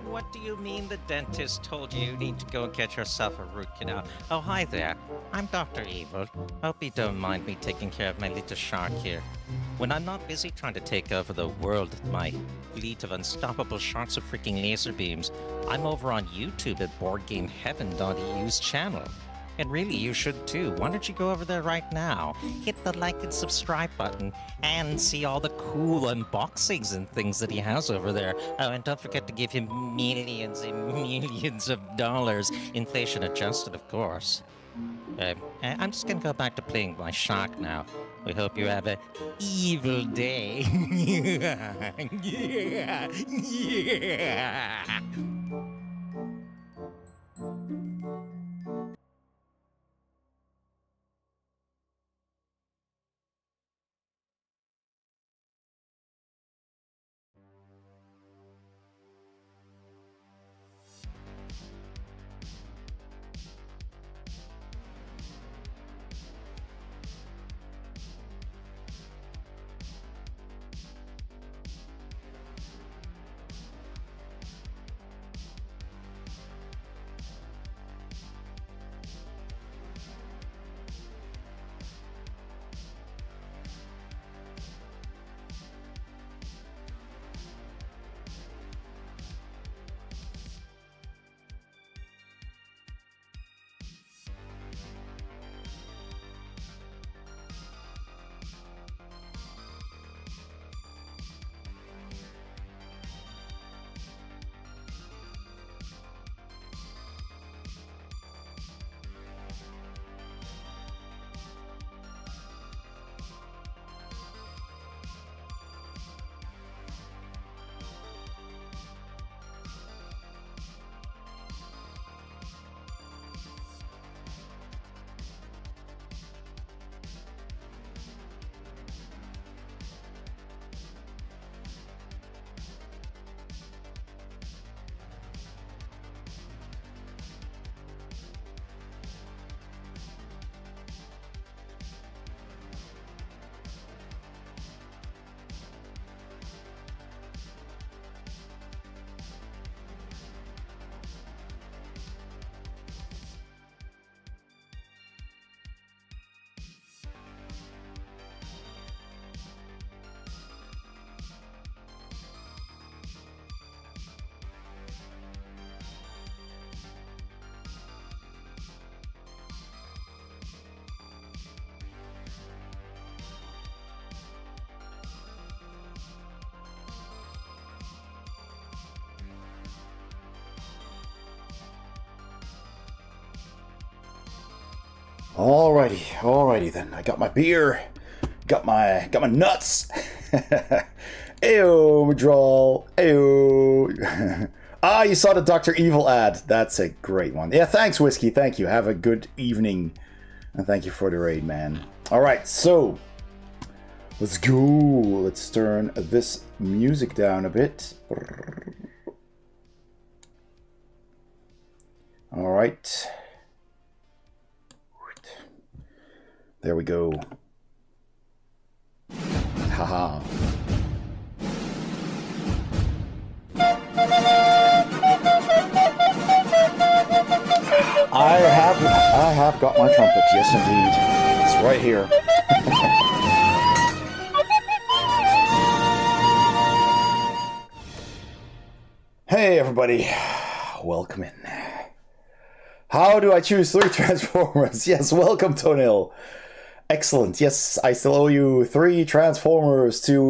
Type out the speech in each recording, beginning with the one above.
What do you mean the dentist told you you need to go and get yourself a root canal? Oh, hi there. I'm Dr. Evil. Hope you don't mind me taking care of my little shark here. When I'm not busy trying to take over the world with my fleet of unstoppable sharks with freaking laser beams, I'm over on YouTube at BoardGameHeaven.eu's channel. And really, you should too. Why don't you go over there right now? Hit the like and subscribe button and see all the cool unboxings and things that he has over there. Oh, and don't forget to give him millions and millions of dollars, inflation adjusted, of course. I'm just gonna go back to playing my shark now. We hope you have a evil day. Yeah. Alrighty then. I got my beer, got my nuts. Ayo, withdrawal. Ayo. Ah, you saw the Dr. Evil ad. That's a great one. Yeah, thanks, Whiskey. Thank you. Have a good evening. And thank you for the raid, man. Alright, so let's go. Let's turn this music down a bit. Alright. There we go. Haha. I have got my trumpet, yes indeed. It's right here. Hey everybody, welcome in. How do I choose 3 Transformers? Yes, welcome Tonil. Excellent. Yes, I still owe you 3 Transformers to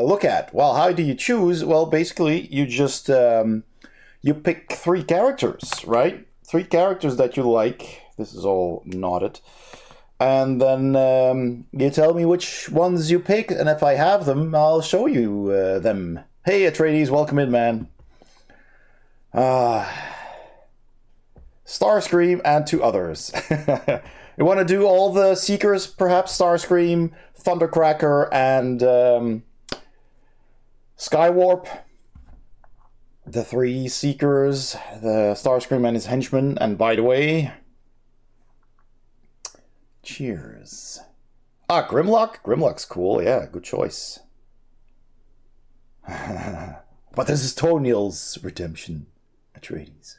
look at. Well, how do you choose? Well, basically, you just you pick 3 characters, right? 3 characters that you like. This is all knotted. And then you tell me which ones you pick, and if I have them, I'll show you them. Hey, Atreides, welcome in, man. Starscream and 2 others. You want to do all the Seekers, perhaps? Starscream, Thundercracker, and Skywarp. The 3 Seekers, the Starscream and his henchmen. And by the way, cheers. Ah, Grimlock? Grimlock's cool, yeah, good choice. But this is Toenail's redemption, Atreides.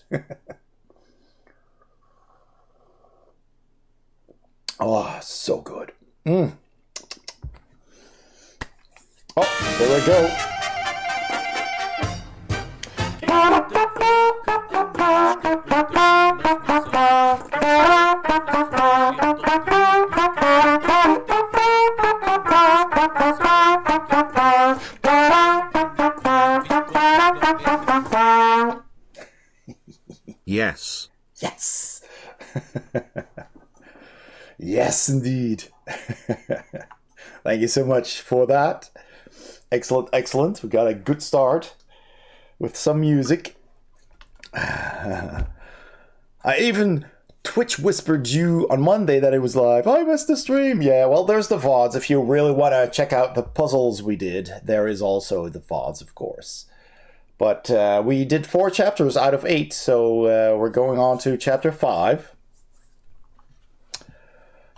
Oh, so good. Oh, there we go. Yes. Yes. Yes, indeed. Thank you so much for that. Excellent, excellent. We got a good start with some music. I even Twitch whispered you on Monday that it was live. I missed the stream. Yeah, well, there's the VODs. If you really want to check out the puzzles we did, there is also the VODs, of course. But we did 4 chapters out of 8, so we're going on to chapter 5.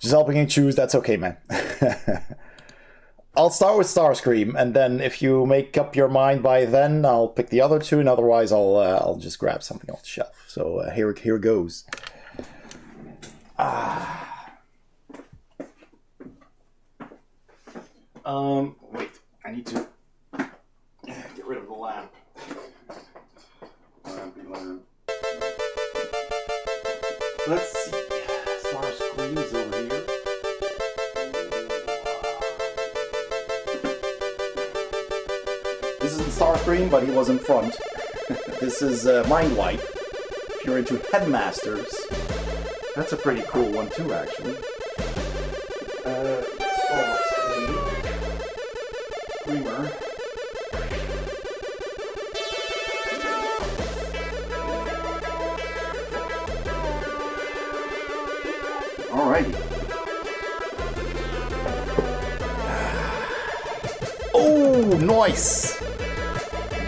Just helping you choose, that's okay, man. I'll start with Starscream, and then if you make up your mind by then, I'll pick the other 2, and otherwise I'll just grab something off the shelf. So here goes. Wait, I need to get rid of the lamp. Lamp. Let's see. Starscream's over here. This isn't Starscream, but he was in front. This is Mind Wipe. If you're into Headmasters, that's a pretty cool one too, actually. Screamer. Alrighty. Oh, nice!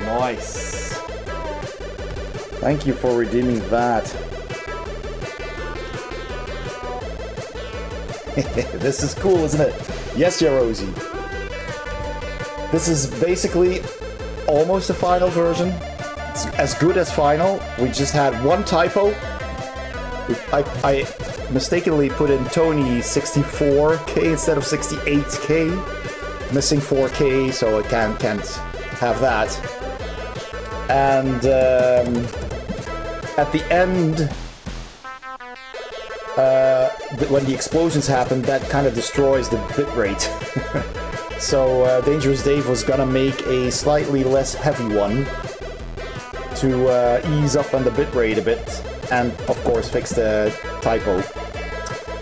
Nice. Thank you for redeeming that. This is cool, isn't it? Yes, Rosie. This is basically almost a final version. It's as good as final. We just had one typo. I mistakenly put in Tony 64K instead of 68K. Missing 4K, so I can't have that. And at the end, when the explosions happen, that kind of destroys the bitrate. So Dangerous Dave was gonna make a slightly less heavy one to ease up on the bitrate a bit, and of course fix the typo.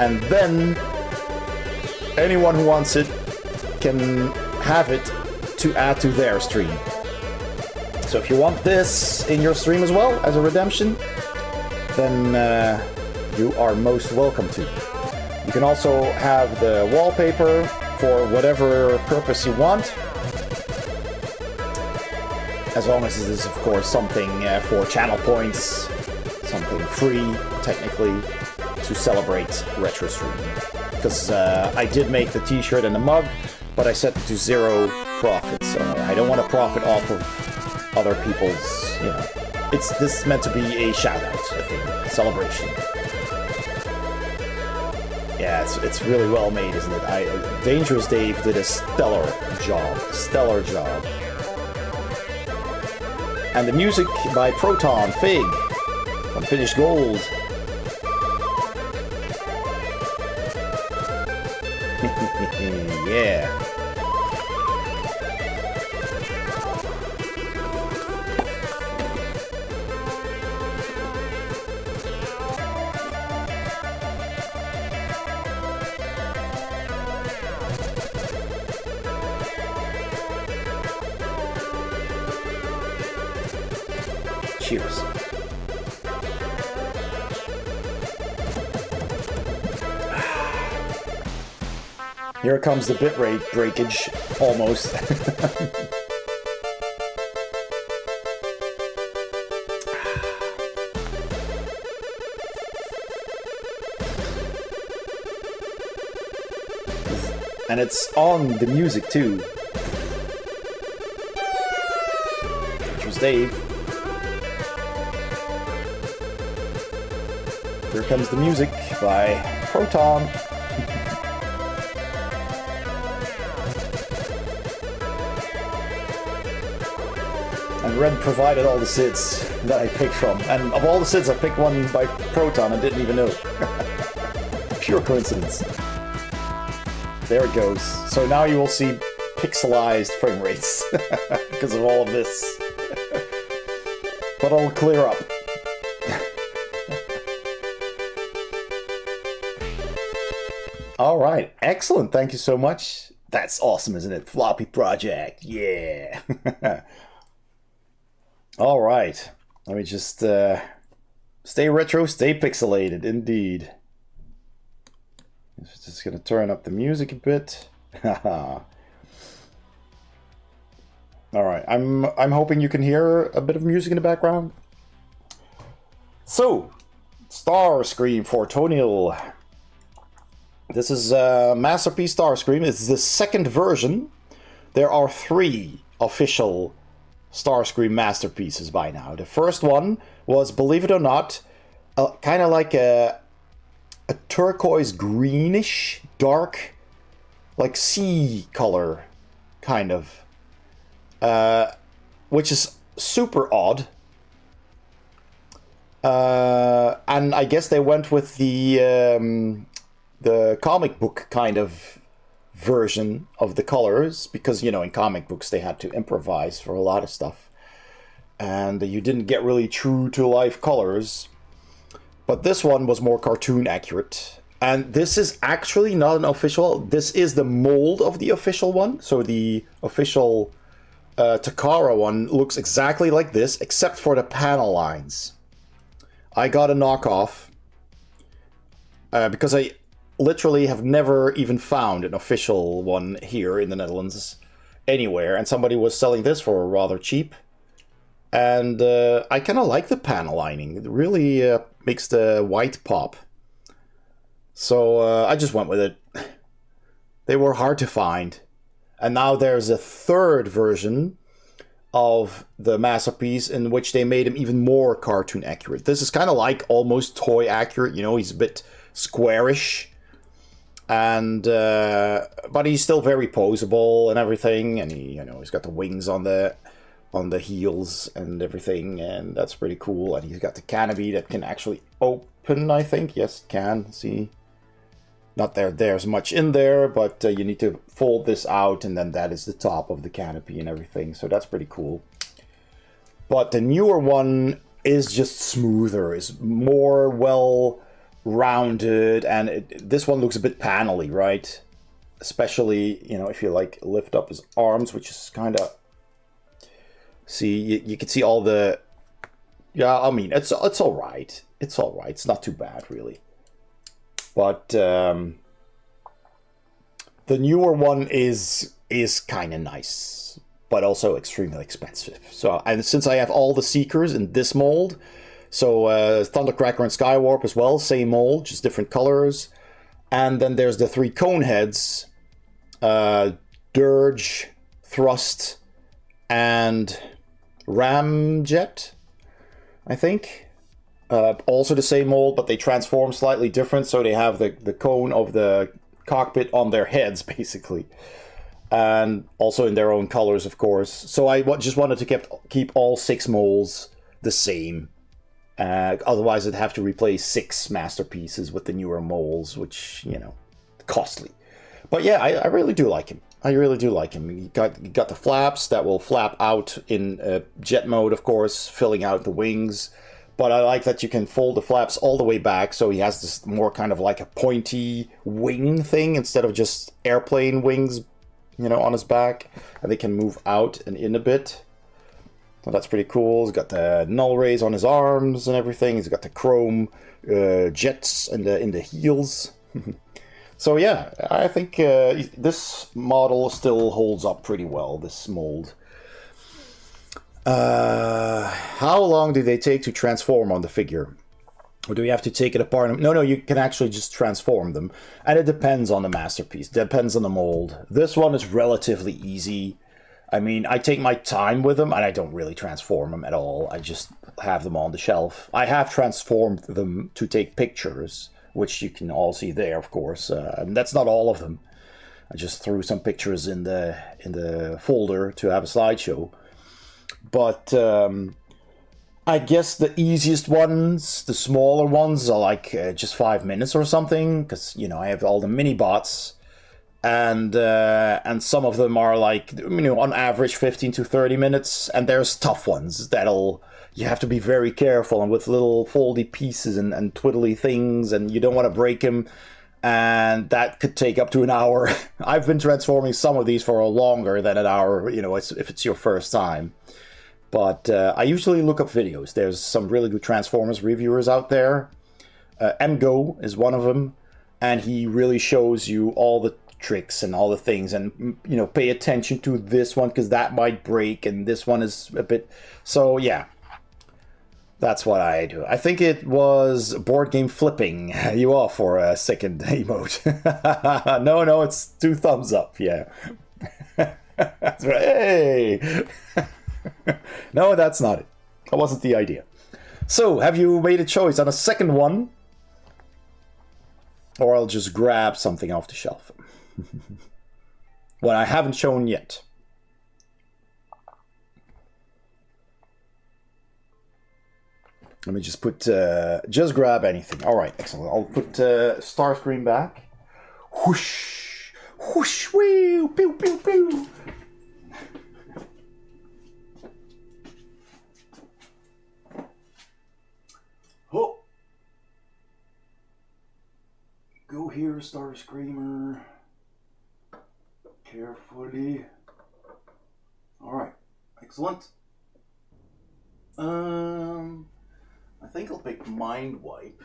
And then anyone who wants it can have it to add to their stream. So if you want this in your stream as well as a redemption, then you are most welcome to. You can also have the wallpaper for whatever purpose you want, as long as it is, of course, something for channel points, something free, technically, to celebrate retro streaming. Because I did make the t-shirt and the mug, but I set it to 0 profit, so I don't want to profit off of other people's, you know. This is meant to be a shout-out, I think, celebration. Yeah, it's really well made, isn't it? Dangerous Dave did a stellar job. And the music by Proton Fig from Finished Gold. Yeah. Cheers. Here comes the bitrate breakage, almost. And it's on the music too. comes Dave. Here comes the music by Proton. And Red provided all the SIDs that I picked from. And of all the SIDs, I picked one by Proton and didn't even know. Pure coincidence. There it goes. So now you will see pixelized frame rates because of all of this. But I'll clear up. Alright, excellent. Thank you so much. That's awesome, isn't it? Floppy Project. Yeah. Alright. Let me just stay retro, stay pixelated, indeed. Just gonna turn up the music a bit. Alright, I'm hoping you can hear a bit of music in the background. So, Starscream for Tonil. This is Masterpiece Starscream. It's the second version. There are 3 official Starscream masterpieces by now. The first one was, believe it or not, kind of like a turquoise greenish, dark, like sea color, kind of. Which is super odd. And I guess they went with the comic book kind of version of the colors, because, you know, in comic books they had to improvise for a lot of stuff. And you didn't get really true to life colors. But this one was more cartoon accurate. And this is actually not an official. This is the mold of the official one. So the official Takara one looks exactly like this, except for the panel lines. I got a knockoff because I literally have never even found an official one here in the Netherlands anywhere. And somebody was selling this for rather cheap. And I kind of like the panel lining. It really makes the white pop. So I just went with it. They were hard to find. And now there's a third version of the masterpiece in which they made him even more cartoon accurate. This is kind of like almost toy accurate. You know, he's a bit squarish. And but he's still very poseable and everything. And he, you know, he's got the wings on the heels and everything, and that's pretty cool. And he's got the canopy that can actually open, I think. Yes, it can. See, not there's much in there, but you need to fold this out, and then that is the top of the canopy and everything. So that's pretty cool. But the newer one is just smoother, is more well rounded, and this one looks a bit panely, right? Especially, you know, if you like lift up his arms, which is kind of, see, you can see all the, yeah, I mean, it's all right. It's all right. It's not too bad, really. But the newer one is kind of nice, but also extremely expensive. So, and since I have all the Seekers in this mold, so Thundercracker and Skywarp as well, same mold, just different colors. And then there's the 3 cone heads, Dirge, Thrust, and Ramjet, I think. Also the same mold, but they transform slightly different, so they have the cone of the cockpit on their heads, basically. And also in their own colors, of course. So I just wanted to keep all 6 molds the same. Otherwise I'd have to replace 6 masterpieces with the newer molds, which, you know, costly. But yeah, I really do like him. I really do like him. You got the flaps that will flap out in jet mode, of course, filling out the wings. But I like that you can fold the flaps all the way back, so he has this more kind of like a pointy wing thing instead of just airplane wings, you know, on his back. And they can move out and in a bit. So that's pretty cool. He's got the null rays on his arms and everything. He's got the chrome jets in the heels. So yeah, I think this model still holds up pretty well, this mold. How long do they take to transform on the figure? Or do you have to take it apart? No, you can actually just transform them. And it depends on the masterpiece. Depends on the mold. This one is relatively easy. I mean, I take my time with them, and I don't really transform them at all. I just have them on the shelf. I have transformed them to take pictures, which you can all see there, of course. And that's not all of them. I just threw some pictures in the folder to have a slideshow. But I guess the easiest ones, the smaller ones, are like just 5 minutes or something, because I have all the mini bots. And some of them are like, on average 15 to 30 minutes. And there's tough ones you have to be very careful, and with little foldy pieces and twiddly things, and you don't want to break them. And that could take up to an hour. I've been transforming some of these for longer than an hour, if it's your first time. But I usually look up videos. There's some really good Transformers reviewers out there. MGO is one of them. And he really shows you all the tricks and all the things, and pay attention to this one because that might break, and this one is a bit. So yeah, that's what I do. I think it was board game flipping you off for a second emote. No, it's 2 thumbs up. Yeah. That's right. Hey. No, that's not it. That wasn't the idea. So, have you made a choice on a second one? Or I'll just grab something off the shelf. What I haven't shown yet. Let me just put, just grab anything. All right, excellent. I'll put Starscream back. Whoosh, whoosh, wheel, pew, pew, pew. Oh. Go here, Starscreamer. Carefully. All right, excellent. I think I'll pick Mind Wipe.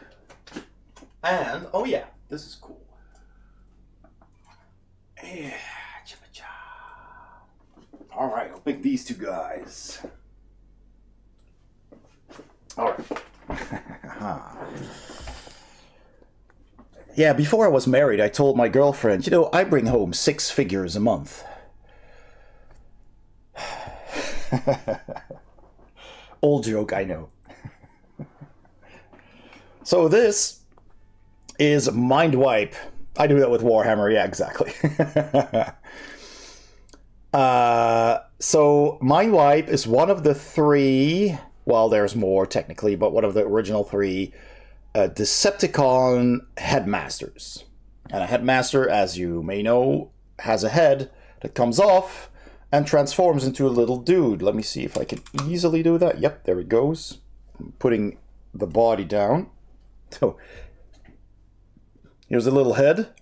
And, oh yeah, this is cool. Yeah, all right, I'll pick these 2 guys. All right. Yeah, before I was married, I told my girlfriend, I bring home 6 figures a month. Old joke, I know. So this is Mind Wipe. I do that with Warhammer, yeah, exactly. So Mind Wipe is one of the 3, well, there's more technically, but one of the original 3 Decepticon headmasters. And a headmaster, as you may know, has a head that comes off and transforms into a little dude. Let me see if I can easily do that. Yep, there it goes. I'm putting the body down. So here's a little head.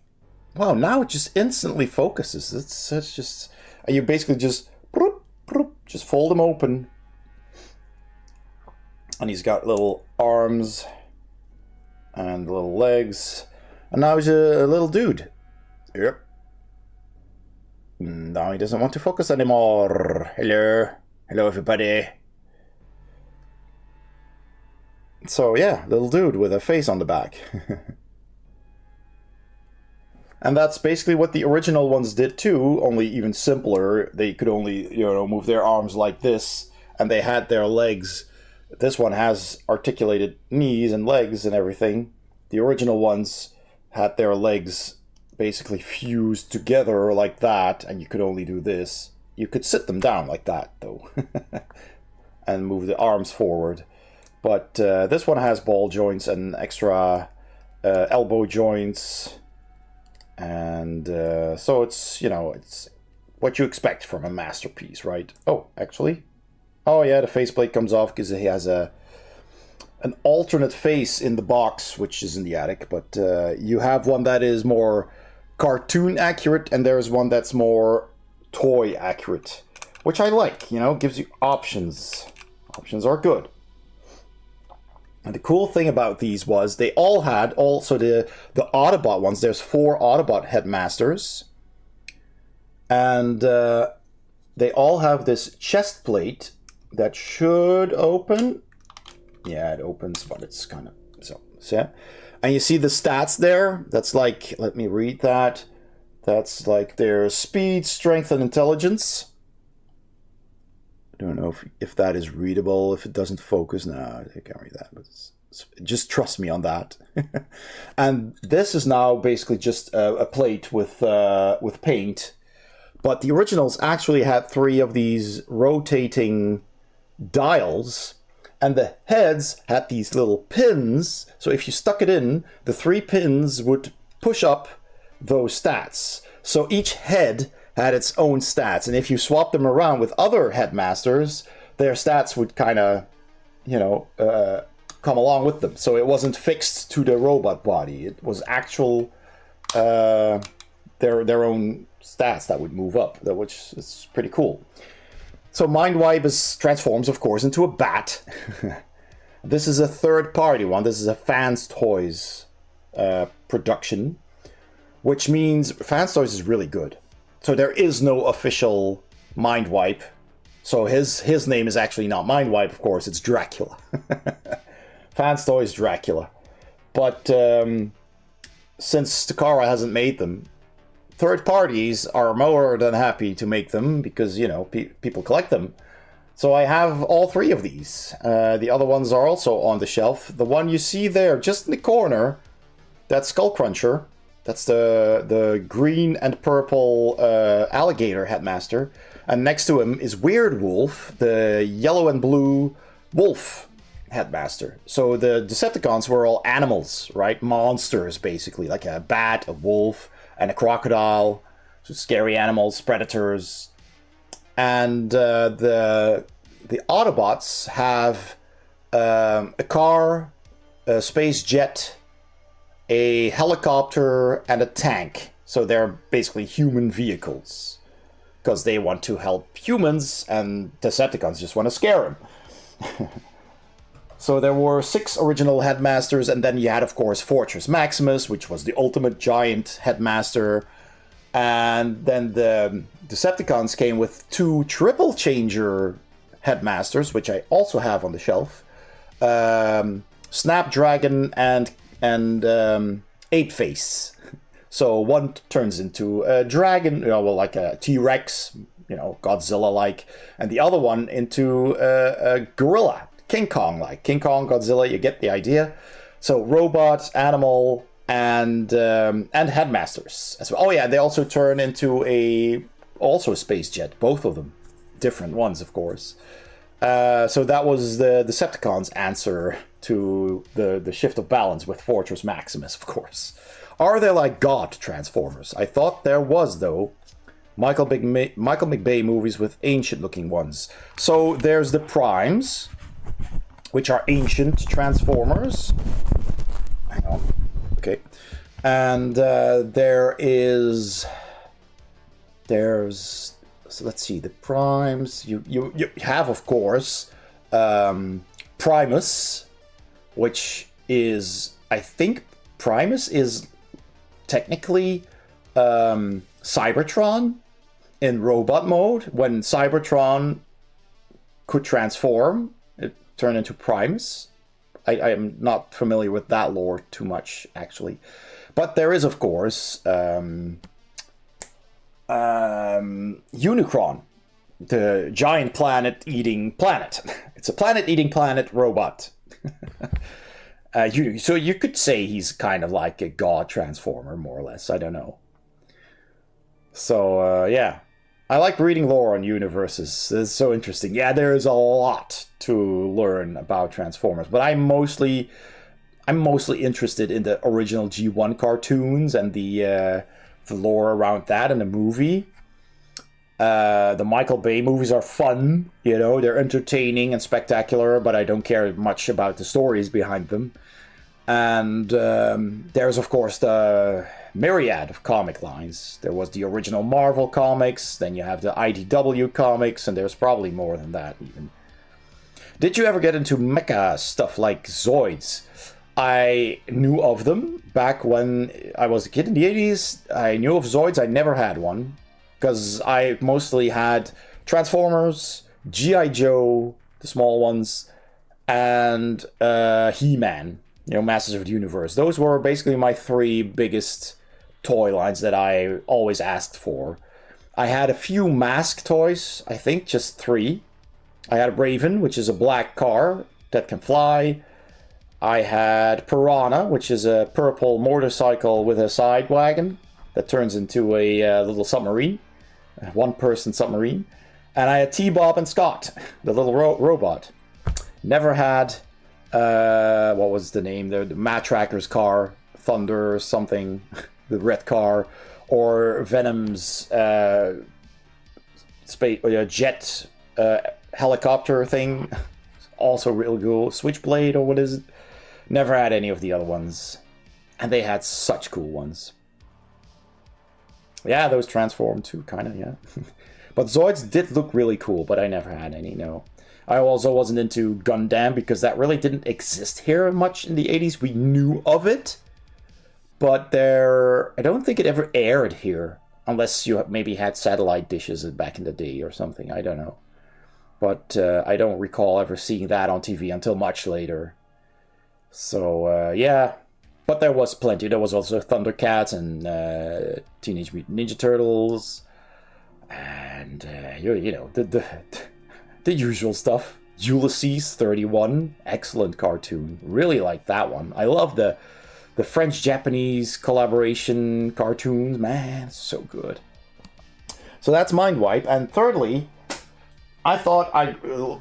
Wow, now it just instantly focuses. It's just, you basically just fold him open. And he's got little arms and little legs. And now he's a little dude. Yep. Now he doesn't want to focus anymore. Hello. Hello, everybody. So, yeah, little dude with a face on the back. And that's basically what the original ones did too, only even simpler. They could only, move their arms like this, and they had their legs. This one has articulated knees and legs and everything. The original ones had their legs basically fused together like that, and you could only do this. You could sit them down like that, though, and move the arms forward. But this one has ball joints and extra elbow joints. And so it's, it's what you expect from a masterpiece, right? Oh, actually. Oh, yeah, the faceplate comes off because he has an alternate face in the box, which is in the attic. But you have one that is more cartoon accurate, and there's one that's more toy accurate, which I like, gives you options. Options are good. And the cool thing about these was they all had also the Autobot ones. There's 4 Autobot headmasters. And they all have this chest plate that should open. Yeah, it opens, but it's kind of... So, yeah. And you see the stats there? That's like... Let me read that. That's like their speed, strength, and intelligence. I don't know if that is readable, if it doesn't focus. No, I can't read that, but just trust me on that. And this is now basically just a plate with paint. But the originals actually had 3 of these rotating dials, and the heads had these little pins. So if you stuck it in, the 3 pins would push up those stats. So each head had its own stats, and if you swap them around with other headmasters, their stats would kind of, come along with them. So it wasn't fixed to the robot body. It was actual their own stats that would move up, which is pretty cool. So Mindwipes transforms, of course, into a bat. This is a third-party one. This is a Fans Toys production, which means Fans Toys is really good. So there is no official Mindwipe. So his name is actually not Mindwipe, of course. It's Dracula. Fans Toys Dracula. But since Takara hasn't made them, third parties are more than happy to make them because, people collect them. So I have all 3 of these. The other ones are also on the shelf. The one you see there, just in the corner, that's Skullcruncher. That's the green and purple alligator headmaster. And next to him is Weird Wolf, the yellow and blue wolf headmaster. So the Decepticons were all animals, right? Monsters, basically, like a bat, a wolf, and a crocodile. So scary animals, predators. And the Autobots have a car, a space jet, a helicopter, and a tank. So they're basically human vehicles. Because they want to help humans, and Decepticons just want to scare them. So there were 6 original headmasters, and then you had, of course, Fortress Maximus, which was the ultimate giant headmaster. And then the Decepticons came with 2 triple changer headmasters, which I also have on the shelf. Snapdragon and Ape-Face. So one turns into a dragon, like a T-Rex, Godzilla-like, and the other one into a gorilla, King Kong-like. King Kong, Godzilla, you get the idea. So robot, animal, and headmasters as well. Oh yeah, they also turn into a space jet, both of them, different ones, of course. So that was the Decepticons' answer to the shift of balance with Fortress Maximus, of course. Are there like God Transformers? I thought there was, though. Michael McBay movies with ancient-looking ones. So there's the Primes, which are ancient Transformers. Hang on. Okay. And there's so let's see, the Primes. You have, of course, Primus, which is, I think Primus is technically Cybertron in robot mode. When Cybertron could transform, it turned into Primus. I am not familiar with that lore too much, actually. But there is, of course, Unicron, the giant planet-eating planet. It's a planet-eating planet robot. So you could say he's kind of like a god transformer, more or less. I don't know. So, yeah. I like reading lore on universes. It's so interesting. Yeah, there is a lot to learn about Transformers, but I'm mostly interested in the original G1 cartoons and the lore around that and the movie. The Michael Bay movies are fun, they're entertaining and spectacular, but I don't care much about the stories behind them. And there's, of course, the myriad of comic lines. There was the original Marvel comics, then you have the IDW comics, and there's probably more than that even. Did you ever get into mecha stuff like Zoids? I knew of them back when I was a kid in the 80s. I knew of Zoids. I never had one because I mostly had Transformers, G.I. Joe, the small ones, and He-Man, Masters of the Universe. Those were basically my 3 biggest toy lines that I always asked for. I had a few Mask toys, I think just 3. I had Raven, which is a black car that can fly. I had Piranha, which is a purple motorcycle with a side wagon that turns into a little submarine, a one-person submarine. And I had T-Bob and Scott, the little robot. Never had, what was the name? The Matt Tracker's car, Thunder or something, the red car, or Venom's jet helicopter thing. Also real cool. Switchblade, or what is it? Never had any of the other ones. And they had such cool ones. Yeah, those transformed too, kind of, yeah. But Zoids did look really cool, but I never had any, no. I also wasn't into Gundam because that really didn't exist here much in the 80s. We knew of it, but I don't think it ever aired here. Unless you maybe had satellite dishes back in the day or something, I don't know. But I don't recall ever seeing that on TV until much later. So, yeah. But there was plenty. There was also Thundercats and Teenage Mutant Ninja Turtles. And, you know, the usual stuff. Ulysses 31. Excellent cartoon. Really like that one. I love the French-Japanese collaboration cartoons. Man, so good. So that's Mindwipe. And thirdly, I thought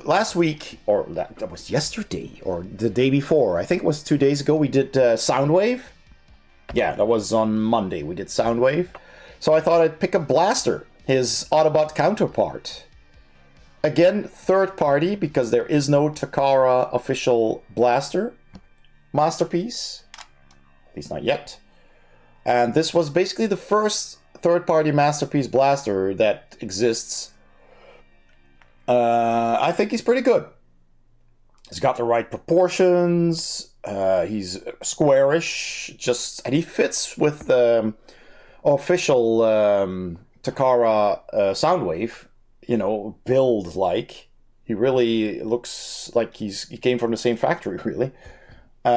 last week, or that was yesterday, or the day before, I think it was 2 days ago, we did Soundwave. Yeah, that was on Monday, we did Soundwave. So I thought I'd pick a Blaster, his Autobot counterpart. Again, third party, because there is no Takara official Blaster masterpiece. At least not yet. And this was basically the first third-party masterpiece Blaster that exists. I think he's pretty good. He's got the right proportions. He's squarish, and he fits with the official Takara Soundwave. You know, build-like. He really looks like he came from the same factory, really.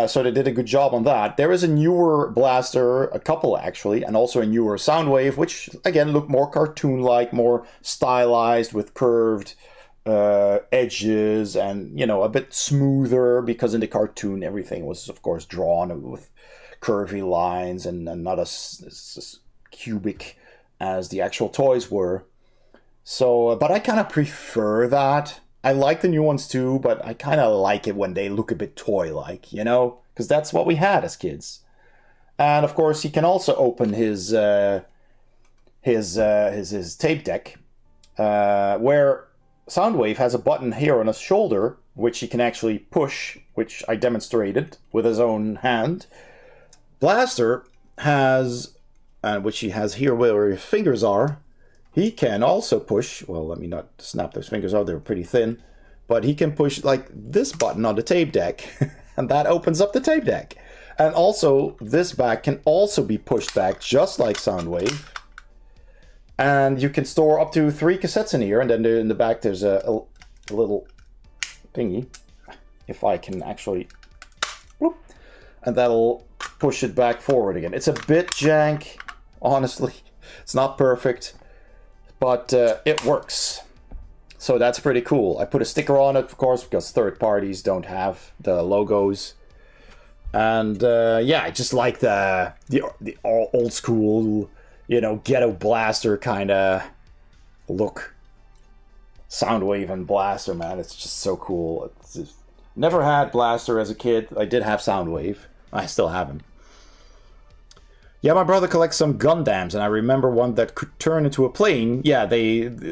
So they did a good job on that. There is a newer Blaster, a couple actually, and also a newer Soundwave, which again look more cartoon-like, more stylized with curved edges, and you know, a bit smoother, because in the cartoon everything was of course drawn with curvy lines and not as cubic as the actual toys were. So, but I kind of prefer that. I like the new ones too, but I kind of like it when they look a bit toy-like, you know? Because that's what we had as kids. And of course, he can also open his tape deck, where Soundwave has a button here on his shoulder, which he can actually push, which I demonstrated with his own hand. Blaster has, which he has here where his fingers are, he can also push, well, let me not snap those fingers out, they're pretty thin, but he can push like this button on the tape deck, and that opens up the tape deck. And also, this back can also be pushed back, just like Soundwave. And you can store up to 3 cassettes in here, and then in the back there's a little thingy, if I can actually, whoop, and that'll push it back forward again. It's a bit jank, honestly. It's not perfect, but it works. So that's pretty cool. I put a sticker on it, of course, because third parties don't have the logos. And yeah, I just like the old school, you know, ghetto Blaster kind of look. Soundwave and Blaster, man, it's just so cool. Never had Blaster as a kid. I did have Soundwave. I still have him. Yeah, my brother collects some Gundams, and I remember one that could turn into a plane. Yeah,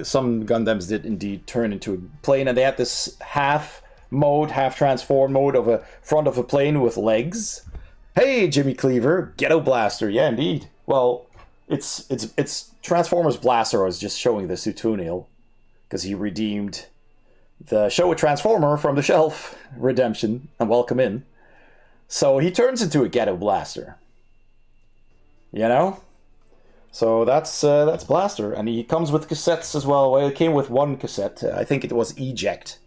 some Gundams did indeed turn into a plane, and they had this half transform mode of a front of a plane with legs. Hey, Jimmy Cleaver, Ghetto Blaster. Yeah, indeed. Well, it's Transformers Blaster. I was just showing this to Tunil, because he redeemed the Show a Transformer from the shelf redemption, and welcome in. So he turns into a Ghetto Blaster. You know? So that's Blaster. And he comes with cassettes as well. Well, it came with one cassette. I think it was Eject.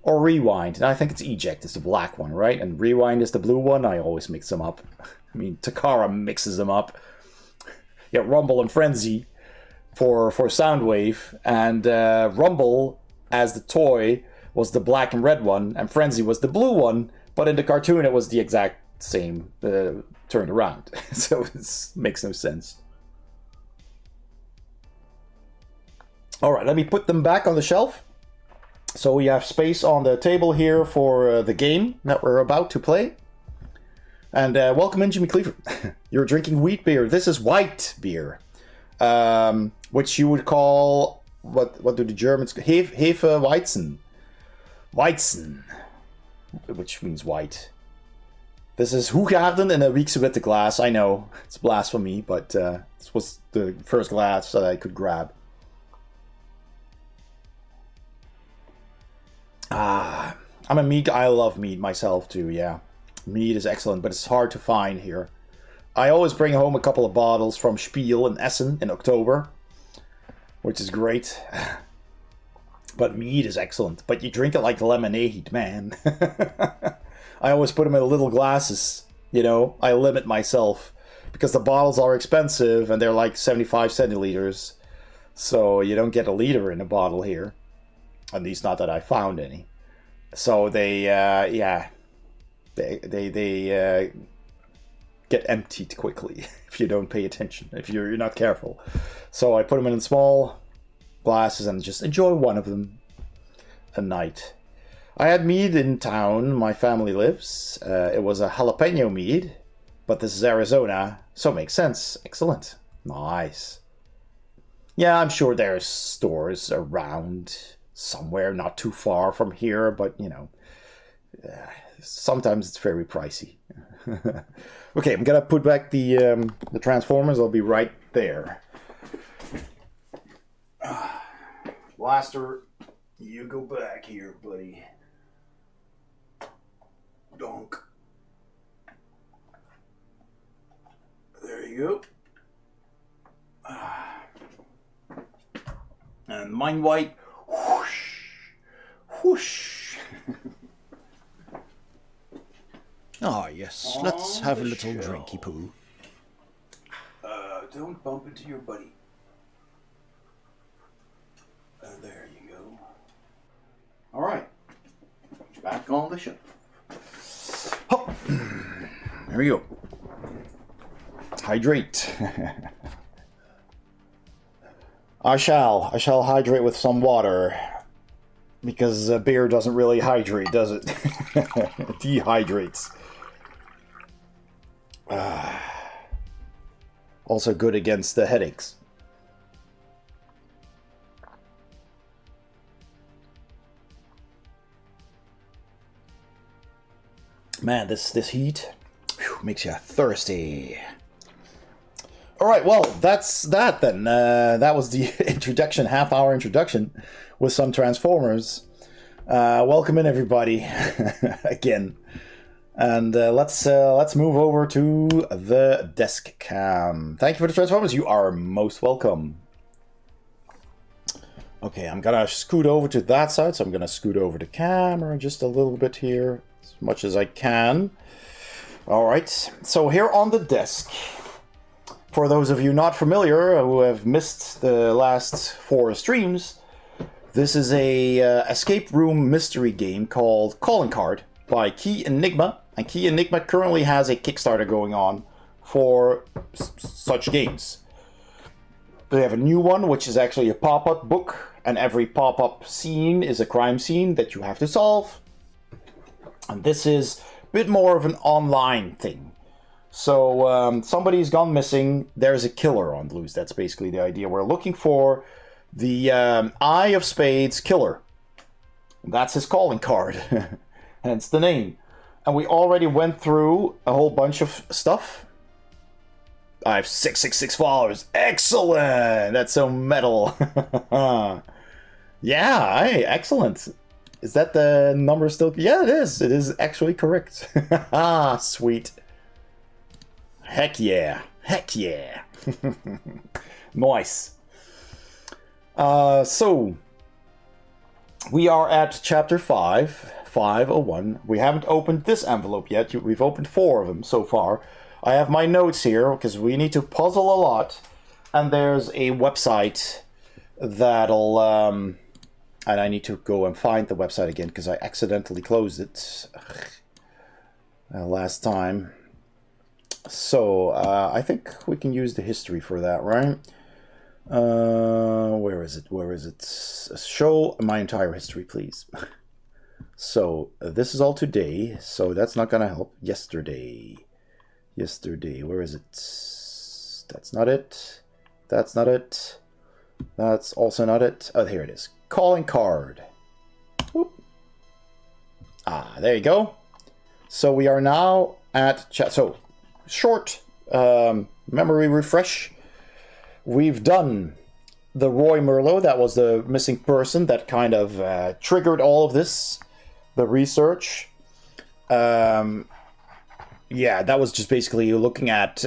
Or Rewind. And I think it's Eject is the black one, right? And Rewind is the blue one. I always mix them up. I mean, Takara mixes them up. Yeah, Rumble and Frenzy for Soundwave. And Rumble as the toy was the black and red one, and Frenzy was the blue one, but in the cartoon it was the exact same turned around. So it makes no sense. Alright, let me put them back on the shelf. So we have space on the table here for the game that we're about to play. And welcome in, Jimmy Cleaver. You're drinking wheat beer. This is white beer. Which you would call, what do the Germans call? Hefeweizen. Weizen. Which means white. This is Hoegaarden in a week's with the glass. I know, it's blasphemy, but this was the first glass that I could grab. I'm a meat. I love meat myself too, yeah. Meat is excellent, but it's hard to find here. I always bring home a couple of bottles from Spiel in Essen in October, which is great. But meat is excellent. But you drink it like lemonade, man. I always put them in little glasses, you know. I limit myself because the bottles are expensive and they're like 75 centiliters. So you don't get a liter in a bottle here. At least not that I found any. So they get emptied quickly if you don't pay attention, if you're not careful. So I put them in small glasses and just enjoy one of them a night. I had mead in town. My family lives. It was a jalapeno mead, but this is Arizona, so it makes sense. Excellent. Nice. Yeah, I'm sure there's stores around somewhere not too far from here, but you know, sometimes it's very pricey. Okay, I'm gonna put back the Transformers. I'll be right there. Blaster, you go back here, buddy. Donk. There you go. And mine white. Whoosh. Whoosh. Ah, yes. Let's have a little drinky poo. Don't bump into your buddy. There you go. All right. Back on the shelf. Hop. There we go. Hydrate. I shall hydrate with some water. Because beer doesn't really hydrate, does it? It dehydrates. Also good against the headaches. Man, this heat makes you thirsty. Alright, well, that's that then. That was the introduction, half-hour introduction with some Transformers. Welcome in, everybody, again. And let's move over to the desk cam. Thank you for the Transformers. You are most welcome. Okay, I'm gonna scoot over to that side, so I'm gonna scoot over the camera just a little bit here, as much as I can. Alright, so here on the desk, for those of you not familiar who have missed the last 4 streams, this is a escape room mystery game called Calling Card by Key Enigma. And Key Enigma currently has a Kickstarter going on for such games. They have a new one, which is actually a pop-up book, and every pop-up scene is a crime scene that you have to solve. And this is a bit more of an online thing. So somebody's gone missing, there's a killer on loose. That's basically the idea. We're looking for the Eye of Spades killer. That's his calling card, hence the name. And we already went through a whole bunch of stuff. I have 666 followers. Excellent! That's so metal. Yeah, hey, excellent. Is that the number still? Yeah, it is. It is actually correct. Ah, sweet. Heck yeah. Heck yeah. Nice. So, we are at chapter 501. We haven't opened this envelope yet. We've opened 4 of them so far. I have my notes here because we need to puzzle a lot. And there's a website that'll And I need to go and find the website again because I accidentally closed it last time. So I think we can use the history for that, right? Where is it? Where is it? Show my entire history, please. So this is all today, so that's not gonna help. Yesterday. Yesterday, where is it? That's not it. That's not it. That's also not it. Oh, here it is. Calling card. Whoop. Ah, there you go. So we are now at chat. So short memory refresh. We've done the Roy Merlot. That was the missing person that kind of triggered all of this. The research. Yeah, that was just basically looking at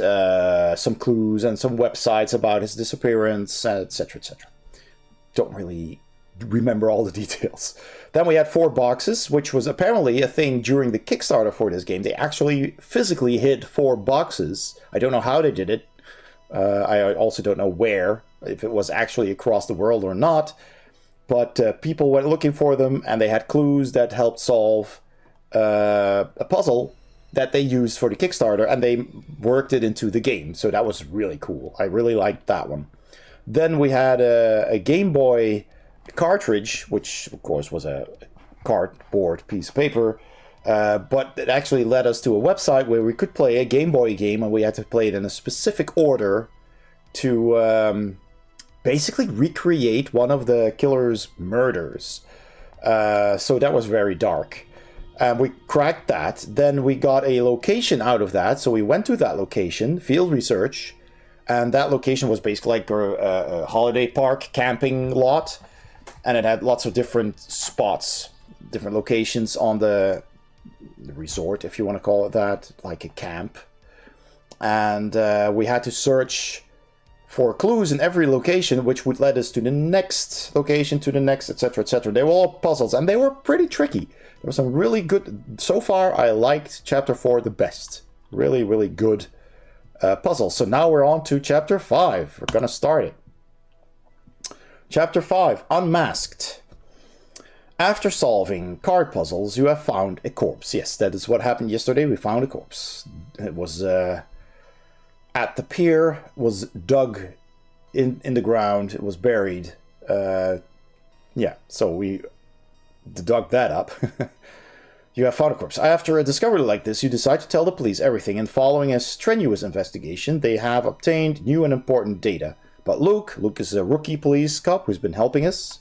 some clues and some websites about his disappearance, etc., etc. Don't really remember all the details. Then we had 4 boxes, which was apparently a thing during the Kickstarter for this game. They actually physically hid 4 boxes. I don't know how they did it. I also don't know where, if it was actually across the world or not. But people went looking for them, and they had clues that helped solve a puzzle that they used for the Kickstarter, and they worked it into the game. So that was really cool. I really liked that one. Then we had a Game Boy cartridge, which of course was a cardboard piece of paper, but it actually led us to a website where we could play a Game Boy game, and we had to play it in a specific order to basically recreate one of the killer's murders. So that was very dark. We cracked that. Then we got a location out of that. So we went to that location, field research, and that location was basically like a holiday park camping lot. And it had lots of different spots, different locations on the resort, if you want to call it that, like a camp. And we had to search for clues in every location, which would lead us to the next location, to the next, etc., etc. They were all puzzles, and they were pretty tricky. There were some really good... So far, I liked Chapter 4 the best. Really, really good puzzles. So now we're on to Chapter 5. We're going to start it. Chapter 5, Unmasked. After solving card puzzles, you have found a corpse. Yes, that is what happened yesterday. We found a corpse. It was... at the pier, was dug in the ground. It was buried. Yeah, so we dug that up. You have found a corpse. After a discovery like this, you decide to tell the police everything, and following a strenuous investigation, they have obtained new and important data. But Luke is a rookie police cop who's been helping us,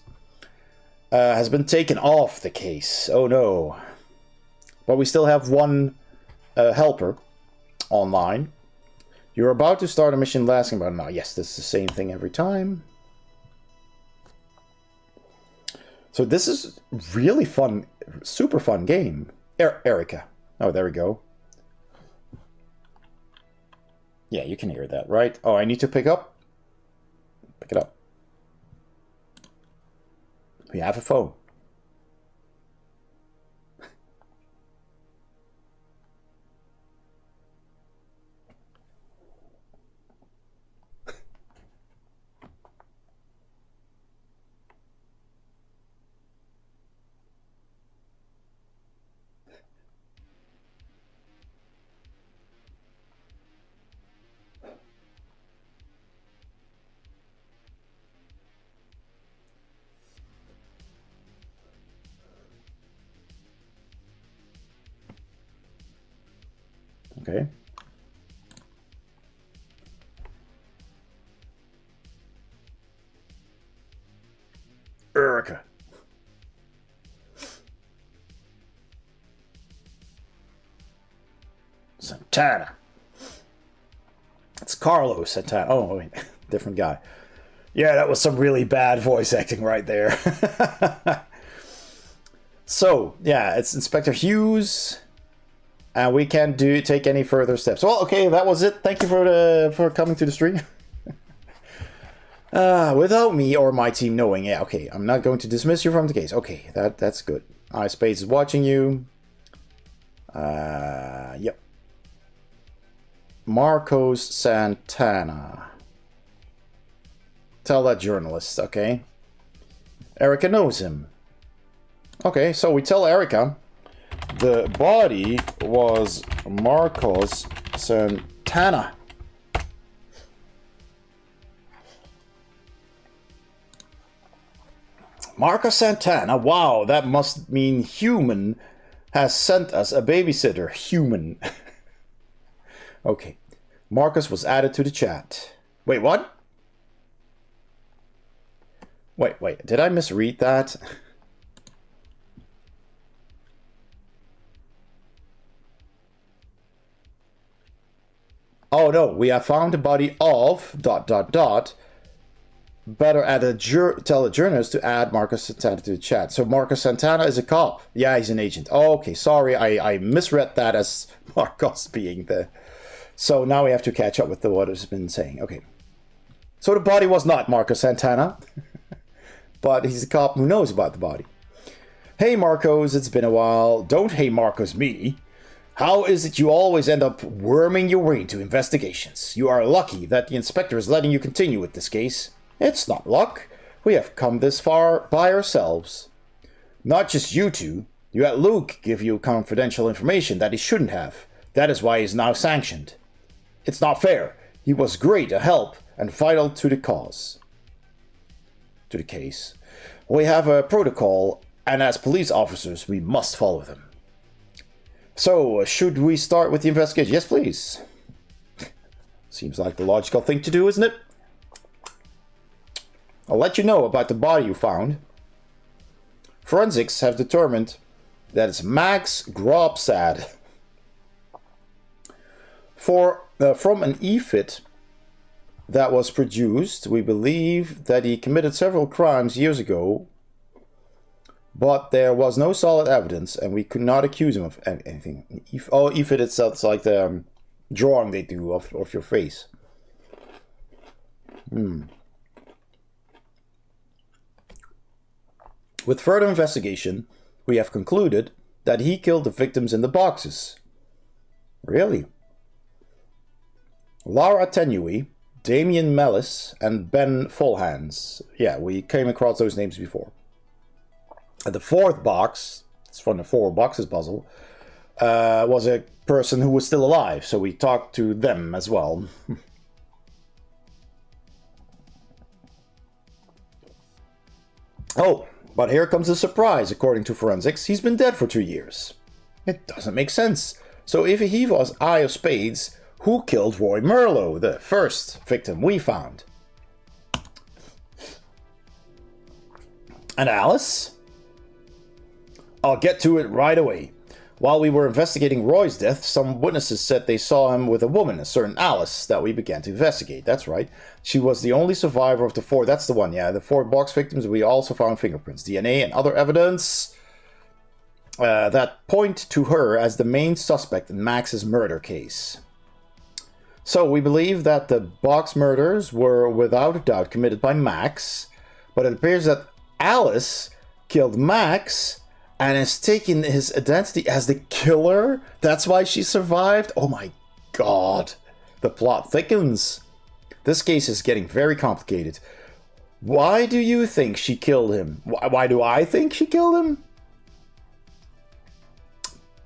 has been taken off the case. Oh no. But we still have one helper online. You're about to start a mission lasting about an hour. Yes, this is the same thing every time. So this is really fun, super fun game. Erica. Oh, there we go. Yeah, you can hear that, right? Oh, I need to pick up. Pick it up. We have a phone. Okay. Erica. Santana. It's Carlos Santana. Oh, wait. Different guy. Yeah, that was some really bad voice acting right there. So, yeah, it's Inspector Hughes. And we can't take any further steps. Well, okay, that was it. Thank you for coming to the stream. Without me or my team knowing, yeah, okay, I'm not going to dismiss you from the case. Okay, that's good. iSpace is watching you. Yep. Marcos Santana. Tell that journalist, okay? Erica knows him. Okay, so we tell Erica the body was Marcos Santana. Marcos Santana, wow, that must mean human has sent us a babysitter. Human. Okay, Marcus was added to the chat. Wait, what? Wait, did I misread that? Oh no, we have found the body of ... Better add tell the journalist to add Marcus Santana to the chat. So Marcus Santana is a cop. Yeah, he's an agent. Oh, okay, sorry, I misread that as Marcos being the... So now we have to catch up with what has been saying. Okay. So the body was not Marcus Santana. But he's a cop who knows about the body. Hey Marcos, it's been a while. Don't hey Marcos me. How is it you always end up worming your way into investigations? You are lucky that the inspector is letting you continue with this case. It's not luck. We have come this far by ourselves. Not just you two. You had Luke give you confidential information that he shouldn't have. That is why he is now sanctioned. It's not fair. He was great a help and vital to the cause. To the case. We have a protocol, and as police officers, we must follow them. So, should we start with the investigation? Yes, please. Seems like the logical thing to do, isn't it? I'll let you know about the body you found. Forensics have determined that it's Max Grobsad. From an e-fit that was produced, we believe that he committed several crimes years ago, but there was no solid evidence, and we could not accuse him of anything. e-fit itself, it's like the drawing they do of your face. With further investigation, we have concluded that he killed the victims in the boxes. Really? Laura Tenui, Damien Mellis, and Ben Fullhands. Yeah, we came across those names before. And the fourth box, it's from the 4 boxes puzzle, was a person who was still alive, so we talked to them as well. Oh, but here comes the surprise. According to forensics, he's been dead for 2 years. It doesn't make sense. So if he was Eye of Spades, who killed Roy Merlo, the first victim we found? And Alice? I'll get to it right away. While we were investigating Roy's death, some witnesses said they saw him with a woman, a certain Alice, that we began to investigate. That's right. She was the only survivor of the 4... That's the one, yeah. The 4 box victims. We also found fingerprints, DNA, and other evidence that point to her as the main suspect in Max's murder case. So we believe that the box murders were without a doubt committed by Max, but it appears that Alice killed Max and has taken his identity as the killer. That's why she survived. Oh my god. The plot thickens. This case is getting very complicated. Why do you think she killed him? Why do I think she killed him?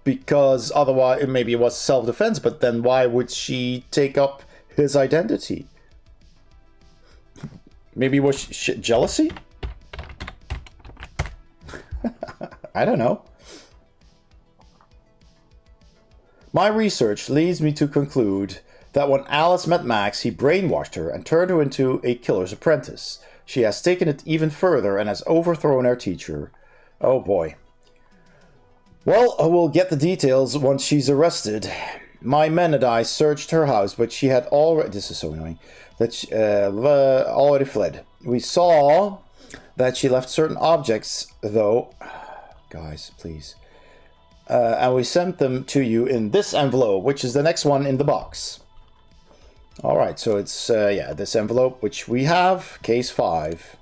Because otherwise, maybe it was self-defense, but then why would she take up his identity? Maybe it was jealousy? I don't know. My research leads me to conclude that when Alice met Max, he brainwashed her and turned her into a killer's apprentice. She has taken it even further and has overthrown our teacher. Oh boy. Well, we'll get the details once she's arrested. My men and I searched her house, but she had already... This is so annoying. That she, already fled. We saw that she left certain objects, though... Guys, please. And we sent them to you in this envelope, which is the next one in the box. Alright, so it's, yeah, this envelope, which we have, case 5.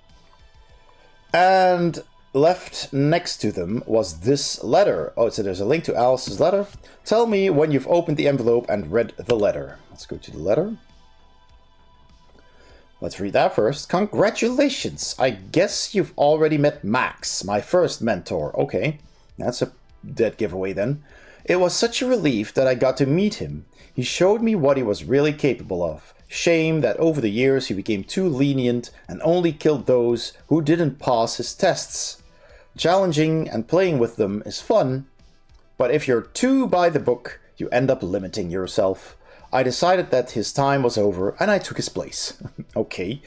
And left next to them was this letter. Oh, so there's a link to Alice's letter. Tell me when you've opened the envelope and read the letter. Let's go to the letter. Let's read that first. Congratulations! I guess you've already met Max, my first mentor. Okay, that's a dead giveaway then. It was such a relief that I got to meet him. He showed me what he was really capable of. Shame that over the years he became too lenient and only killed those who didn't pass his tests. Challenging and playing with them is fun, but if you're too by the book, you end up limiting yourself. I decided that his time was over and I took his place. Okay,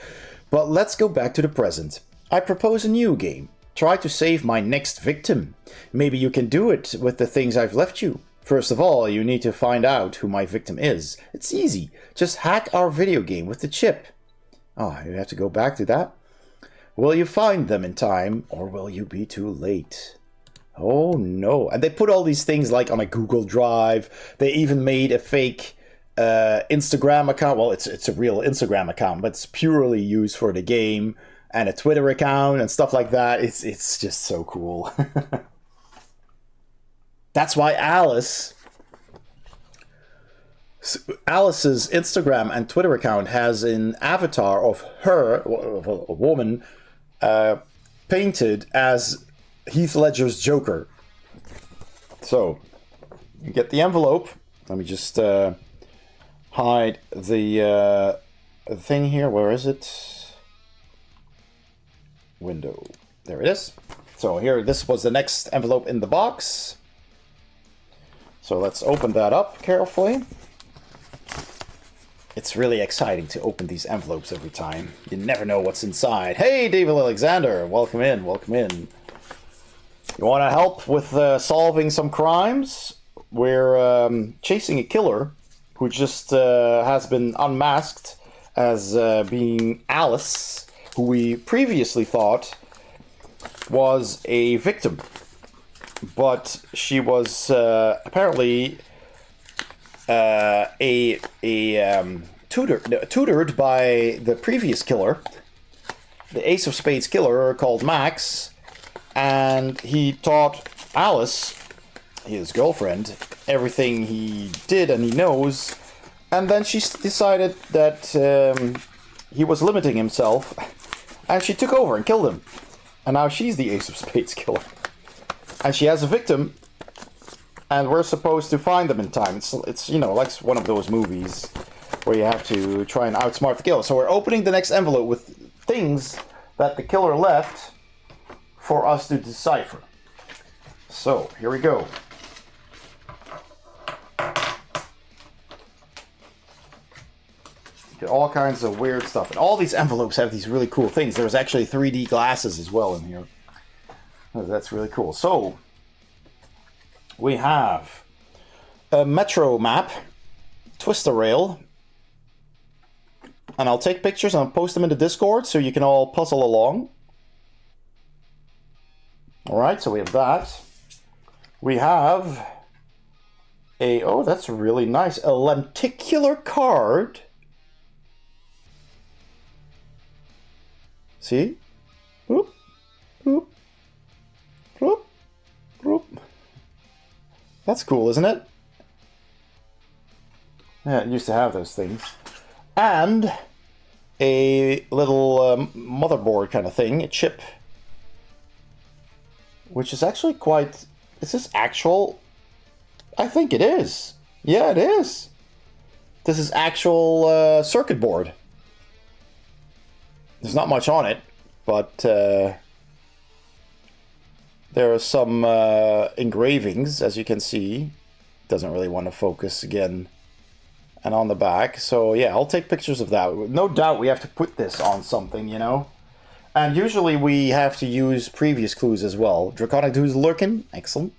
but let's go back to the present. I propose a new game. Try to save my next victim. Maybe you can do it with the things I've left you. First of all, you need to find out who my victim is. It's easy. Just hack our video game with the chip. Oh, you have to go back to that? Will you find them in time, or will you be too late? Oh no. And they put all these things like on a Google Drive. They even made a fake Instagram account. Well, it's a real Instagram account, but it's purely used for the game. And a Twitter account and stuff like that. It's just so cool. That's why Alice's Instagram and Twitter account has an avatar of her, of a woman, painted as Heath Ledger's Joker. So, you get the envelope. Let me just hide the thing here. Where is it? Window. There it is. So here, this was the next envelope in the box. So let's open that up carefully. It's really exciting to open these envelopes every time. You never know what's inside. Hey, David Alexander, welcome in, welcome in. You want to help with solving some crimes? We're chasing a killer who just has been unmasked as being Alice, who we previously thought was a victim. But she was apparently tutored by the previous killer, the Ace of Spades killer called Max, and he taught Alice, his girlfriend, everything he did and he knows, and then she decided that he was limiting himself, and she took over and killed him, and now she's the Ace of Spades killer. And she has a victim, and we're supposed to find them in time. It's you know, like one of those movies where you have to try and outsmart the killer. So we're opening the next envelope with things that the killer left for us to decipher. So, here we go. Get all kinds of weird stuff. And all these envelopes have these really cool things. There's actually 3D glasses as well in here. That's really cool. So, we have a metro map, twister rail, and I'll take pictures and I'll post them in the Discord so you can all puzzle along. Alright, so we have that. We have a, oh, that's really nice, a lenticular card. See? Boop, boop. Bloop, bloop. That's cool, isn't it? Yeah, it used to have those things. And a little motherboard kind of thing, a chip. Which is actually quite... Is this actual? I think it is. Yeah, it is. This is actual circuit board. There's not much on it, but... there are some engravings, as you can see. Doesn't really want to focus again. And on the back. So yeah, I'll take pictures of that. No doubt we have to put this on something, you know. And usually we have to use previous clues as well. Draconic Dude's lurking. Excellent.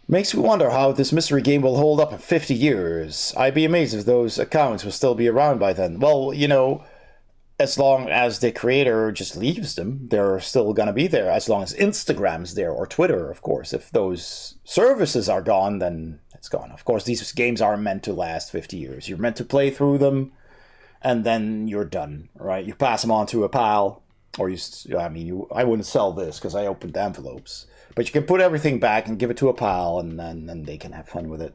Makes me wonder how this mystery game will hold up in 50 years. I'd be amazed if those accounts will still be around by then. Well, you know... As long as the creator just leaves them, they're still going to be there. As long as Instagram's there, or Twitter, of course. If those services are gone, then it's gone. Of course, these games are meant to last 50 years. You're meant to play through them, and then you're done, right? You pass them on to a pal, or I wouldn't sell this because I opened envelopes. But you can put everything back and give it to a pal, and then they can have fun with it.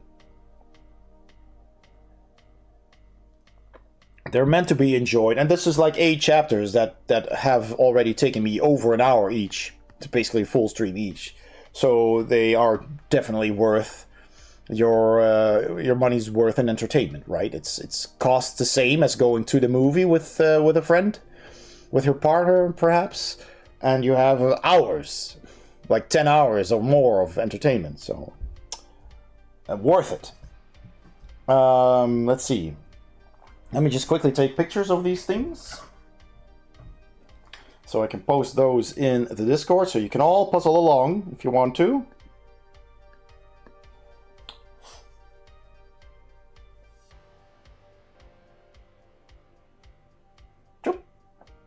They're meant to be enjoyed, and this is like 8 chapters that have already taken me over an hour each. It's basically a full stream each, so they are definitely worth your money's worth in entertainment, right? It's costs the same as going to the movie with a friend, with your partner perhaps, and you have hours, like 10 hours or more of entertainment, so worth it. Let's see. Let me just quickly take pictures of these things, so I can post those in the Discord, so you can all puzzle along if you want to.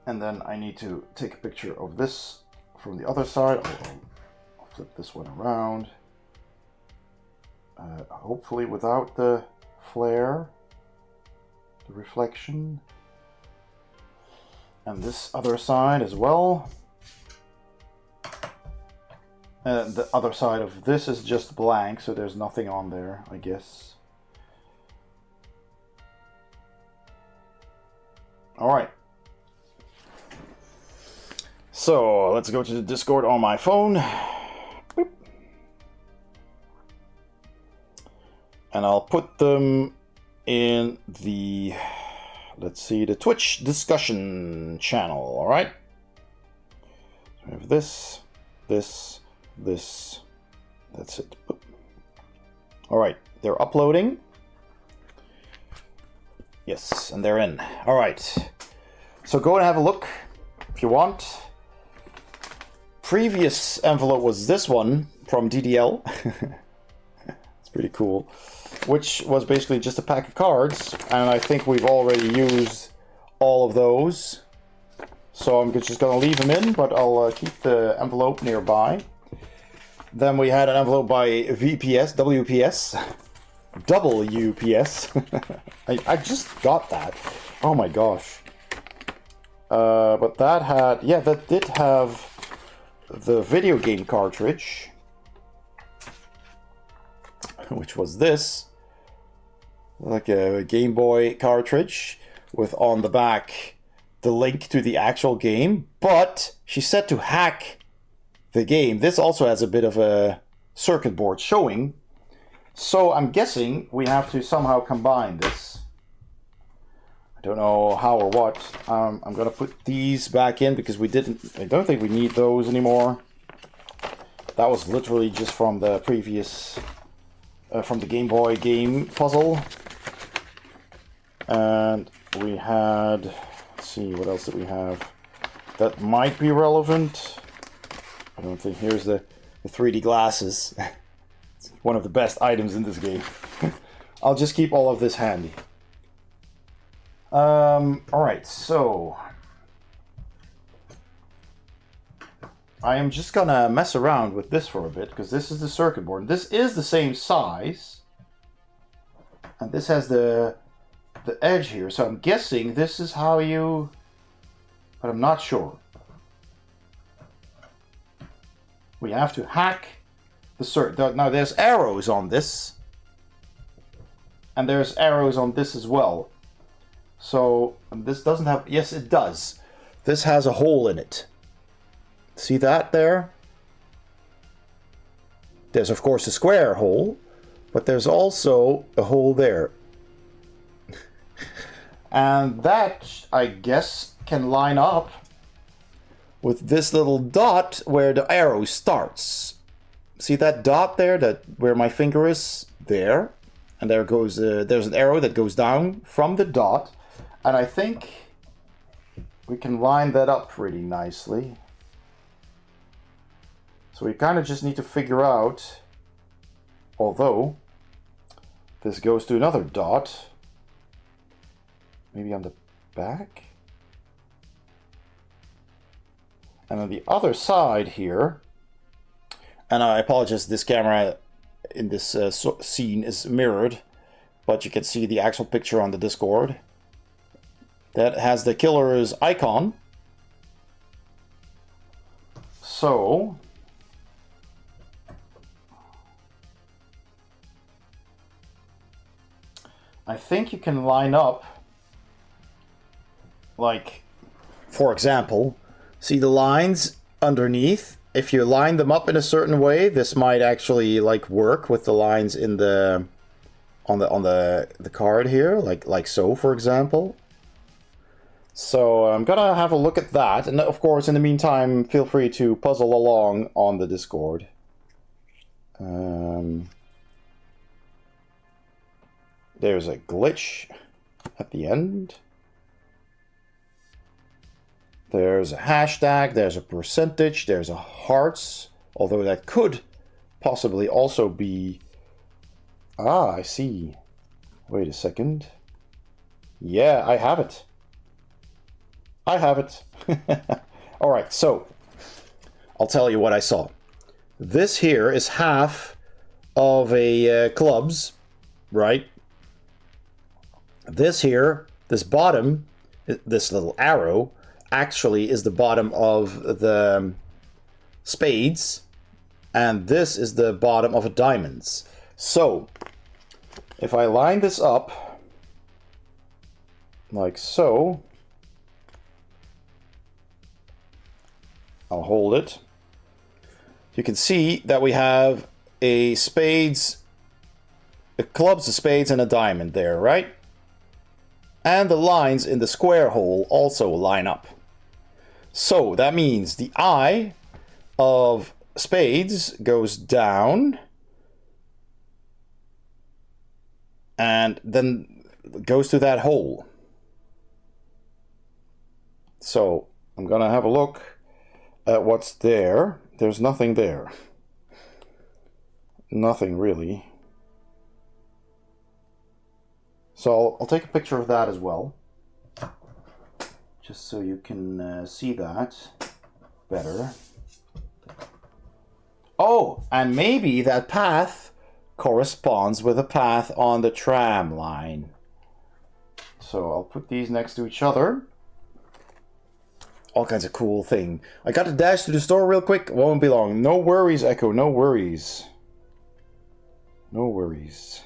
And then I need to take a picture of this from the other side. I'll flip this one around. Hopefully without the flare, the reflection. And this other side as well. The other side of this is just blank, so there's nothing on there, I guess. Alright. So, let's go to the Discord on my phone. Boop. And I'll put them in the, let's see, the Twitch discussion channel, alright? So we have this, this, that's it. Alright, they're uploading. Yes, and they're in. Alright, so go and have a look if you want. Previous envelope was this one from DDL. It's pretty cool. Which was basically just a pack of cards, and I think we've already used all of those. So I'm just gonna leave them in, but I'll keep the envelope nearby. Then we had an envelope by VPS, WPS, WPS. I just got that. Oh my gosh. But that had, yeah, that did have the video game cartridge, which was this, like a Game Boy cartridge with on the back the link to the actual game, but she said to hack the game. This also has a bit of a circuit board showing, so I'm guessing we have to somehow combine this. I don't know how or what. I'm gonna put these back in because I don't think we need those anymore. That was literally just from the previous, from the Game Boy game puzzle. And we had, let's see, what else did we have that might be relevant? I don't think, here's the 3D glasses. It's one of the best items in this game. I'll just keep all of this handy. Alright, so I am just gonna mess around with this for a bit, because this is the circuit board. This is the same size, and this has the edge here, so I'm guessing this is how you, but I'm not sure. We have to hack the circuit. Now there's arrows on this, and there's arrows on this as well. So this doesn't have, yes it does. This has a hole in it. See that there? There's of course a square hole, but there's also a hole there. And that, I guess, can line up with this little dot where the arrow starts. See that dot there, that where my finger is? There. And there goes, there's an arrow that goes down from the dot. And I think we can line that up really nicely. So we kind of just need to figure out, although this goes to another dot, maybe on the back. And on the other side here, and I apologize, this camera in this scene is mirrored, but you can see the actual picture on the Discord. That has the killer's icon. So I think you can line up like, for example, see the lines underneath? If you line them up in a certain way, this might actually like work with the lines in the on the card here, like so, for example. So I'm gonna have a look at that, and of course, in the meantime, feel free to puzzle along on the Discord. There's a glitch at the end. There's a hashtag, there's a percentage, there's a hearts, although that could possibly also be... Ah, I see. Wait a second. Yeah, I have it. I have it. Alright, so I'll tell you what I saw. This here is half of a clubs, right? This here, this bottom, this little arrow, actually is the bottom of the spades, and this is the bottom of a diamonds. So, if I line this up, like so, I'll hold it. You can see that we have a spades, a clubs, a spades, and a diamond there, right? And the lines in the square hole also line up. So that means the eye of spades goes down and then goes to that hole. So I'm gonna have a look at what's there. There's nothing there. Nothing really. So I'll take a picture of that as well, just so you can see that better. Oh, and maybe that path corresponds with a path on the tram line. So I'll put these next to each other. All kinds of cool thing. I got to dash to the store real quick. Won't be long. No worries, Echo. No worries. No worries.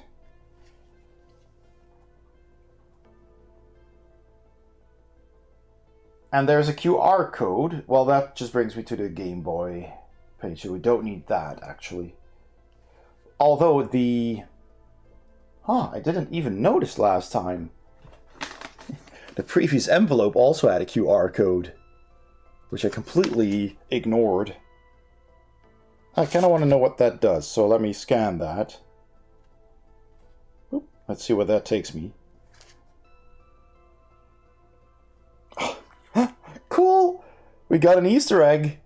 And there's a QR code. Well, that just brings me to the Game Boy page, so we don't need that, actually. Although the... Huh, I didn't even notice last time. The previous envelope also had a QR code, which I completely ignored. I kind of want to know what that does, so let me scan that. Oop, let's see where that takes me. Cool! We got an Easter egg.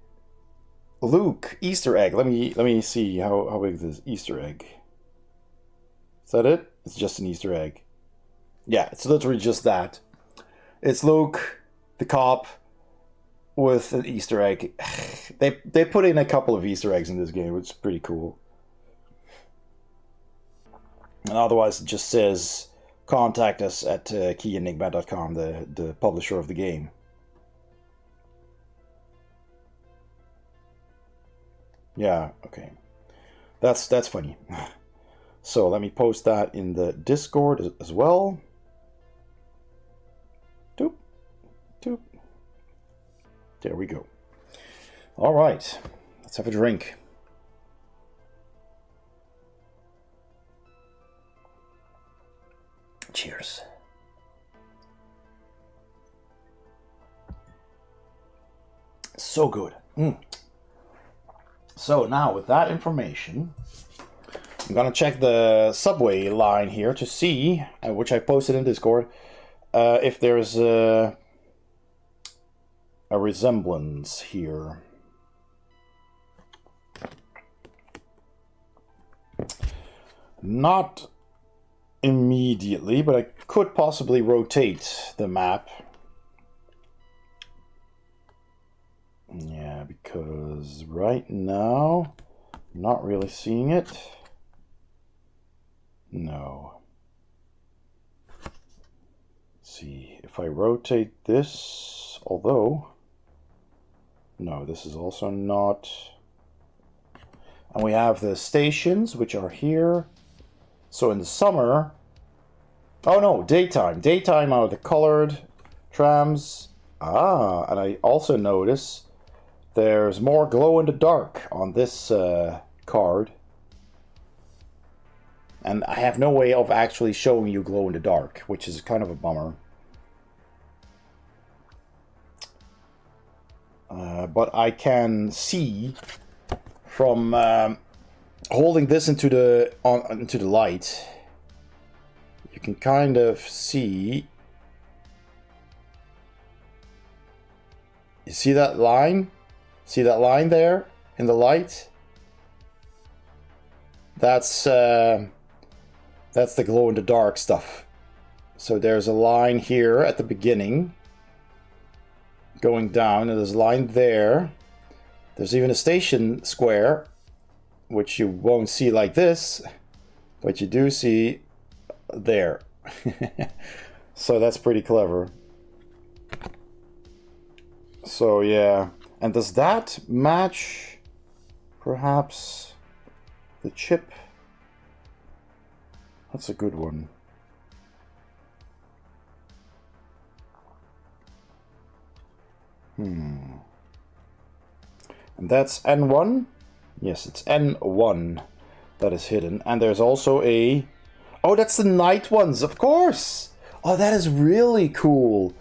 Luke, Easter egg. Let me see how big this Easter egg. Is that it? It's just an Easter egg. Yeah, it's literally just that. It's Luke, the cop, with an Easter egg. They put in a couple of Easter eggs in this game, which is pretty cool. And otherwise it just says contact us at keyenigma.com, the publisher of the game. Yeah, okay. That's funny. So let me post that in the Discord as well. Doop. Doop. There we go. All right. Let's have a drink. Cheers. So good. So now with that information, I'm gonna check the subway line here to see, which I posted in Discord, if there's a resemblance here. Not immediately, but I could possibly rotate the map. Yeah, because right now, I'm not really seeing it. No. Let's see, if I rotate this, although, no, this is also not. And we have the stations, which are here. So in the summer, oh no, daytime. Daytime are the colored trams. And I also notice there's more glow in the dark on this card. And I have no way of actually showing you glow in the dark, which is kind of a bummer. But I can see from holding this into the light. You can kind of see. You see that line? See that line there in the light? That's the glow in the dark stuff. So there's a line here at the beginning going down, and there's a line there. There's even a station square, which you won't see like this, but you do see there. So that's pretty clever. So yeah, and does that match perhaps the chip? That's a good one. And that's N1? Yes, it's N1 that is hidden. And there's also a... Oh, that's the night ones, of course! Oh, that is really cool.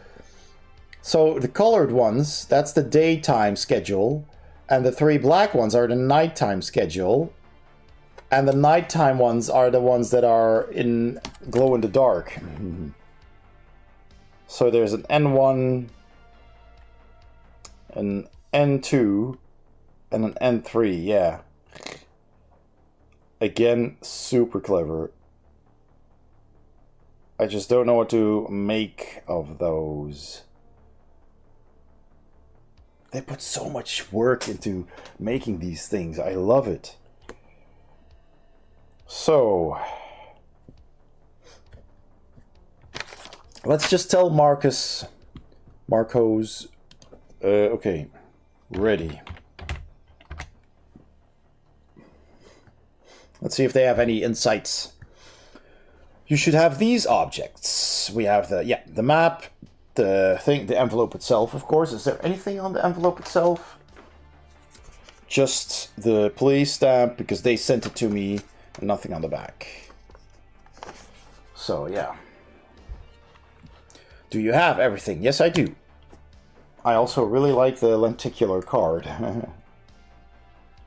So the colored ones, that's the daytime schedule. And the 3 black ones are the nighttime schedule. And the nighttime ones are the ones that are in glow in the dark. So there's an N1, an N2, and an N3, yeah. Again, super clever. I just don't know what to make of those. They put so much work into making these things. I love it. So, let's just tell Marco's, okay, ready. Let's see if they have any insights. You should have these objects. We have the map, the thing, the envelope itself, of course. Is there anything on the envelope itself? Just the police stamp, because they sent it to me, and nothing on the back. So, yeah. Do you have everything? Yes, I do. I also really like the lenticular card.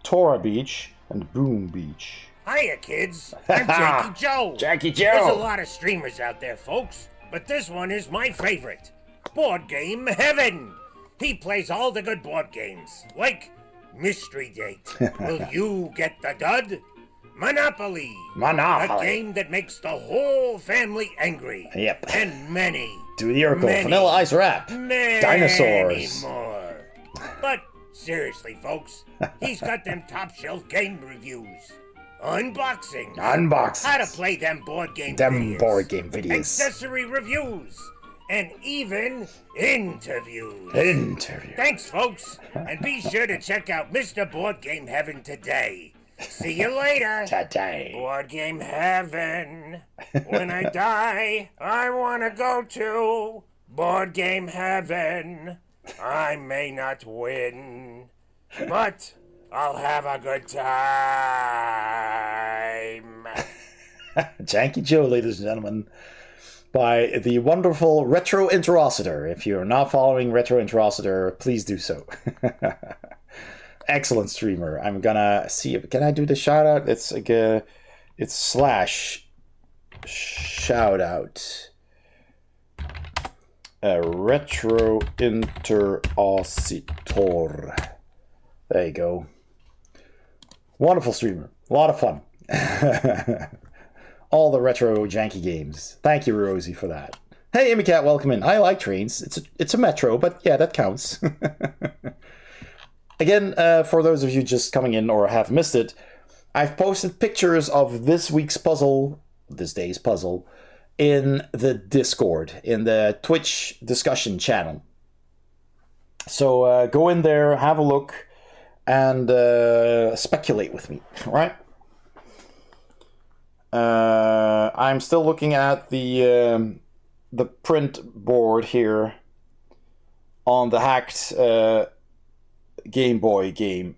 Tora Beach and Boom Beach. Hiya, kids. I'm Jackie Joe. Jackie There's a Joe! lot of streamers out there, folks, but this one is my favorite. Board Game Heaven. He plays all the good board games, like Mystery Date. Will you get the dud? Monopoly. Monopoly. A game that makes the whole family angry. Yep. And many, Do the Urkel, many, Vanilla Ice Wrap, many Dinosaurs. more. But seriously, folks, he's got them top shelf game reviews. Unboxings. Unboxings. How to play them board game Them videos. board game videos. Accessory reviews. And even interviews. Interview. Thanks, folks. And be sure to check out Mr. Board Game Heaven today. See you later. Today. Board Game Heaven. When I die, I want to go to Board Game Heaven. I may not win, but I'll have a good time. Janky Joe, ladies and gentlemen, by the wonderful Retro Interocitor. If you're not following Retro Interocitor, please do so. Excellent streamer. I'm gonna see if can I do the shout out. It's like it's slash shout out. Retro Interocitor. There you go. Wonderful streamer. A lot of fun. All the retro janky games. Thank you, Rosie, for that. Hey, Amy Cat, welcome in. I like trains. It's a metro, but yeah, that counts. Again, for those of you just coming in or have missed it, I've posted pictures of this week's puzzle, this day's puzzle, in the Discord, in the Twitch discussion channel. So go in there, have a look, and speculate with me, right? I'm still looking at the print board here on the hacked Game Boy game.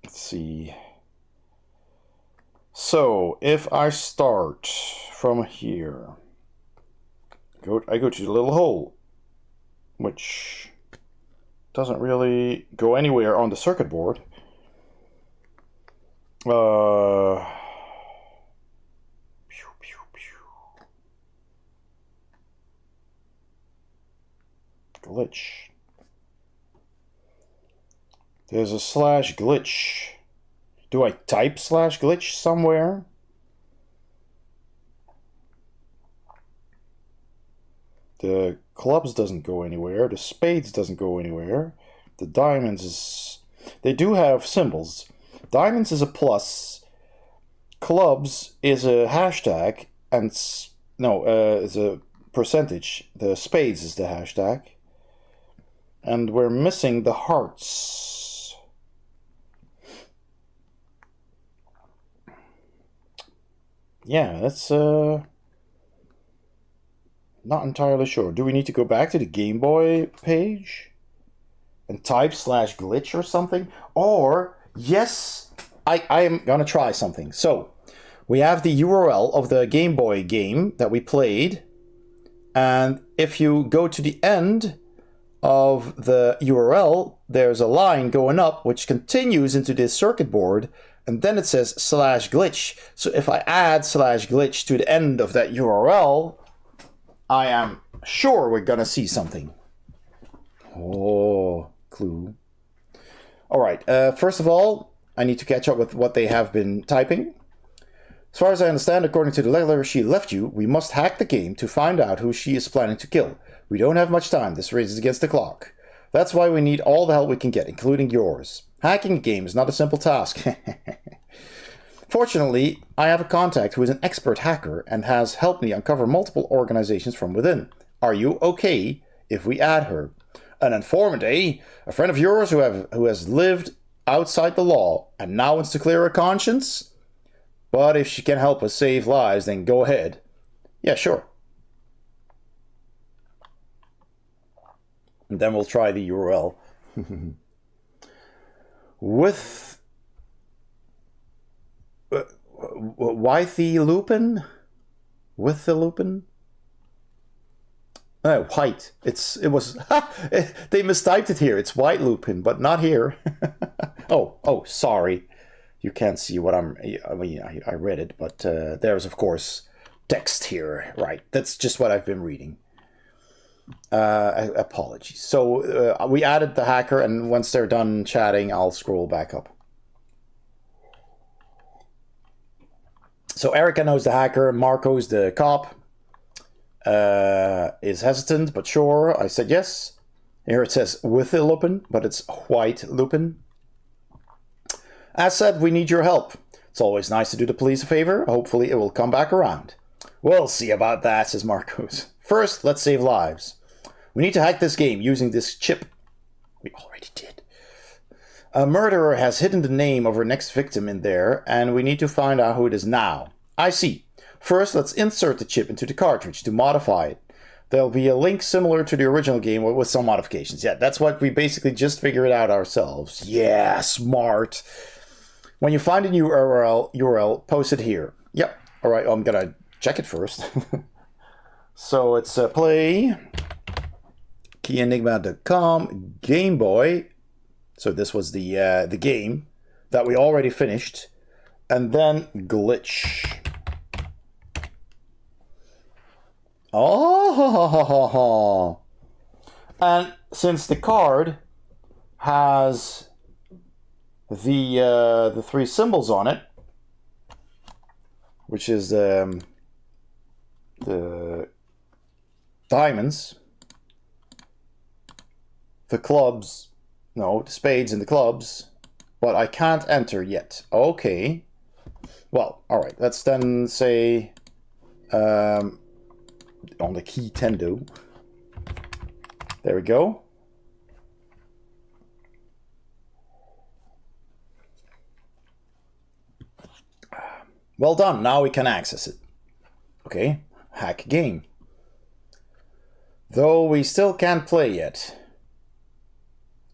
Let's see. So if I start from here, I go to the little hole, which doesn't really go anywhere on the circuit board. Glitch. There's a slash glitch. Do I type slash glitch somewhere? The clubs doesn't go anywhere. The spades doesn't go anywhere. The diamonds is... They do have symbols. Diamonds is a plus. Clubs is a hashtag. And... is a percentage. The spades is the hashtag. And we're missing the hearts. Yeah, that's not entirely sure. Do we need to go back to the Game Boy page and type slash glitch or something? Or, yes, I am gonna try something. So, we have the URL of the Game Boy game that we played. And if you go to the end of the URL, there's a line going up which continues into this circuit board. And then it says slash glitch. So if I add slash glitch to the end of that URL, I am sure we're gonna see something. Oh, clue. All right, first of all, I need to catch up with what they have been typing. As far as I understand, according to the letter she left you, we must hack the game to find out who she is planning to kill. We don't have much time. This race is against the clock. That's why we need all the help we can get, including yours. Hacking a game is not a simple task. Fortunately, I have a contact who is an expert hacker and has helped me uncover multiple organizations from within. Are you okay if we add her? An informant, eh? A friend of yours who has lived outside the law and now wants to clear her conscience? But if she can help us save lives, then go ahead. Yeah, sure. And then we'll try the URL. With Withy Lupin? With the Lupin? Oh, white. It was they mistyped it here. It's white Lupin, but not here. oh, sorry. You can't see what I read it, but there's of course text here. Right. That's just what I've been reading. Apologies. So we added the hacker, and once they're done chatting, I'll scroll back up. So Erica knows the hacker, Marco's the cop. Is hesitant, but sure. I said yes. Here it says with the Lupin, but it's white Lupin. As said, we need your help. It's always nice to do the police a favor. Hopefully it will come back around. We'll see about that, says Marcos. First, let's save lives. We need to hack this game using this chip. We already did. A murderer has hidden the name of her next victim in there, and we need to find out who it is now. I see. First, let's insert the chip into the cartridge to modify it. There'll be a link similar to the original game with some modifications. Yeah, that's what we basically just figured out ourselves. Yeah, smart. When you find a new URL, post it here. Yep. All right, I'm going to check it first. So it's play keyenigma.com Game Boy. So this was the game that we already finished. And then glitch. Oh, and since the card has the three symbols on it, which is the diamonds, the clubs, no, the spades and the clubs, but I can't enter yet. Okay, well, all right. Let's then say. On the key tendo. There we go. Well done. Now we can access it. Okay. hack game. Though we still can't play yet.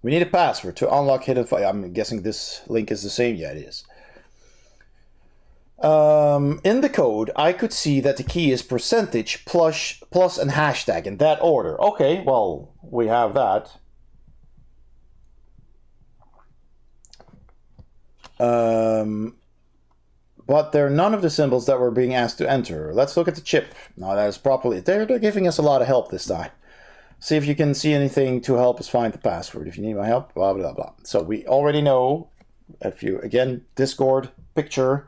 We need a password to unlock hidden file. I'm guessing this link is the same. Yeah, it is. In the code, I could see that the key is percentage plus and hashtag in that order. Okay, well, we have that. But there are none of the symbols that we're being asked to enter. Let's look at the chip. Now that is properly... They're giving us a lot of help this time. See if you can see anything to help us find the password. If you need my help, blah, blah, blah. So we already know, if you, again, Discord, picture.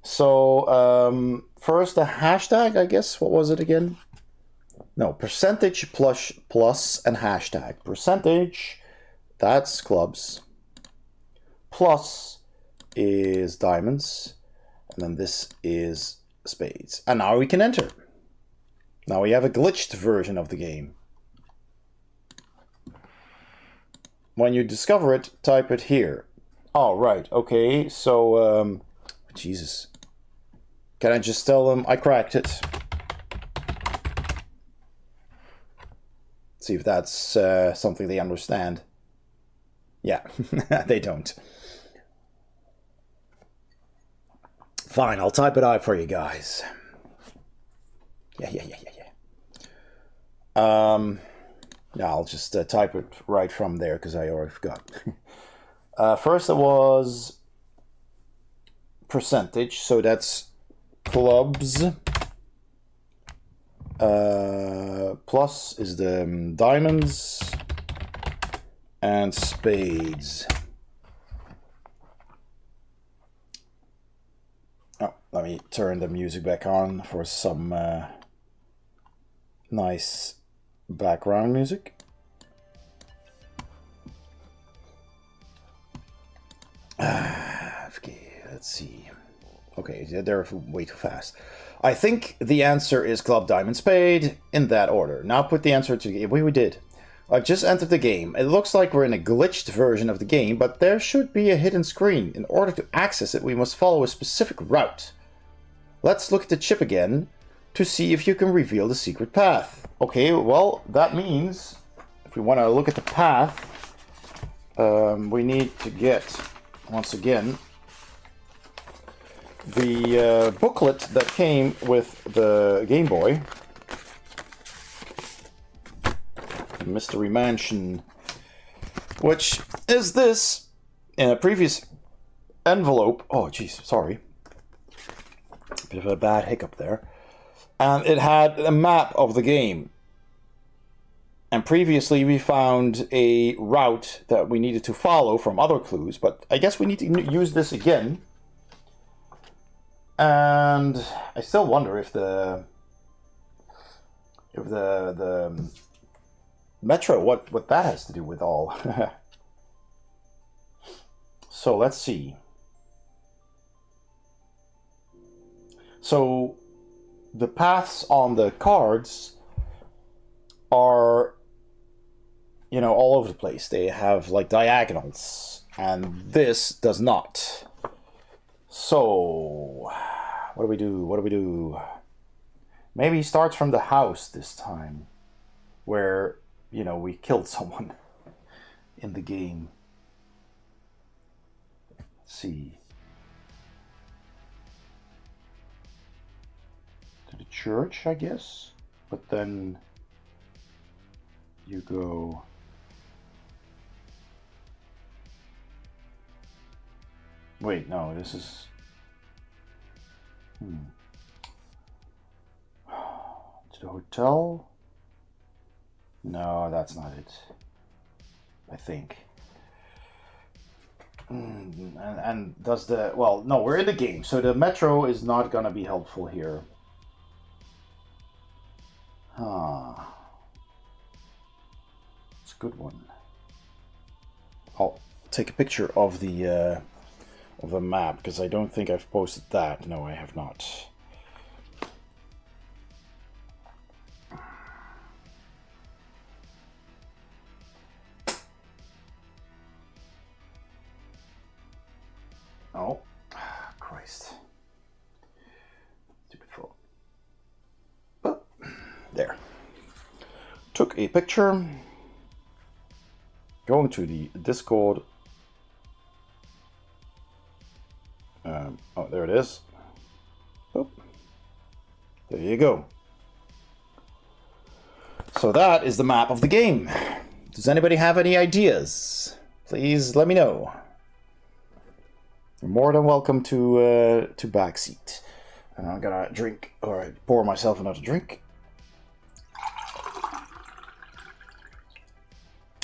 So, first the hashtag, I guess. What was it again? No, percentage plus and hashtag. Percentage, that's clubs. Plus is diamonds. And then this is spades. And now we can enter. Now we have a glitched version of the game. When you discover it, type it here. Oh, right. Okay, so, Jesus. Can I just tell them I cracked it? See if that's something they understand. Yeah, they don't. Fine, I'll type it out for you guys. Yeah. Yeah, I'll just type it right from there because I already forgot. First it was percentage, so that's clubs. Plus is the diamonds and spades. Oh, let me turn the music back on for some nice background music. Okay, let's see. Okay, they're way too fast. I think the answer is club, diamond, spade in that order. Now put the answer to the game. We did. I've just entered the game. It looks like we're in a glitched version of the game, but there should be a hidden screen. In order to access it, we must follow a specific route. Let's look at the chip again to see if you can reveal the secret path. Okay, well, that means if we want to look at the path, we need to get, once again, the booklet that came with the Game Boy. The Mystery Mansion. Which is this in a previous envelope. Oh, jeez, sorry. Bit of a bad hiccup there. And it had a map of the game. And previously we found a route that we needed to follow from other clues, but I guess we need to use this again. And I still wonder if the Metro, what that has to do with all. So let's see. So the paths on the cards are, you know, all over the place. They have like diagonals, and this does not. So what do we do? What do we do? Maybe he starts from the house this time, where, you know, we killed someone in the game. Let's see. To the church, I guess. But then you go... Wait, no, this is... To the hotel? No, that's not it. I think. And does the... Well, no, we're in the game, so the Metro is not gonna be helpful here. It's a good one. I'll take a picture of the map, because I don't think I've posted that. No, I have not. Oh, Christ. Stupid phone. took a picture. Going to the Discord. Oh, there it is. Boop. There you go. So that is the map of the game. Does anybody have any ideas? Please let me know. You're more than welcome to backseat. And I'm gonna drink, or pour myself another drink.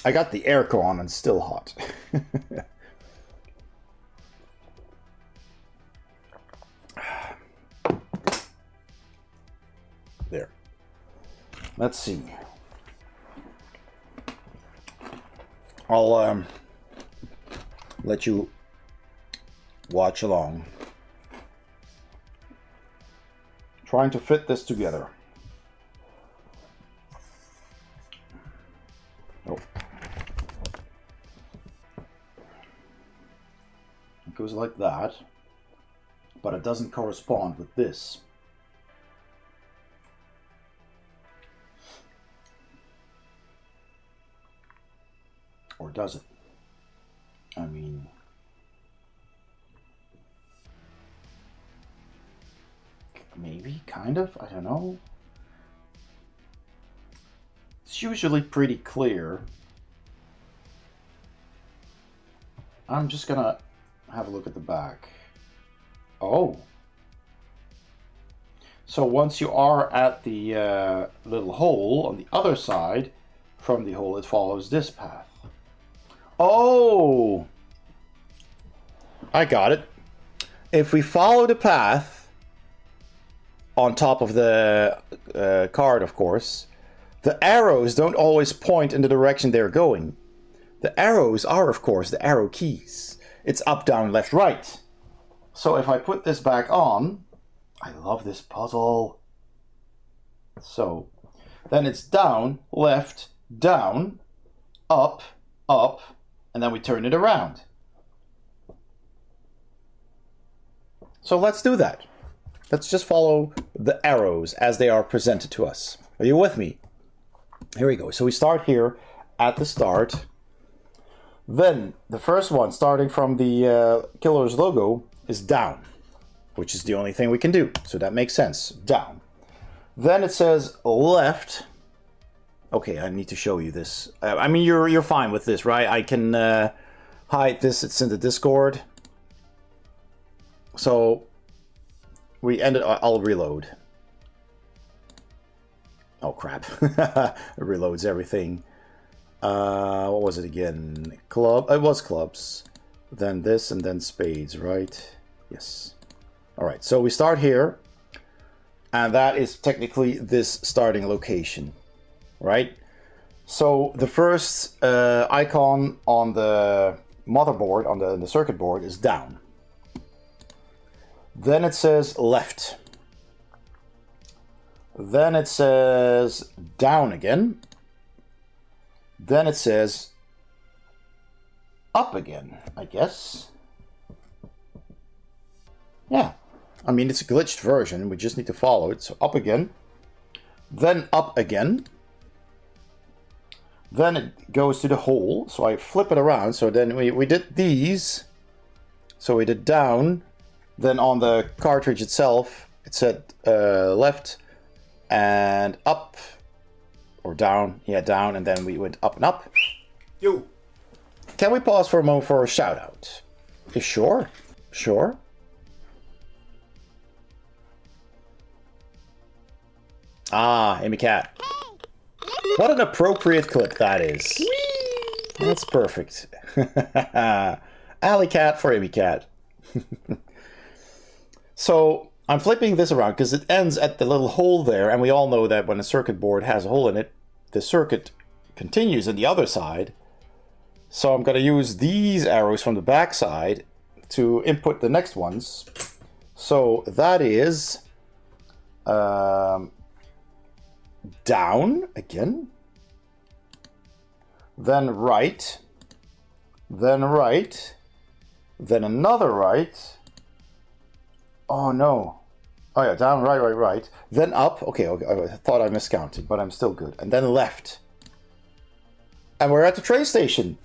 I got the airco on and it's still hot. There. Let's see. I'll let you watch along. Trying to fit this together. Oh. It goes like that, but it doesn't correspond with this. Or does it? I mean, maybe, kind of, I don't know. It's usually pretty clear. I'm just gonna have a look at the back. Oh. So once you are at the little hole on the other side, from the hole it follows this path. Oh! I got it. If we follow the path on top of the card, of course, the arrows don't always point in the direction they're going. The arrows are, of course, the arrow keys. It's up, down, left, right. So if I put this back on, I love this puzzle. So then it's down, left, down, up, up, and then we turn it around. So let's do that. Let's just follow the arrows as they are presented to us. Are you with me? Here we go. So we start here at the start. Then the first one, starting from the killer's logo, is down, which is the only thing we can do. So that makes sense. Down. Then it says left. Okay, I need to show you this. I mean, you're fine with this, right? I can hide this. It's in the Discord. So we ended. I'll reload. Oh crap! It reloads everything. What was it again? Club. It was clubs. Then this and then spades, right? Yes. All right. So we start here, and that is technically this starting location. Right? So the first icon on the motherboard, on the circuit board, is down. Then it says left. Then it says down again. Then it says up again, I guess. Yeah. I mean, it's a glitched version. We just need to follow it. So up again. Then up again. Then it goes to the hole, so I flip it around. So then we did these. So we did down. Then on the cartridge itself, it said left and up. Or down. Yeah, down. And then we went up and up. Yo. Can we pause for a moment for a shout out? Sure. Sure. Ah, Amy Cat. What an appropriate clip that is. That's perfect. Alley Cat for Amy Cat. So I'm flipping this around because it ends at the little hole there, and we all know that when a circuit board has a hole in it, the circuit continues on the other side. So I'm going to use these arrows from the back side to input the next ones. So that is down again, then right, then right, then another right. Oh no. Oh yeah, down, right, right, right. Then up. Okay, okay. I thought I miscounted, but I'm still good. And then left. And we're at the train station.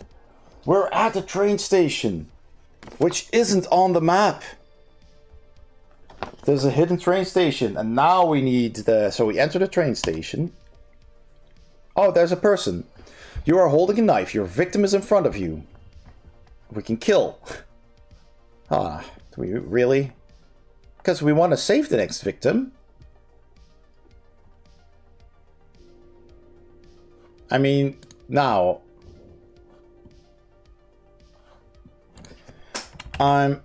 We're at the train station, which isn't on the map. There's a hidden train station, and now we need the... So we enter the train station. Oh, there's a person. You are holding a knife. Your victim is in front of you. We can kill. Ah, do we really? Because we want to save the next victim. I mean, now... I'm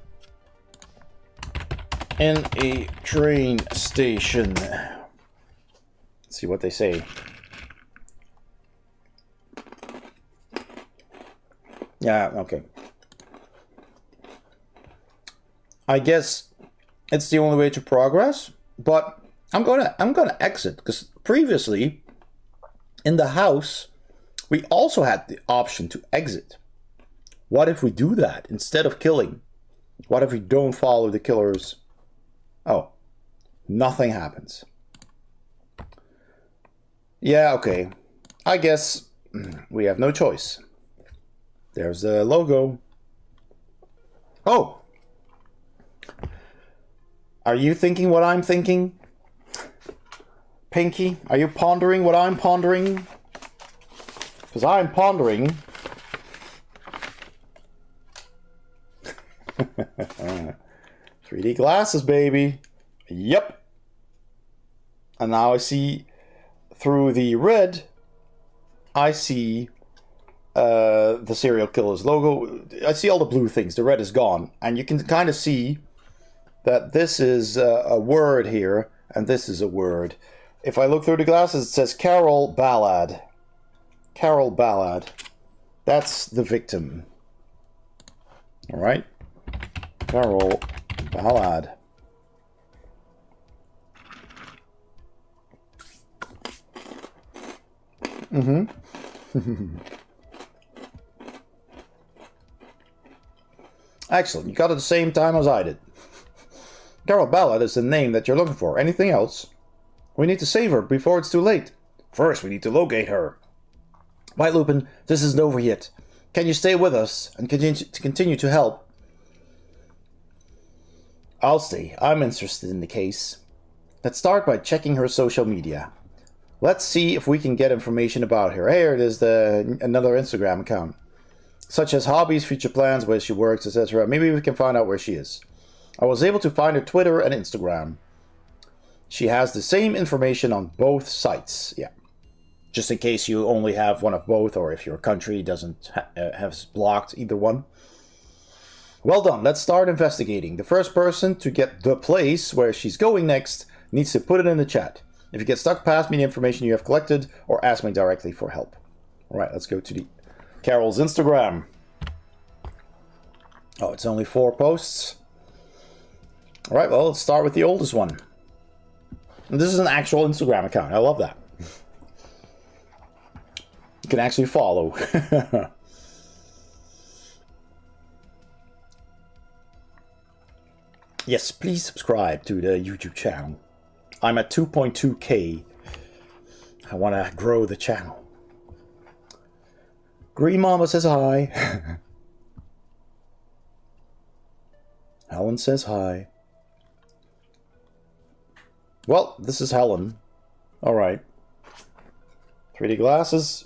in a train station. Let's see what they say. Yeah, okay. I guess it's the only way to progress, but I'm gonna exit, because previously in the house we also had the option to exit. What if we do that instead of killing? What if we don't follow the killers? Oh, nothing happens. Yeah, okay. I guess we have no choice. There's the logo. Oh! Are you thinking what I'm thinking? Pinky, are you pondering what I'm pondering? Because I'm pondering... 3D glasses, baby. Yep. And now I see through the red, I see the serial killer's logo. I see all the blue things. The red is gone. And you can kind of see that this is a word here, and this is a word. If I look through the glasses, it says Carol Ballad. Carol Ballad. That's the victim. All right. Carol Ballad. Excellent. You got it at the same time as I did. Carol Ballad is the name that you're looking for. Anything else? We need to save her before it's too late. First, we need to locate her. White Lupin, this isn't over yet. Can you stay with us and continue to help? I'll stay. I'm interested in the case. Let's start by checking her social media. Let's see if we can get information about her. Here it is, another Instagram account. Such as hobbies, future plans, where she works, etc. Maybe we can find out where she is. I was able to find her Twitter and Instagram. She has the same information on both sites. Yeah. Just in case you only have one of both, or if your country doesn't have blocked either one. Well done, let's start investigating. The first person to get the place where she's going next needs to put it in the chat. If you get stuck, pass me the information you have collected or ask me directly for help. Alright, let's go to the Carol's Instagram. Oh, it's only 4 posts. Alright, well, let's start with the oldest one. And this is an actual Instagram account. I love that. You can actually follow. Yes, please subscribe to the YouTube channel. I'm at 2.2k. I want to grow the channel. Green Mama says hi. Helen says hi. Well, this is Helen. Alright. 3D glasses.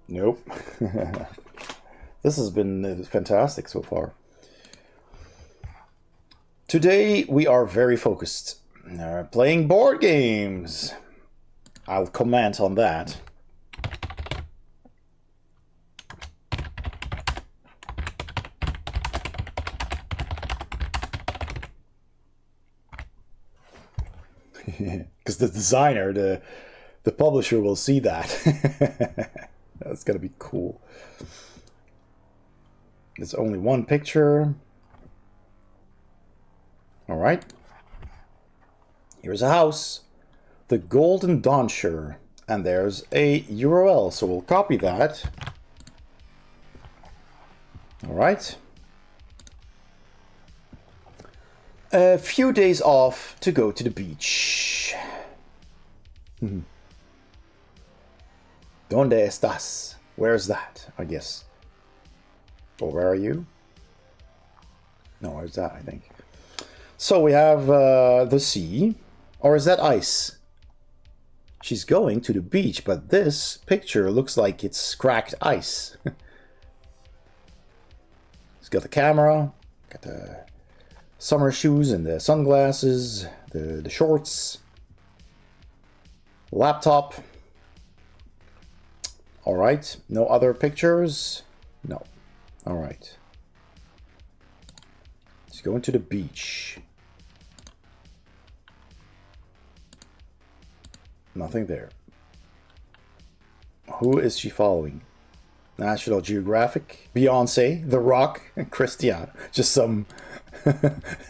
Nope. This has been fantastic so far. Today we are very focused. Playing board games. I'll comment on that. Because the designer, the publisher will see that. That's gonna be cool. There's only one picture. Alright. Here's a house. The Golden Donshire. And there's a URL, so we'll copy that. Alright. A few days off to go to the beach. ¿Dónde estás? Where's that, I guess? Or where are you? No, where's that, I think. So we have the sea. Or is that ice? She's going to the beach, but this picture looks like it's cracked ice. He's got the camera, got the summer shoes and the sunglasses, the shorts, laptop. All right, no other pictures? No. All right. She's going to the beach. Nothing there. Who is she following? National Geographic, Beyonce, The Rock, Cristiano. Just some...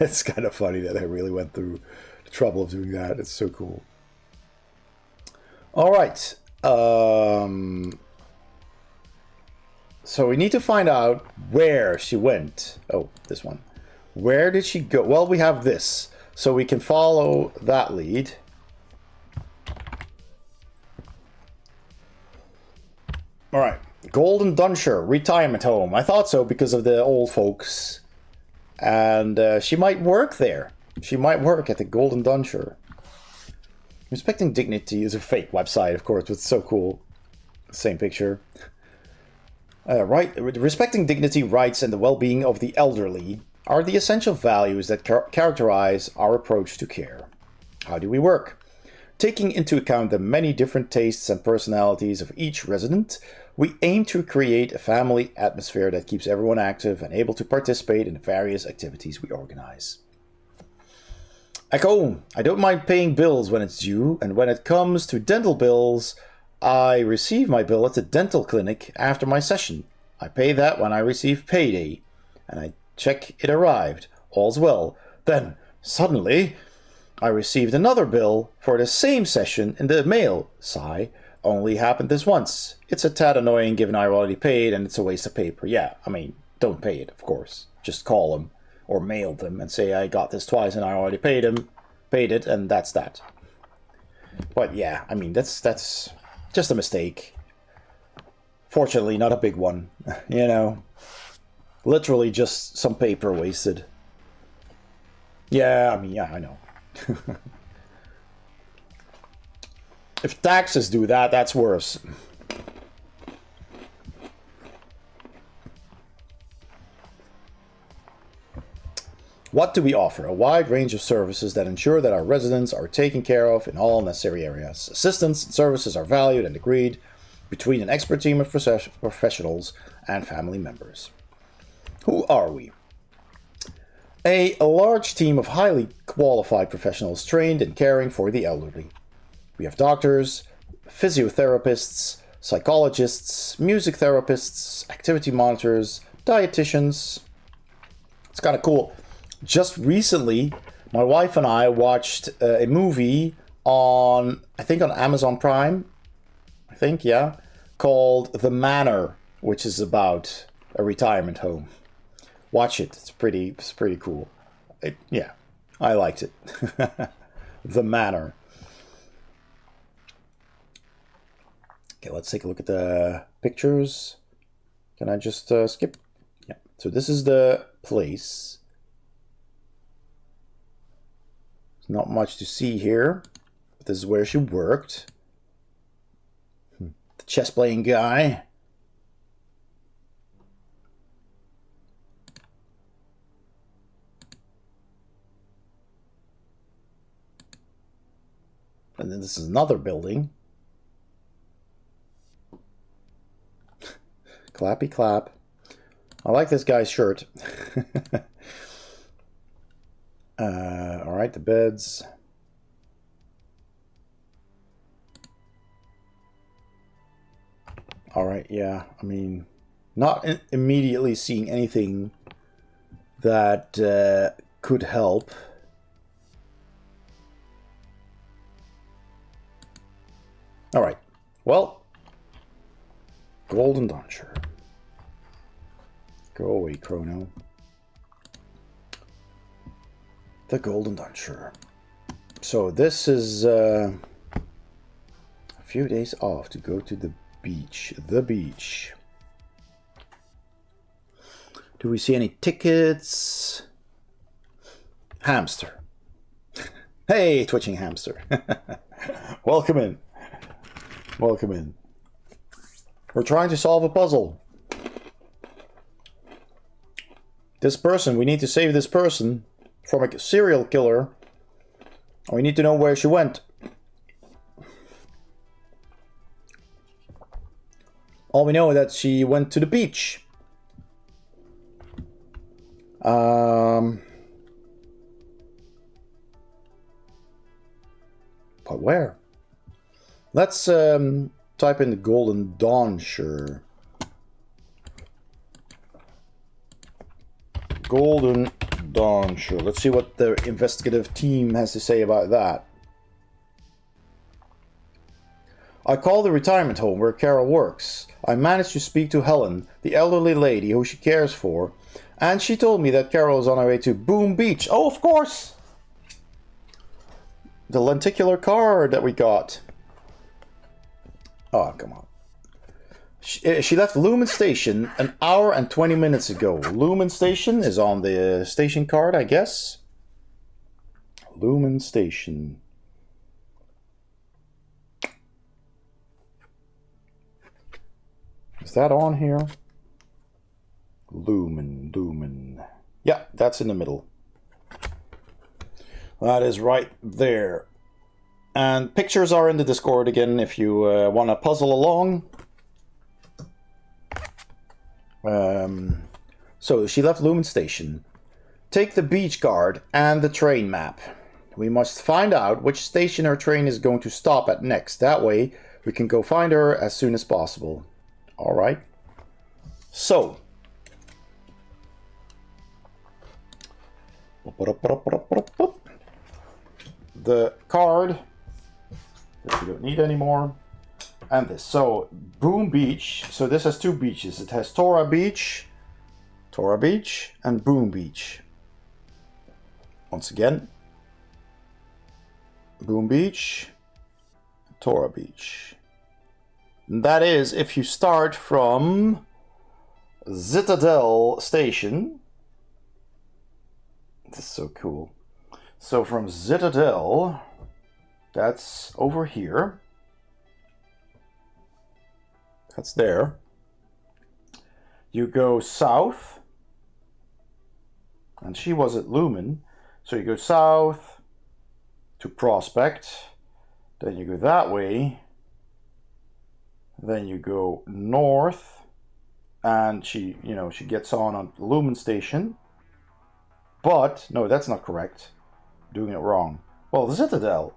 It's kind of funny that I really went through the trouble of doing that. It's so cool. All right. So we need to find out where she went. Oh, this one. Where did she go? Well, we have this. So we can follow that lead. All right. Golden Dunshire Retirement Home. I thought so because of the old folks. And she might work there. She might work at the Golden Dunshire. Respecting Dignity is a fake website, of course, but it's so cool. Same picture. Respecting dignity, rights, and the well-being of the elderly are the essential values that characterize our approach to care. How do we work? Taking into account the many different tastes and personalities of each resident, we aim to create a family atmosphere that keeps everyone active and able to participate in the various activities we organize. Echo, I don't mind paying bills when it's due, and when it comes to dental bills, I receive my bill at the dental clinic after my session. I pay that when I receive payday, and I check it arrived. All's well. Then, suddenly, I received another bill for the same session in the mail. Sigh. Only happened this once. It's a tad annoying given I already paid and it's a waste of paper. Yeah, I mean, don't pay it, of course. Just call them or mail them and say I got this twice and I already paid it, and that's that. But yeah, I mean, that's just a mistake. Fortunately, not a big one, you know. Literally just some paper wasted. Yeah, I mean, yeah, I know. If taxes do that, that's worse. What do we offer? A wide range of services that ensure that our residents are taken care of in all necessary areas. Assistance and services are valued and agreed between an expert team of professionals and family members. Who are we? A large team of highly qualified professionals trained in caring for the elderly. We have doctors, physiotherapists, psychologists, music therapists, activity monitors, dietitians. It's kind of cool. Just recently, my wife and I watched a movie on, I think on Amazon Prime, called The Manor, which is about a retirement home. Watch it. It's pretty cool. Yeah, I liked it. The Manor. Okay, let's take a look at the pictures. Can I just skip? Yeah. So this is the place. There's not much to see here, but this is where she worked. The chess playing guy. And then this is another building. Clappy clap. I like this guy's shirt. All right, the beds. All right, yeah. I mean, not immediately seeing anything that could help. All right. Well, Golden Dunshire. Go away, Chrono. The Golden Dunshire. So this is a few days off to go to the beach. The beach. Do we see any tickets? Hamster. Hey, twitching hamster. Welcome in. Welcome in. We're trying to solve a puzzle. This person, we need to save this person from a serial killer. We need to know where she went. All we know is that she went to the beach. But where? Let's type in the Golden Dawn, sure. Golden Dawn, sure. Let's see what the investigative team has to say about that. I called the retirement home where Carol works. I managed to speak to Helen, the elderly lady who she cares for, and she told me that Carol is on her way to Boom Beach. Oh, of course! The lenticular card that we got. Oh, come on. She left Lumen Station an hour and 20 minutes ago. Lumen Station is on the station card, I guess. Lumen Station. Is that on here? Lumen. Yeah, that's in the middle. That is right there. And pictures are in the Discord again if you want to puzzle along. So she left Lumen Station. Take the beach card and the train map. We must find out which station her train is going to stop at next. That way we can go find her as soon as possible. Alright. So. The card that we don't need anymore. And this. So, Boom Beach. So this has two beaches. It has Tora Beach, and Boom Beach. Once again. Boom Beach, Tora Beach. And that is if you start from Citadel Station. This is so cool. So from Citadel, that's over here. That's there. You go south. And she was at Lumen. So you go south to Prospect. Then you go that way. Then you go north. And she gets on Lumen Station. But, no, that's not correct. I'm doing it wrong. Well, the Citadel.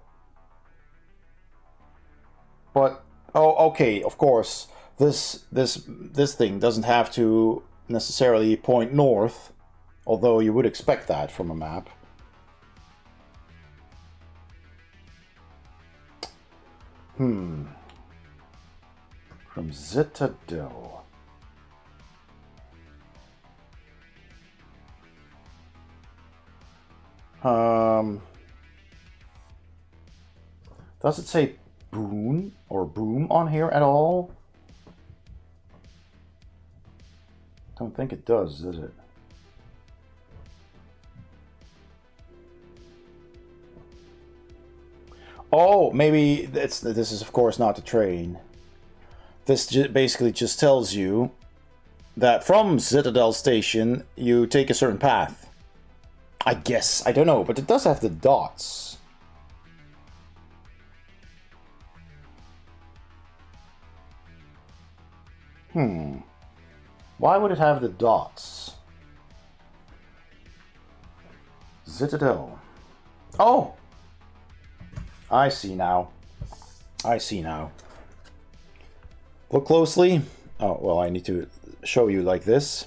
But, oh, okay, of course. This thing doesn't have to necessarily point north, although you would expect that from a map. From Citadel. Does it say Boon or Boom on here at all? Don't think it does it? Oh, maybe this is of course not the train. This basically just tells you that from Citadel Station you take a certain path. I guess, I don't know, but it does have the dots. Why would it have the dots? Citadel. Oh! I see now. Look closely. Oh, well, I need to show you like this.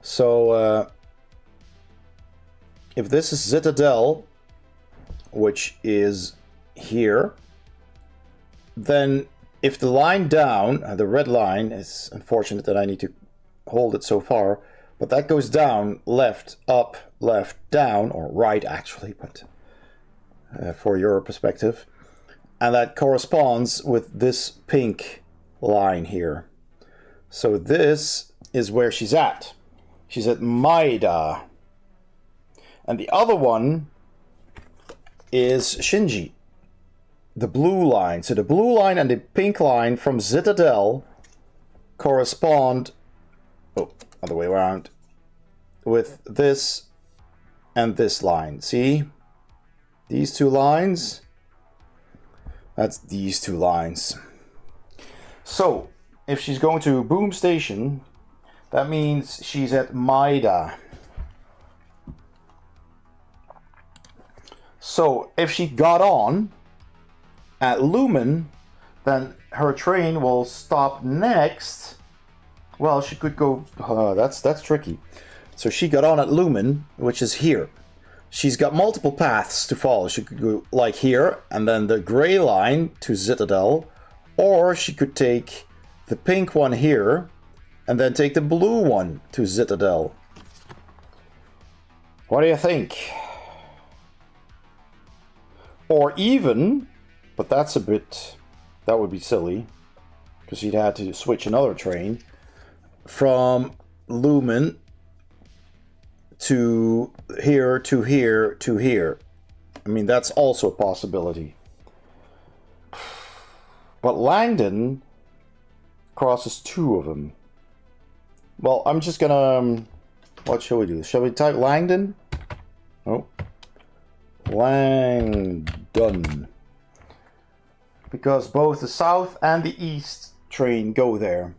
So, if this is Citadel, which is here, then if the line down, the red line, it's unfortunate that I need to hold it so far, but that goes down, left, up, left, down, or right actually, but for your perspective. And that corresponds with this pink line here. So this is where she's at. She's at Maeda. And the other one is Shinji. The blue line. So the blue line and the pink line from Citadel correspond... Oh, other way around. With this and this line. See? These two lines. That's these two lines. So, if she's going to Boom Station, that means she's at Maeda. So, if she got on at Lumen, then her train will stop next. Well, she could go... that's tricky. So she got on at Lumen, which is here. She's got multiple paths to follow. She could go like here, and then the gray line to Citadel. Or she could take the pink one here, and then take the blue one to Citadel. What do you think? Or even, but that's a bit... That would be silly, because you'd have to switch another train from Lumen to here, to here, to here. I mean, that's also a possibility. But Langdon crosses two of them. Well, I'm just gonna... what shall we do? Shall we type Langdon? Oh. Langdon. Because both the south and the east train go there.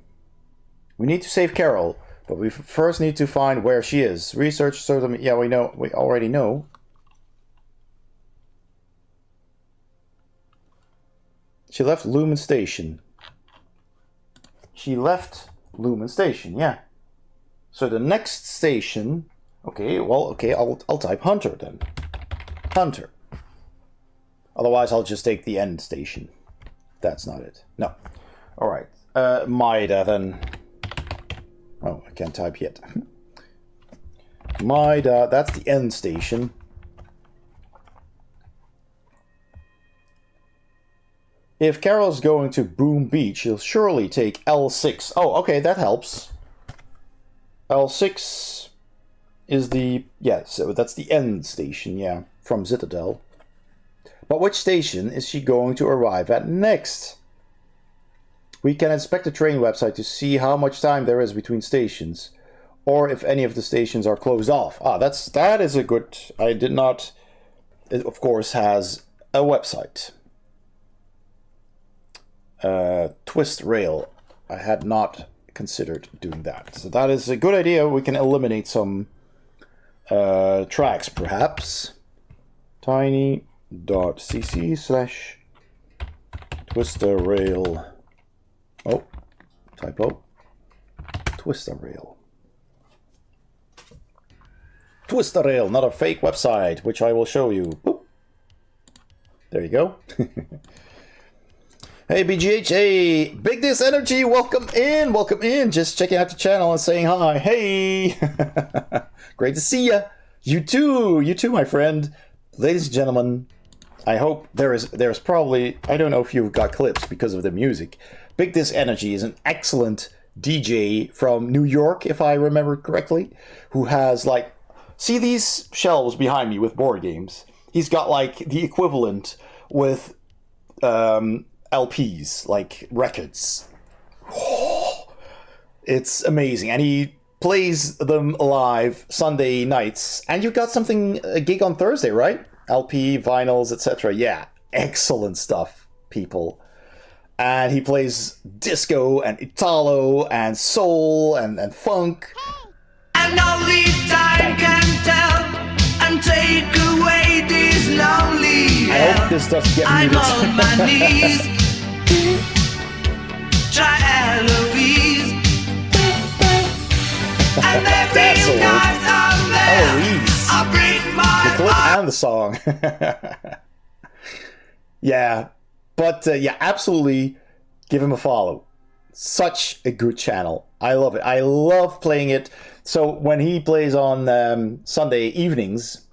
We need to save Carol, but we first need to find where she is. Research certain... Yeah, we know. We already know. She left Lumen Station. She left Lumen Station, yeah. So the next station... Okay, well, okay, I'll type Hunter then. Hunter. Otherwise, I'll just take the end station. That's not it. No. Alright. Maeda then. Oh, I can't type yet. Maeda, that's the end station. If Carol's going to Boom Beach, she'll surely take L6. Oh, okay, that helps. L6 is the... Yeah, so that's the end station, yeah, from Citadel. But which station is she going to arrive at next? We can inspect the train website to see how much time there is between stations, or if any of the stations are closed off. Ah, that is a good... I did not... It, of course, has a website. Twist rail. I had not considered doing that. So that is a good idea. We can eliminate some tracks, perhaps. tiny.cc/twister rail. Oh, typo. Twister rail. Twister rail, not a fake website, which I will show you. Boop. There you go. Hey BGH, hey, Big This Energy, welcome in. Just checking out the channel and saying hi. Hey, great to see ya. You too, my friend. Ladies and gentlemen, I hope there's probably, I don't know if you've got clips because of the music. Big This Energy is an excellent DJ from New York, if I remember correctly, who has like, see these shelves behind me with board games? He's got like the equivalent with LPs, like records. It's amazing. And he plays them live Sunday nights. And you got a gig on Thursday, right? LP, vinyls, etc. Yeah, excellent stuff, people. And he plays disco and Italo and soul and funk. And only time can tell and take away this lonely I hope this doesn't get I'm muted. on my knees. Try Eloise. And every That's old. night I'm there. Eloise. I break my The clip and the song. Yeah, but yeah, absolutely give him a follow. Such a good channel. I love it. I love playing it. So when he plays on Sunday evenings,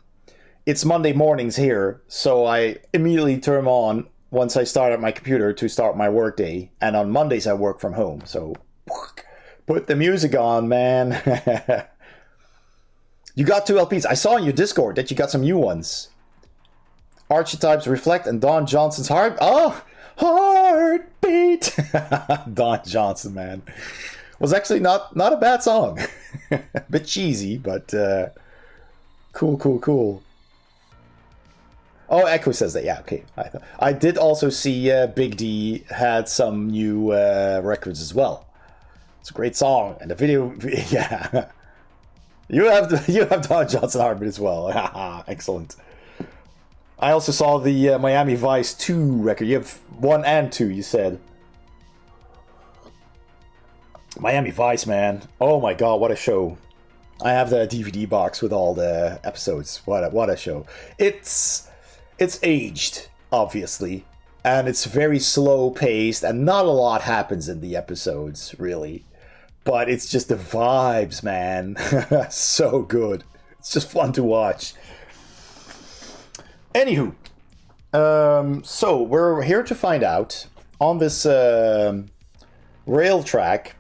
it's Monday mornings here. So I immediately turn on once I start at my computer to start my work day. And on Mondays I work from home. So put the music on, man. You got 2 LPs. I saw in your Discord that you got some new ones. Archetypes Reflect and Don Johnson's Heart. Oh, Heartbeat. Don Johnson, man. Was actually not a bad song. Bit cheesy, but cool. Oh, Echo says that. Yeah, okay. I did also see Big D had some new records as well. It's a great song, and the video, yeah. You have Don Johnson Heartbeat as well. Excellent. I also saw the Miami Vice 2 record. You have 1 and 2, you said. Miami Vice, man. Oh my god, what a show. I have the DVD box with all the episodes. What a show. It's aged, obviously. And it's very slow paced, and not a lot happens in the episodes, really. But it's just the vibes, man. So good. It's just fun to watch. Anywho, so we're here to find out on this rail track.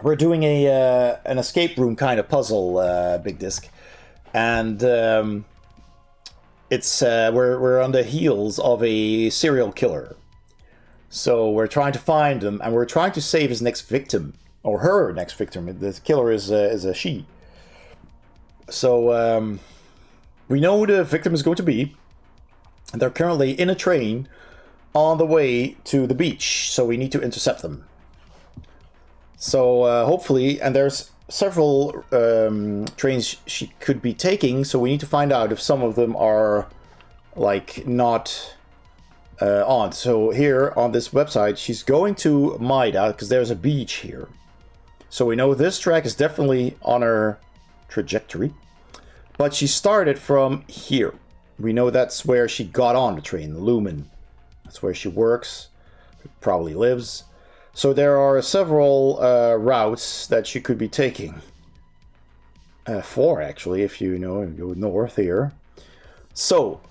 We're doing an escape room kind of puzzle, Big Disc, and it's we're on the heels of a serial killer. So we're trying to find him, and we're trying to save his next victim. Or her next victim. The killer is a she. So we know who the victim is going to be. They're currently in a train on the way to the beach. So we need to intercept them. So hopefully, and there's several trains she could be taking. So we need to find out if some of them are like not on. So here on this website, she's going to Maida because there's a beach here. So we know this track is definitely on her trajectory. But she started from here. We know that's where she got on the train, Lumen. That's where she works, probably lives. So there are several routes that she could be taking. 4 actually, if you know, go north here. So,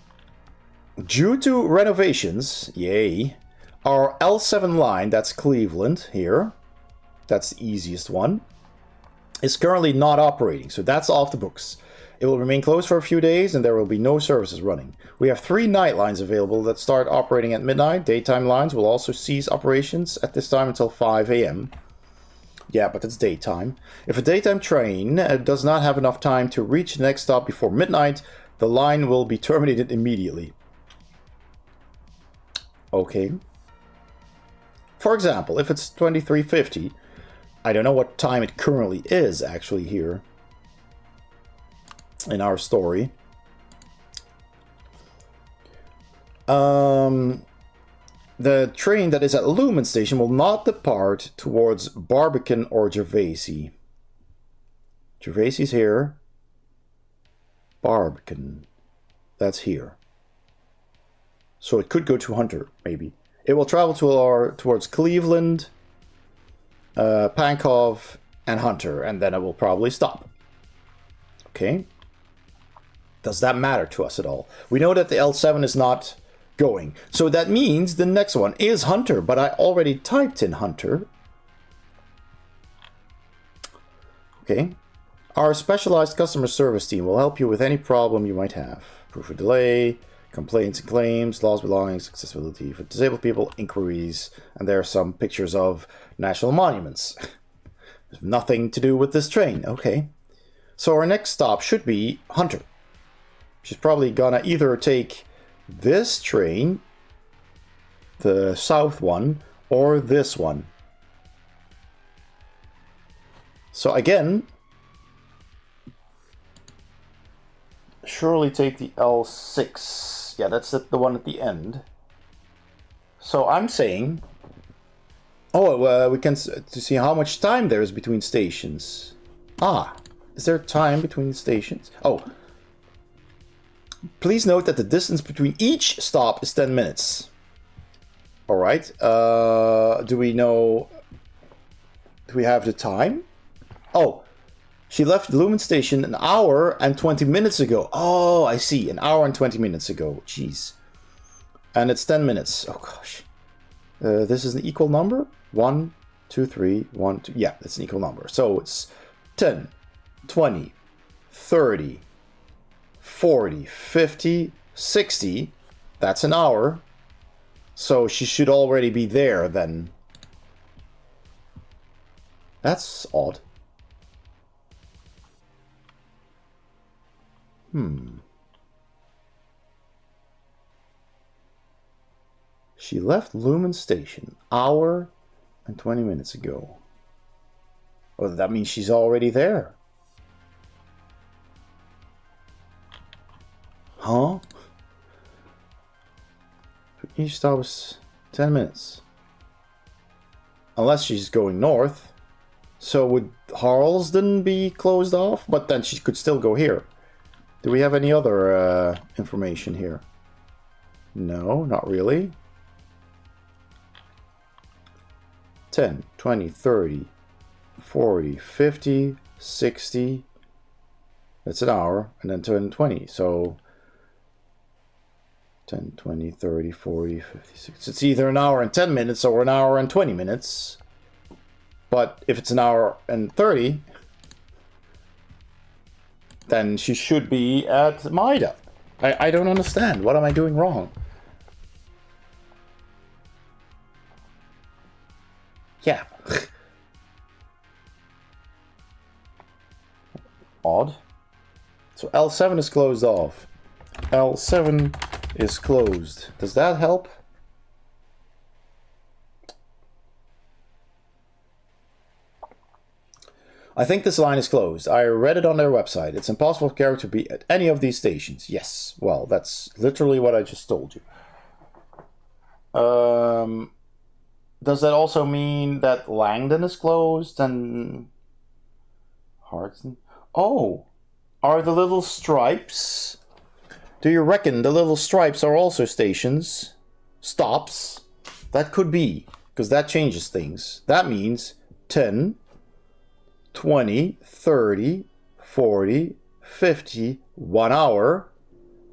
due to renovations, yay, our L7 line, that's Cleveland here. That's the easiest one, is currently not operating, so that's off the books. It will remain closed for a few days, and there will be no services running. We have 3 night lines available that start operating at midnight. Daytime lines will also cease operations at this time until 5 a.m. Yeah, but it's daytime. If a daytime train does not have enough time to reach the next stop before midnight, the line will be terminated immediately. Okay. For example, if it's 23:50, I don't know what time it currently is actually here in our story. The train that is at Lumen Station will not depart towards Barbican or Gervasy. Gervasy's here. Barbican. That's here. So it could go to Hunter, maybe. It will travel towards Cleveland, Pankov, and Hunter, and then it will probably stop. Okay. Does that matter to us at all? We know that the L7 is not going. So that means the next one is Hunter, but I already typed in Hunter. Okay. Our specialized customer service team will help you with any problem you might have. Proof of delay, complaints and claims, lost belongings, accessibility for disabled people, inquiries, and there are some pictures of national monuments. There's nothing to do with this train. Okay. So our next stop should be Hunter. She's probably gonna either take this train, the south one, or this one. So again, surely take the L6. Yeah, that's the one at the end. So I'm saying, we can to see how much time there is between stations. Is there time between stations? Please note that the distance between each stop is 10 minutes. Alright. Do we have the time? She left Lumen Station an hour and 20 minutes ago. I see. An hour and 20 minutes ago. Jeez. And it's 10 minutes. Oh gosh. This is an equal number? 1, 2, 3, 1, 2. Yeah, it's an equal number. So it's 10, 20, 30, 40, 50, 60. That's an hour. So she should already be there then. That's odd. She left Lumen Station hour and 20 minutes ago. Well, that means she's already there. Huh? Each stop is 10 minutes. Unless she's going north. So would Harlesden be closed off? But then she could still go here. Do we have any other information here? No, not really. 10, 20, 30, 40, 50, 60. That's an hour. And then 10, 20. So 10, 20, 30, 40, 50, 60. It's either an hour and 10 minutes or an hour and 20 minutes. But if it's an hour and 30, then she should be at Maida. I don't understand. What am I doing wrong? Yeah. Odd. So L7 is closed off. L7 is closed. Does that help? I think this line is closed. I read it on their website. It's impossible for Carol to be at any of these stations. Yes. Well, that's literally what I just told you. Does that also mean that Langdon is closed and Hartston? Oh, are the little stripes? Do you reckon the little stripes are also stations? Stops? That could be, because that changes things. That means 10, 20, 30, 40, 50, 1 hour,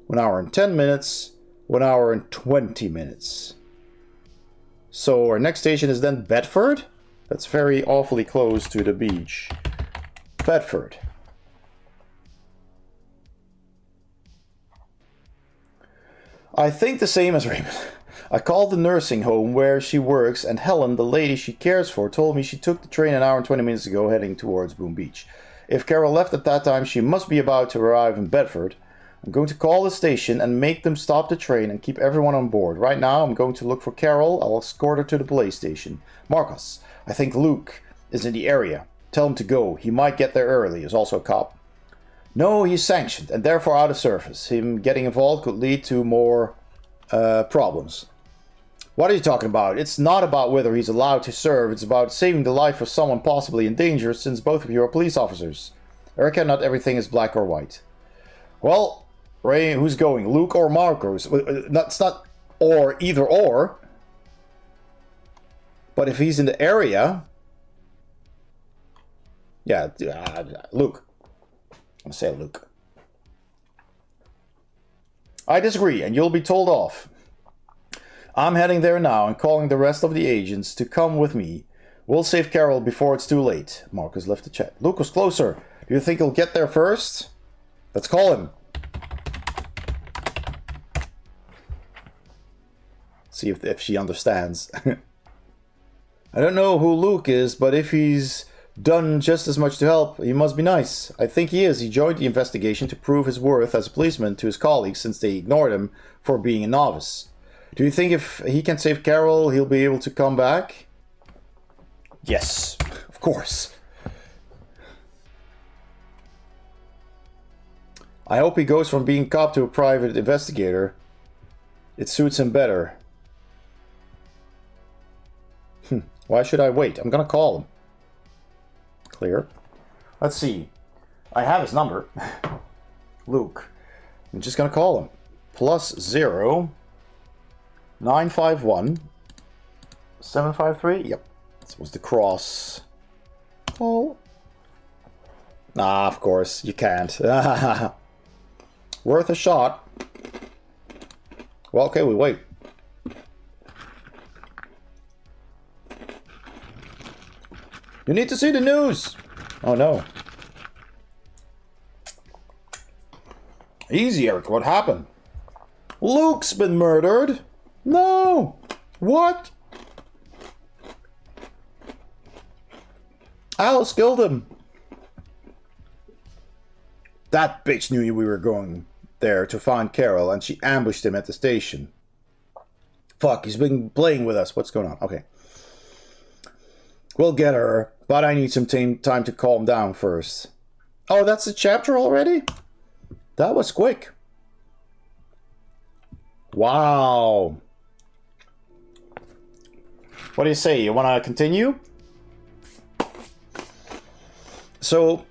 1 hour and 10 minutes, 1 hour and 20 minutes. So our next station is then Bedford? That's very awfully close to the beach. Bedford. I think the same as Raymond. I called the nursing home where she works, and Helen, the lady she cares for, told me she took the train an hour and 20 minutes ago heading towards Boom Beach. If Carol left at that time, she must be about to arrive in Bedford. I'm going to call the station and make them stop the train and keep everyone on board. Right now, I'm going to look for Carol. I'll escort her to the police station. Marcus, I think Luke is in the area. Tell him to go. He might get there early. He's also a cop. No, he's sanctioned and therefore out of service. Him getting involved could lead to more problems. What are you talking about? It's not about whether he's allowed to serve. It's about saving the life of someone possibly in danger, since both of you are police officers. Erica, not everything is black or white. Well, Ray, who's going? Luke or Marcos? It's not or, either or. But if he's in the area... Yeah, Luke. I'm going to say Luke. I disagree, and you'll be told off. I'm heading there now and calling the rest of the agents to come with me. We'll save Carol before it's too late. Marcus left the chat. Luke was closer. Do you think he'll get there first? Let's call him. See if she understands. I don't know who Luke is, but if he's done just as much to help, he must be nice. I think he is. He joined the investigation to prove his worth as a policeman to his colleagues since they ignored him for being a novice. Do you think if he can save Carol, he'll be able to come back? Yes, of course. I hope he goes from being cop to a private investigator. It suits him better. Why should I wait? I'm gonna call him. Clear. Let's see. I have his number. Luke. I'm just gonna call him. +0 951 753. Yep. This was the cross. Call. Nah, of course. You can't. Worth a shot. Well, okay, we wait. You need to see the news! Oh no. Easy, Eric, what happened? Luke's been murdered! No! What? Alice killed him! That bitch knew we were going there to find Carol, and she ambushed him at the station. Fuck, he's been playing with us. What's going on? Okay. We'll get her, but I need some time to calm down first. Oh, that's the chapter already? That was quick. Wow. What do you say? You want to continue? So,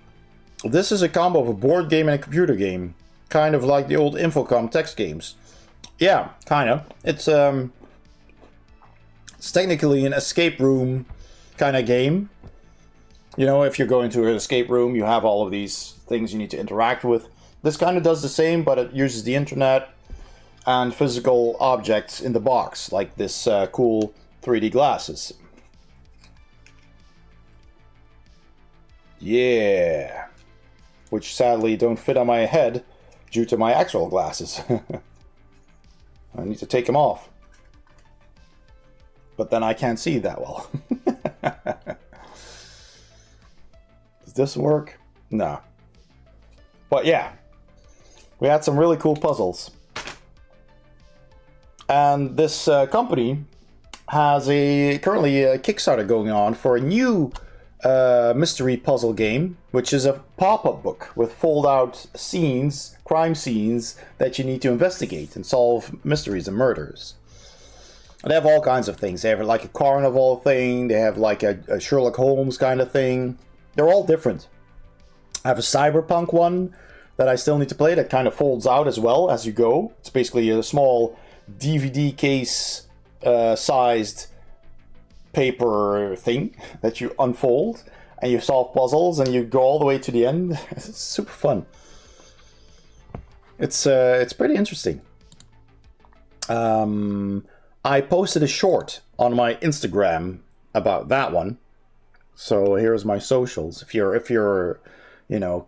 this is a combo of a board game and a computer game. Kind of like the old Infocom text games. Yeah, kind of. It's technically an escape room kind of game. You know, if you're going to an escape room, you have all of these things you need to interact with. This kind of does the same, but it uses the internet and physical objects in the box, like this cool 3D glasses. Yeah. Which sadly don't fit on my head due to my actual glasses. I need to take them off. But then I can't see that well. Does this work? No. But yeah. We had some really cool puzzles. And this company has currently a Kickstarter going on for a new mystery puzzle game, which is a pop-up book with fold-out scenes, crime scenes that you need to investigate and solve mysteries and murders. And they have all kinds of things. They have like a carnival thing. They have like a Sherlock Holmes kind of thing. They're all different. I have a cyberpunk one that I still need to play that kind of folds out as well as you go. It's basically a small DVD case sized paper thing that you unfold and you solve puzzles and you go all the way to the end. It's super fun. It's pretty interesting. I posted a short on my Instagram about that one. So here's my socials. If you're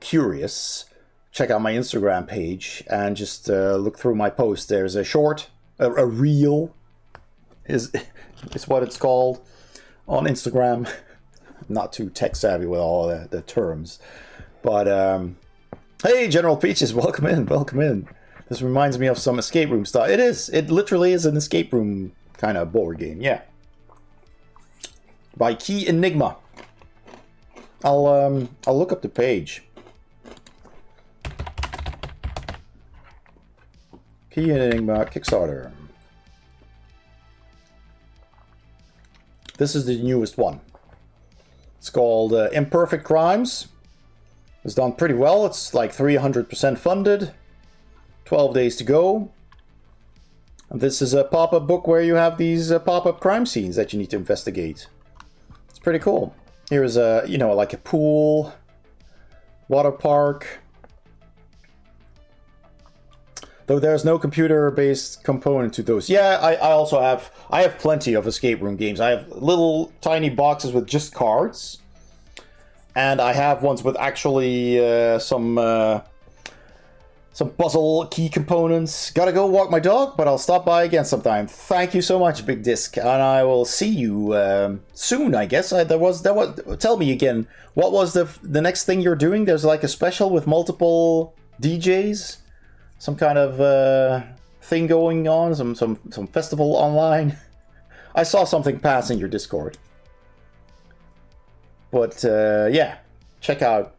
curious, check out my Instagram page and just look through my post. There's a short, a reel is what it's called on Instagram. I'm not too tech savvy with all the terms. But hey, General Peaches, welcome in. This reminds me of some escape room stuff. It is. It literally is an escape room kind of board game. Yeah. By Key Enigma. I'll look up the page. Key Enigma Kickstarter. This is the newest one. It's called Imperfect Crimes. It's done pretty well. It's like 300% funded. 12 days to go. And this is a pop-up book where you have these pop-up crime scenes that you need to investigate. It's pretty cool. Here's like a pool, water park. Though there's no computer-based component to those. Yeah, I also have plenty of escape room games. I have little tiny boxes with just cards. And I have ones with actually some puzzle key components. Gotta go walk my dog, but I'll stop by again sometime. Thank you so much, Big Disc, and I will see you soon, I guess. Tell me again, what was the next thing you're doing? There's like a special with multiple DJs? Some kind of thing going on? Some festival online? I saw something pass in your Discord. But yeah, check out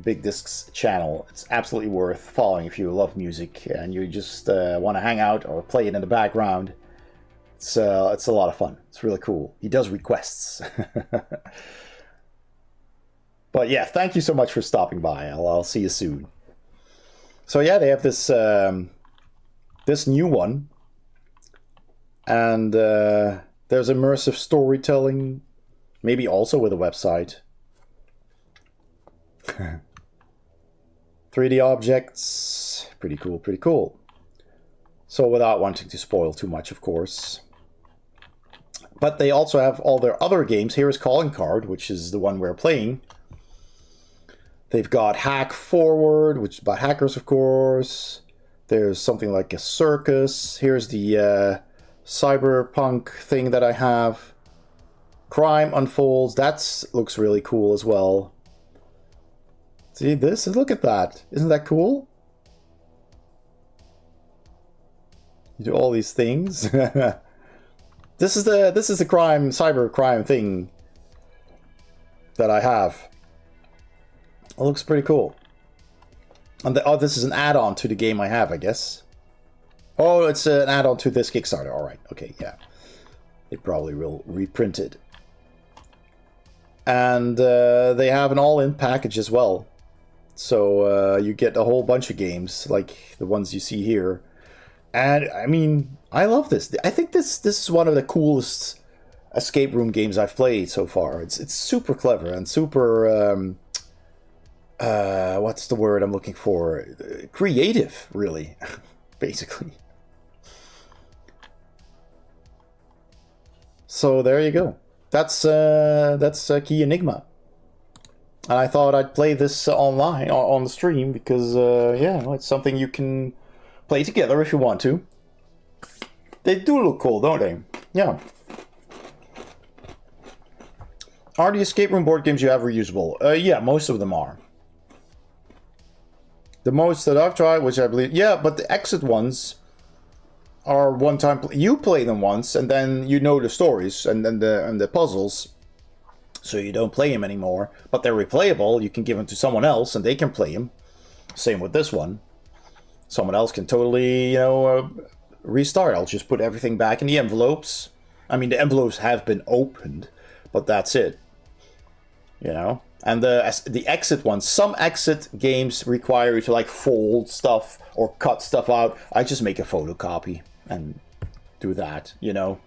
Big Disc's channel. It's absolutely worth following if you love music and you just want to hang out or play it in the background. It's a lot of fun. It's really cool. He does requests. But yeah, thank you so much for stopping by. I'll see you soon. So yeah, they have this this new one, and there's immersive storytelling, maybe also with a website. 3D objects, pretty cool. So without wanting to spoil too much, of course. But they also have all their other games. Here is Calling Card, which is the one we're playing. They've got Hack Forward, which is about hackers, of course. There's something like a circus. Here's the cyberpunk thing that I have. Crime Unfolds. That looks really cool as well. See this? Look at that. Isn't that cool? You do all these things. This is the cyber crime thing that I have. It looks pretty cool. And this is an add-on to the game I have, I guess. Oh, it's an add-on to this Kickstarter. All right. Okay, yeah. They probably will reprint it. And they have an all-in package as well. So you get a whole bunch of games, like the ones you see here. And, I mean, I love this. I think this is one of the coolest escape room games I've played so far. It's super clever and super... what's the word I'm looking for? Creative, really, basically. So there you go. That's Key Enigma. And I thought I'd play this online on the stream because yeah, it's something you can play together if you want to. They do look cool, don't they? Yeah. Are the escape room board games you have reusable? Yeah, most of them are. The most that I've tried, which I believe... Yeah, but the exit ones are one-time... You play them once, and then you know the stories and then the puzzles. So you don't play them anymore. But they're replayable. You can give them to someone else, and they can play them. Same with this one. Someone else can totally, restart. I'll just put everything back in the envelopes. I mean, the envelopes have been opened, but that's it. You know? And the exit ones, some exit games require you to like fold stuff or cut stuff out. I just make a photocopy and do that, you know.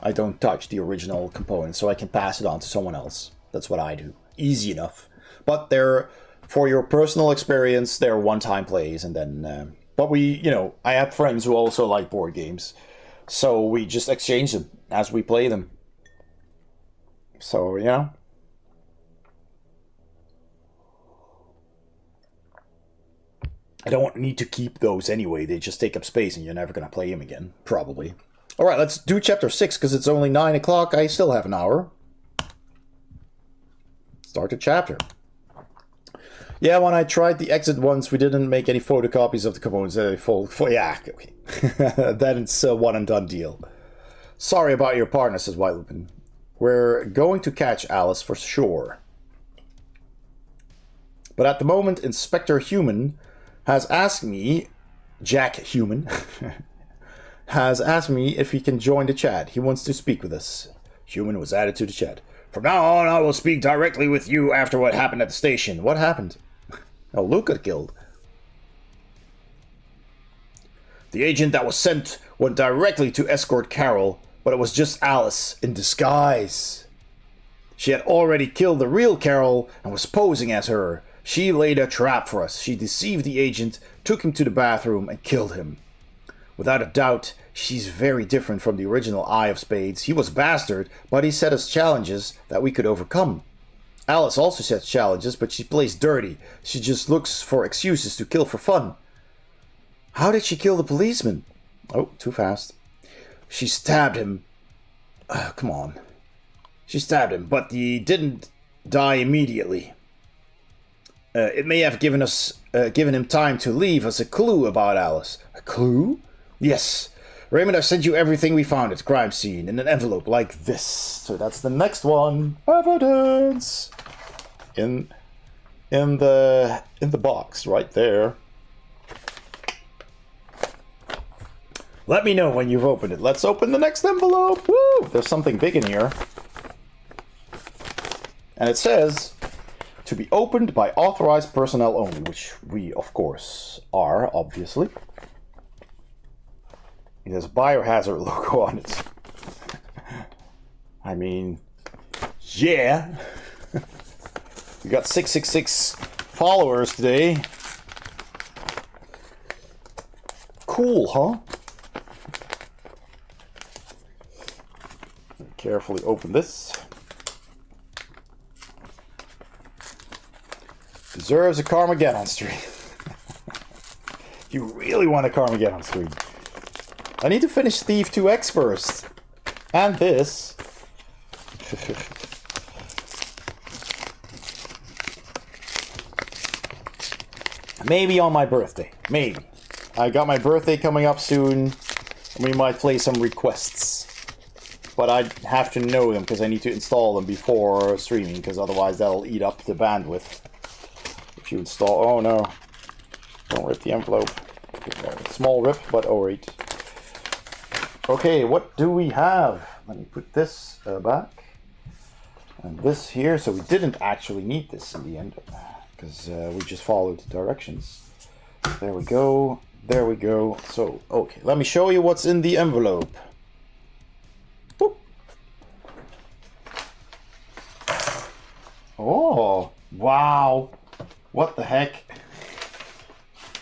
I don't touch the original components, so I can pass it on to someone else. That's what I do. Easy enough. But they're, for your personal experience, they're one-time plays, and then... but we, I have friends who also like board games. So we just exchange them as we play them. So, yeah. I don't need to keep those anyway. They just take up space and you're never going to play them again. Probably. Alright, let's do chapter 6 because it's only 9 o'clock. I still have an hour. Start the chapter. Yeah, when I tried the exit once, we didn't make any photocopies of the components. Yeah, okay. Then it's a one and done deal. Sorry about your partner, says White Lupin. We're going to catch Alice for sure. But at the moment, Inspector Human has asked me, Jack Human, has asked me if he can join the chat. He wants to speak with us. Human was added to the chat. From now on, I will speak directly with you after what happened at the station. What happened? Oh, Luke got killed. The agent that was sent went directly to escort Carol, but it was just Alice in disguise. She had already killed the real Carol and was posing as her. She laid a trap for us. She deceived the agent, took him to the bathroom, and killed him. Without a doubt, she's very different from the original Eye of Spades. He was a bastard, but he set us challenges that we could overcome. Alice also sets challenges, but she plays dirty. She just looks for excuses to kill for fun. How did she kill the policeman? Oh, too fast. She stabbed him. Come on. She stabbed him, but he didn't die immediately. It may have given him time to leave us a clue about Alice. A clue? Yes. Raymond, I sent you everything we found at the crime scene in an envelope like this. So that's the next one. Evidence. In the box right there. Let me know when you've opened it. Let's open the next envelope. Woo! There's something big in here. And it says, to be opened by authorized personnel only, which we, of course, are, obviously. It has a biohazard logo on it. I mean, yeah. We got 666 followers today. Cool, huh? carefully open this. Deserves a Carmageddon stream. You really want a Carmageddon stream. I need to finish Thief 2X first. And this. Maybe on my birthday. Maybe. I got my birthday coming up soon. We might play some requests. But I have to know them because I need to install them before streaming, because otherwise that'll eat up the bandwidth. If you install... Oh no. Don't rip the envelope. Small rip, but alright. Okay, what do we have? Let me put this back. And this here, so we didn't actually need this in the end. Because we just followed the directions. There we go. There we go. So, okay, let me show you what's in the envelope. Boop. Oh, wow. What the heck?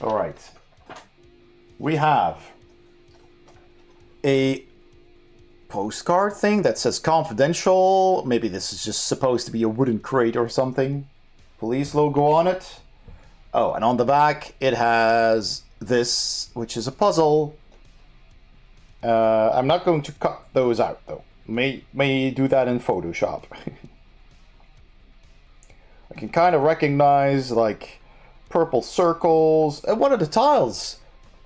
Alright. We have a postcard thing that says confidential. Maybe this is just supposed to be a wooden crate or something. Police logo on it. Oh, and on the back it has this, which is a puzzle. I'm not going to cut those out though. May do that in Photoshop. I can kind of recognize like purple circles. And what are the tiles?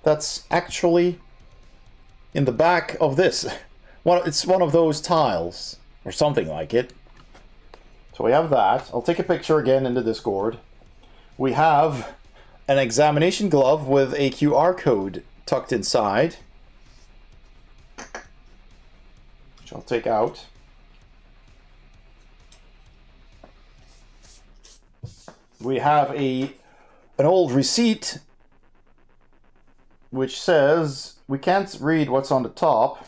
That's actually in the back of this. It's one of those tiles or something like it. So we have that. I'll take a picture again in the Discord. We have an examination glove with a QR code tucked inside, which I'll take out. We have an old receipt which says, we can't read what's on the top.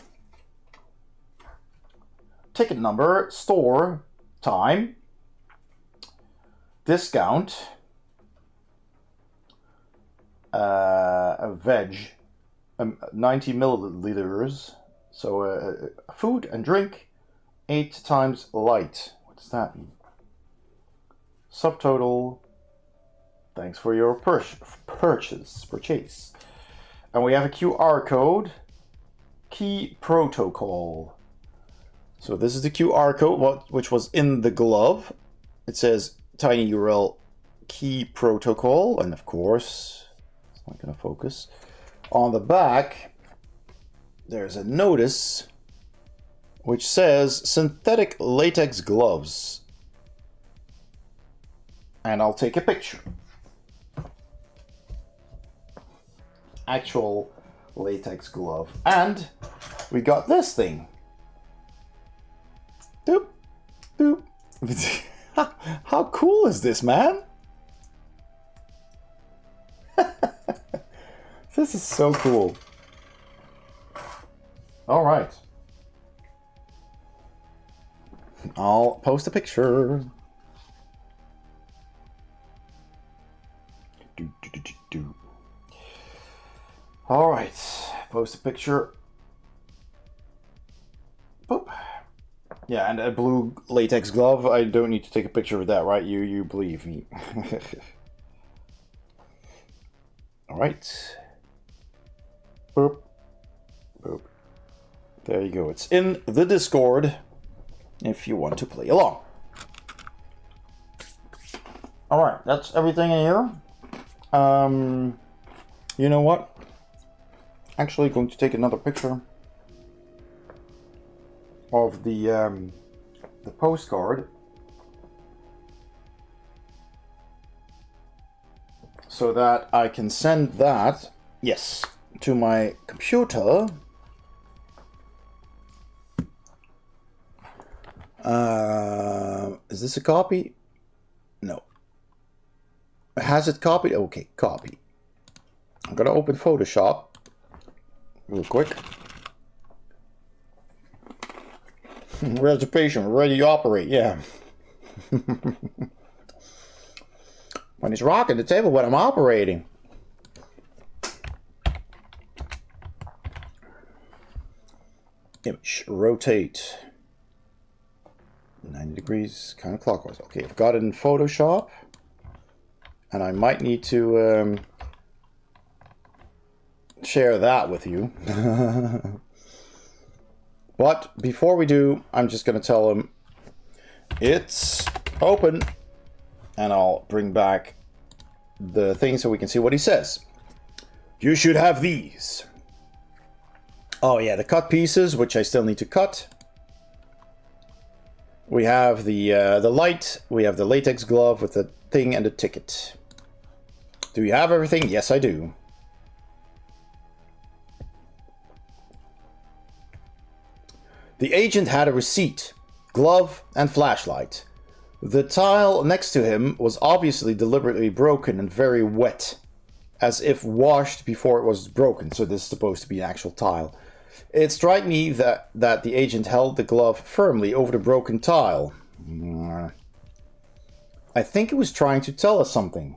Ticket number, store, time, discount, a veg, 90 milliliters, so food and drink, 8 times light. What does that mean? Subtotal, thanks for your purchase. And we have a QR code, key protocol. So this is the QR code, which was in the glove. It says tiny URL key protocol, and of course, it's not going to focus. On the back, there's a notice which says synthetic latex gloves. And I'll take a picture. Actual latex glove. And we got this thing. Doop, doop. How cool is this, man? This is so cool. All right. I'll post a picture. All right, post a picture. Boop. Yeah, and a blue latex glove. I don't need to take a picture of that, right? You believe me. All right. Boop. Boop. There you go. It's in the Discord if you want to play along. All right, that's everything in here. You know what? Actually, going to take another picture of the postcard, so that I can send that, yes, to my computer. Is this a copy? No. Has it copied? Okay, copy. I'm gonna open Photoshop real quick. Reservation, ready to operate, yeah. When he's rocking the table when I'm operating. Image, rotate. 90 degrees counterclockwise. Okay, I've got it in Photoshop. And I might need to share that with you. But before we do, I'm just going to tell him it's open. And I'll bring back the thing so we can see what he says. You should have these. Oh yeah, the cut pieces, which I still need to cut. We have the light. We have the latex glove with the thing and the ticket. Do you have everything? Yes, I do. The agent had a receipt, glove, and flashlight. The tile next to him was obviously deliberately broken and very wet, as if washed before it was broken, so this is supposed to be an actual tile. It struck me that the agent held the glove firmly over the broken tile. I think he was trying to tell us something.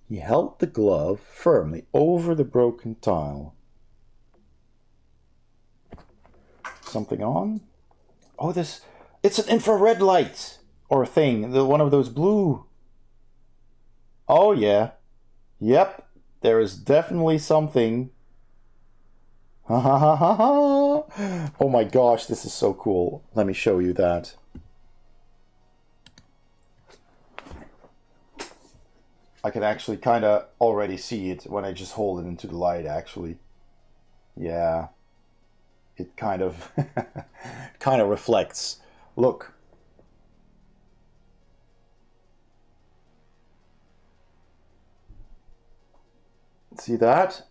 He held the glove firmly over the broken tile. Something on? Oh, this... It's an infrared light! Or thing. One of those blue... Oh, yeah. Yep. There is definitely something... Ha ha ha ha ha! Oh my gosh, this is so cool. Let me show you that. I can actually kind of already see it when I just hold it into the light, actually. Yeah. It kind of kind of reflects. Look. See that?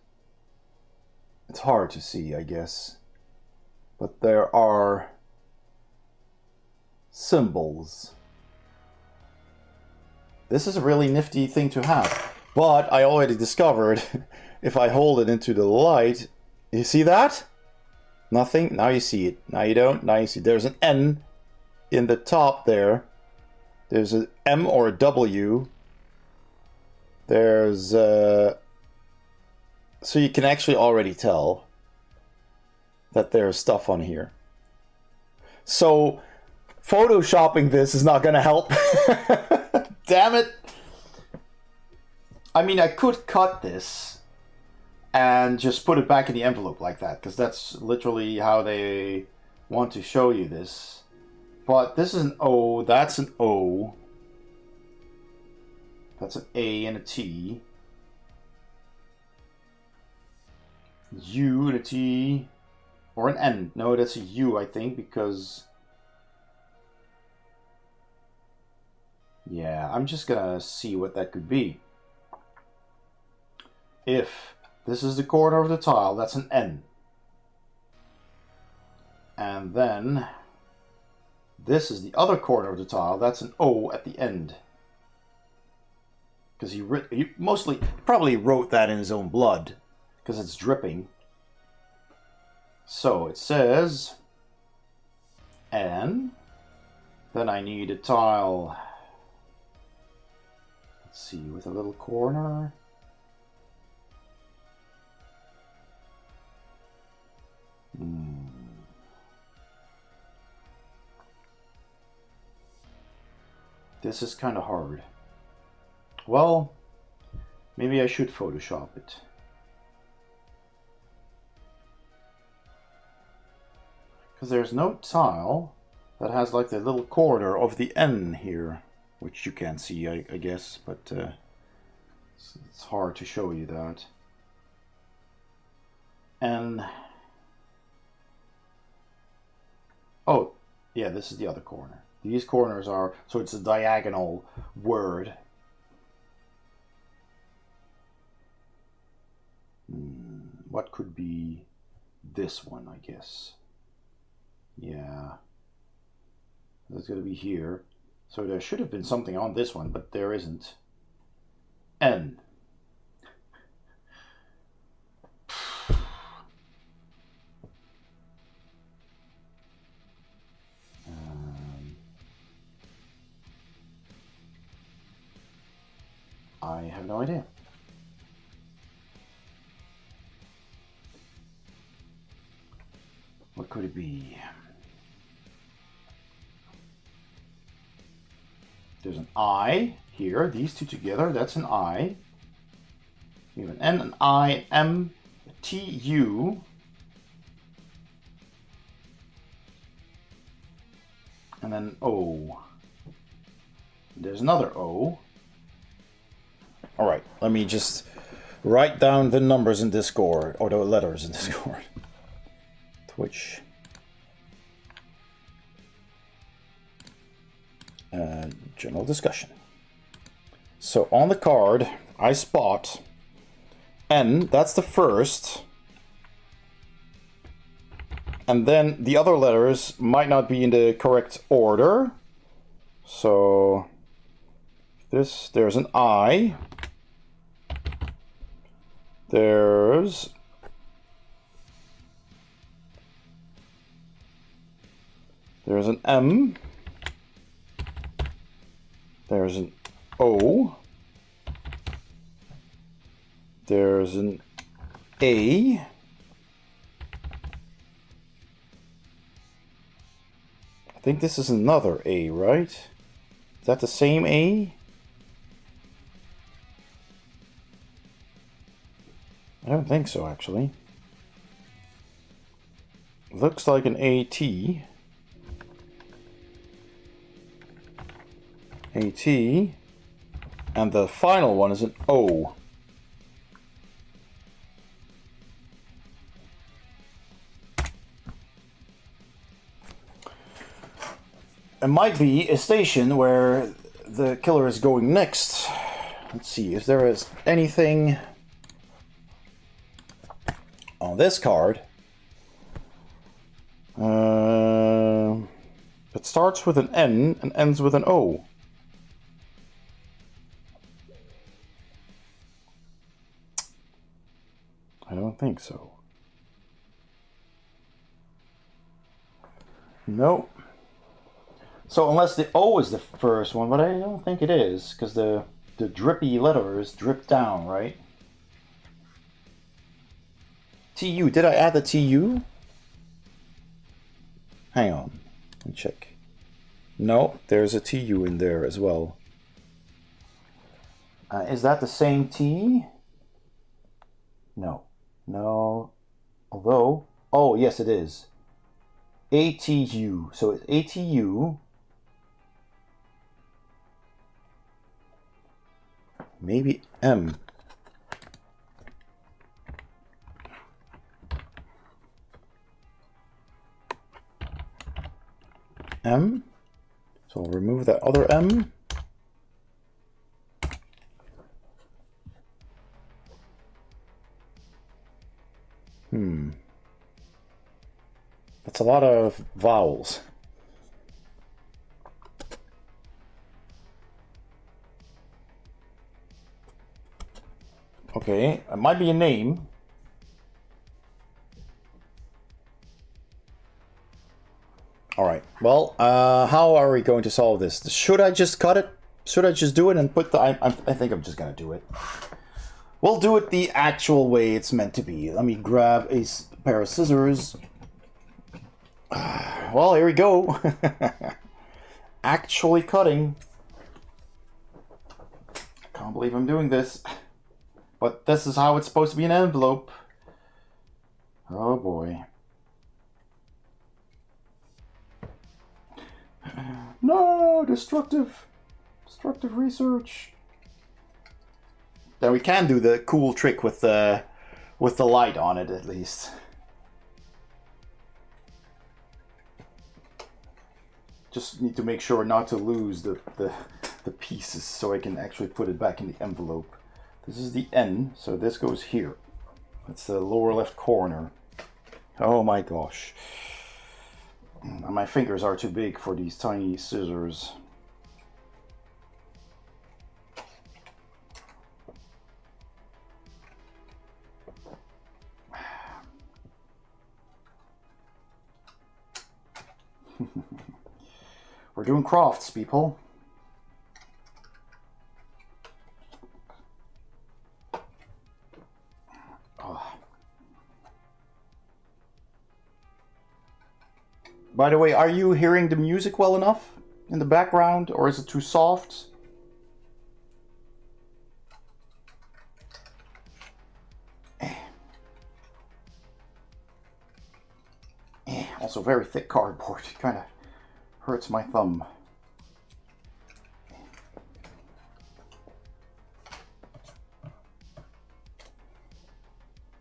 It's hard to see, I guess. But there are symbols. This is a really nifty thing to have. But I already discovered if I hold it into the light, you see that? Nothing. Now you see it. Now you don't. Now you see. There's an N in the top there. There's an M or a W. There's so you can actually already tell that there's stuff on here. So photoshopping this is not going to help. Damn it. I mean, I could cut this and just put it back in the envelope like that, because that's literally how they want to show you this. But this is an O, that's an O. That's an A and a T. U and a T. Or an N. No, that's a U, I think, because... Yeah, I'm just gonna see what that could be. If this is the corner of the tile, that's an N. And then this is the other corner of the tile, that's an O at the end. Because he mostly probably wrote that in his own blood, because it's dripping. So it says N. Then I need a tile. Let's see, with a little corner. This is kind of hard. Well, maybe I should Photoshop it. Because there's no tile that has like the little corner of the N here. Which you can't see, I guess, but it's hard to show you that. And... oh, yeah, this is the other corner. These corners are... so it's a diagonal word. What could be this one, I guess? Yeah. That's going to be here. So there should have been something on this one, but there isn't. N. I have no idea. What could it be? There's an I here. These two together, that's an I. You have an N, an I, M, T, U. And then O. There's another O. Alright, let me just write down the numbers in Discord, or the letters in Discord. Twitch. General discussion. So on the card, I spot N, that's the first. And then the other letters might not be in the correct order. So there's an I. There's an M. There's an O. There's an A. I think this is another A, right? Is that the same A? I don't think so, actually. Looks like an AT. AT. And the final one is an O. It might be a station where the killer is going next. Let's see if there is anything on this card. It starts with an N and ends with an O. I don't think so. No. So unless the O is the first one, but I don't think it is, because the drippy letters drip down, right? TU, did I add the TU? Hang on, let me check. No, there's a TU in there as well. Is that the same T? No. No. Although, oh yes it is. ATU, so it's ATU. Maybe M. M. So I'll remove that other M. That's a lot of vowels. Okay, it might be a name. Alright, well, how are we going to solve this? Should I just cut it? Should I just do it and put the... I think I'm just gonna do it. We'll do it the actual way it's meant to be. Let me grab a pair of scissors. Well, here we go. Actually cutting. I can't believe I'm doing this. But this is how it's supposed to be an envelope. Oh boy. No, destructive research. Then we can do the cool trick with the light on it at least. Just need to make sure not to lose the pieces so I can actually put it back in the envelope. This is the N, so this goes here. That's the lower left corner. Oh my gosh. My fingers are too big for these tiny scissors. We're doing crafts, people. Oh. By the way, are you hearing the music well enough? in the background, or is it too soft? Also very thick cardboard. It kind of hurts my thumb.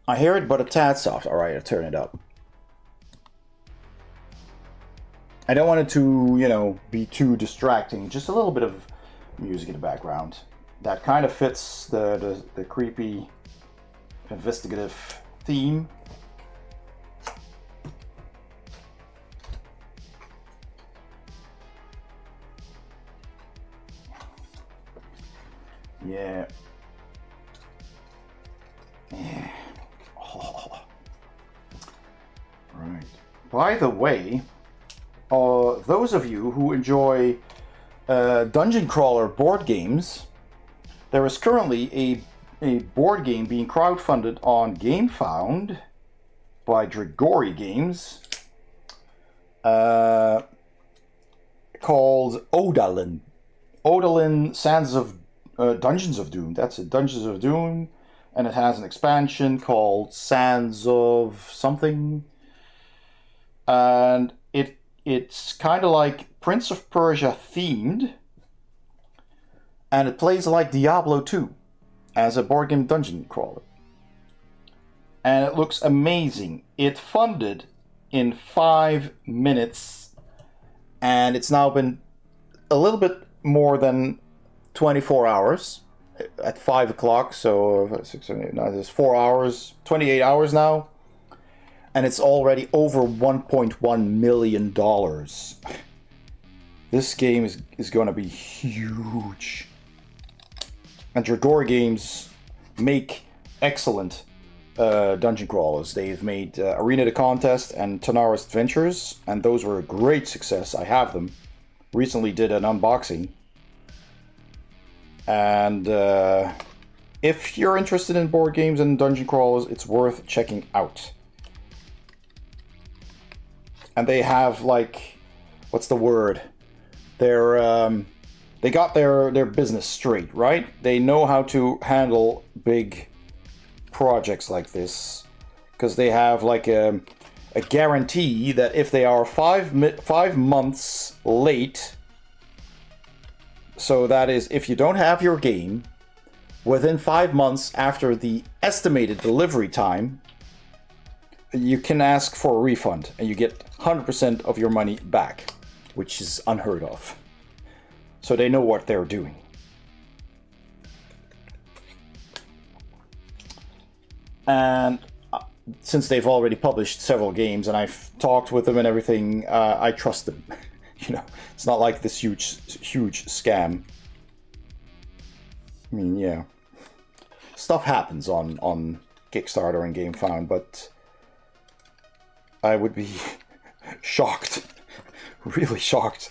I hear it, but a tad soft. Alright, I'll turn it up. I don't want it to, you know, be too distracting. Just a little bit of music in the background. That kind of fits the creepy, investigative theme. Yeah. Yeah. Oh. Right. By the way, those of you who enjoy dungeon crawler board games, there is currently a board game being crowdfunded on GameFound by Drigori Games called Odalin. Odalin Sands of Dungeons of Doom. That's it, Dungeons of Doom. And it has an expansion called Sands of something. And it's kind of like Prince of Persia themed. And it plays like Diablo 2 as a board game dungeon crawler. And it looks amazing. It funded in 5 minutes. And it's now been a little bit more than 24 hours at 5 o'clock. So 6, 7, 8, 9, there's 4 hours, 28 hours now. And it's already over $1.1 million. This game is going to be huge. And Dragora Games make excellent dungeon crawlers. They've made Arena the Contest and Tanara's Adventures, and those were a great success. I have them. Recently did an unboxing. And if you're interested in board games and dungeon crawlers, it's worth checking out. And they have, like, what's the word? They got their business straight, right? They know how to handle big projects like this, because they have like a guarantee that if they are 5 months late, so that is if you don't have your game within 5 months after the estimated delivery time, you can ask for a refund and you get 100% of your money back, which is unheard of. So they know what they're doing. And since they've already published several games and I've talked with them and everything, I trust them. You know, it's not like this huge scam. I mean, yeah. Stuff happens on Kickstarter and GameFound, but I would be shocked, really shocked,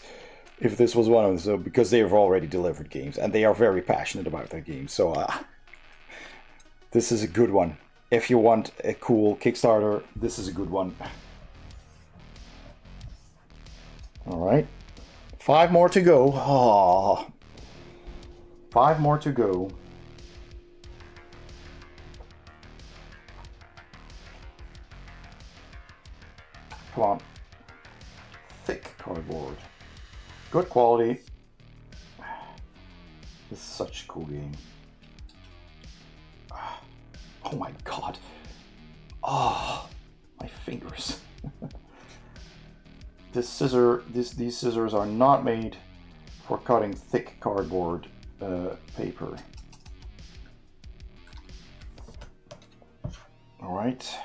if this was one of them, so, because they have already delivered games and they are very passionate about their games. So this is a good one. If you want a cool Kickstarter, this is a good one. All right, 5 more to go. Oh, 5 more to go. Come on. Thick cardboard. Good quality. This is such a cool game. Oh my god. Oh, my fingers. These scissors are not made for cutting thick cardboard paper. All right.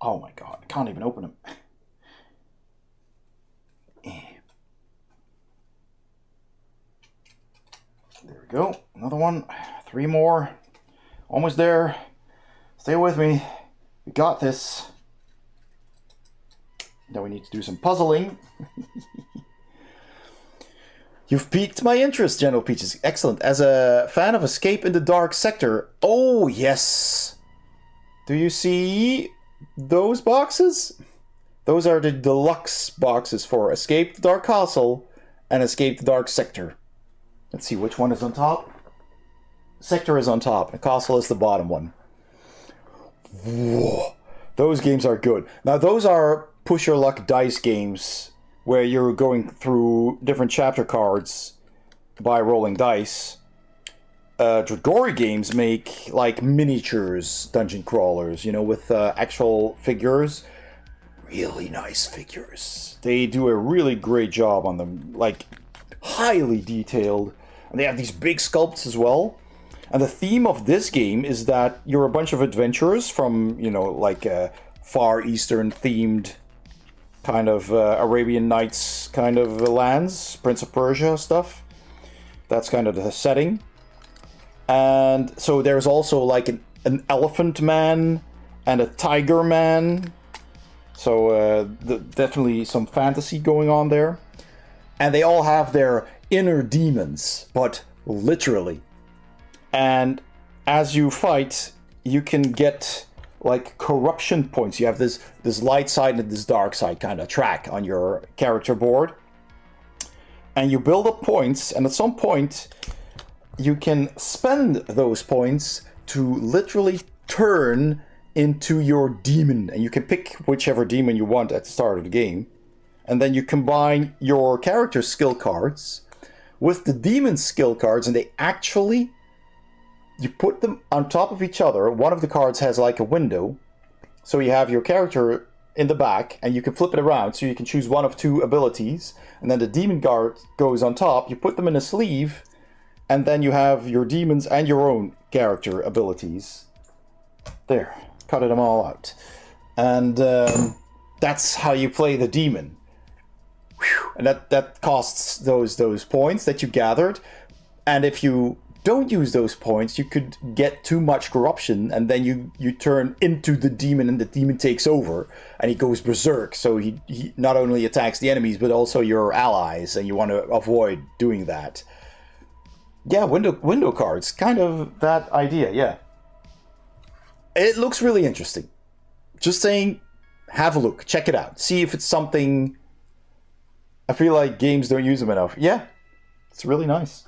Oh my god, I can't even open them. There we go, another one. 3 more. Almost there. Stay with me. We got this. Now we need to do some puzzling. You've piqued my interest, General Peaches. Excellent. As a fan of Escape in the Dark Sector. Oh, yes. Do you see those boxes? Those are the deluxe boxes for Escape the Dark Castle and Escape the Dark Sector. Let's see, which one is on top? Sector is on top, and Castle is the bottom one. Whoa. Those games are good. Now, those are push your luck dice games where you're going through different chapter cards by rolling dice. Dragori games make like miniatures dungeon crawlers, you know, with actual figures. Really nice figures. They do a really great job on them, like highly detailed. And they have these big sculpts as well. And the theme of this game is that you're a bunch of adventurers from, you know, like Far Eastern themed kind of Arabian Nights kind of lands, Prince of Persia stuff. That's kind of the setting. And so there's also like an elephant man and a tiger man. So definitely some fantasy going on there. And they all have their inner demons, but literally. And as you fight, you can get like corruption points. You have this light side and this dark side kind of track on your character board. And you build up points, and at some point you can spend those points to literally turn into your demon. And you can pick whichever demon you want at the start of the game. And then you combine your character skill cards with the demon skill cards, and they actually, you put them on top of each other. One of the cards has like a window. So you have your character in the back, and you can flip it around so you can choose one of two abilities. And then the demon card goes on top. You put them in a sleeve, and then you have your demons and your own character abilities. There, cut them all out. And that's how you play the demon. Whew. And that costs those points that you gathered. And if you don't use those points, you could get too much corruption, and then you turn into the demon, and the demon takes over, and he goes berserk. So he not only attacks the enemies, but also your allies, and you want to avoid doing that. Yeah, window cards, kind of that idea, yeah. It looks really interesting. Just saying, have a look, check it out, see if it's something. I feel like games don't use them enough. Yeah, it's really nice.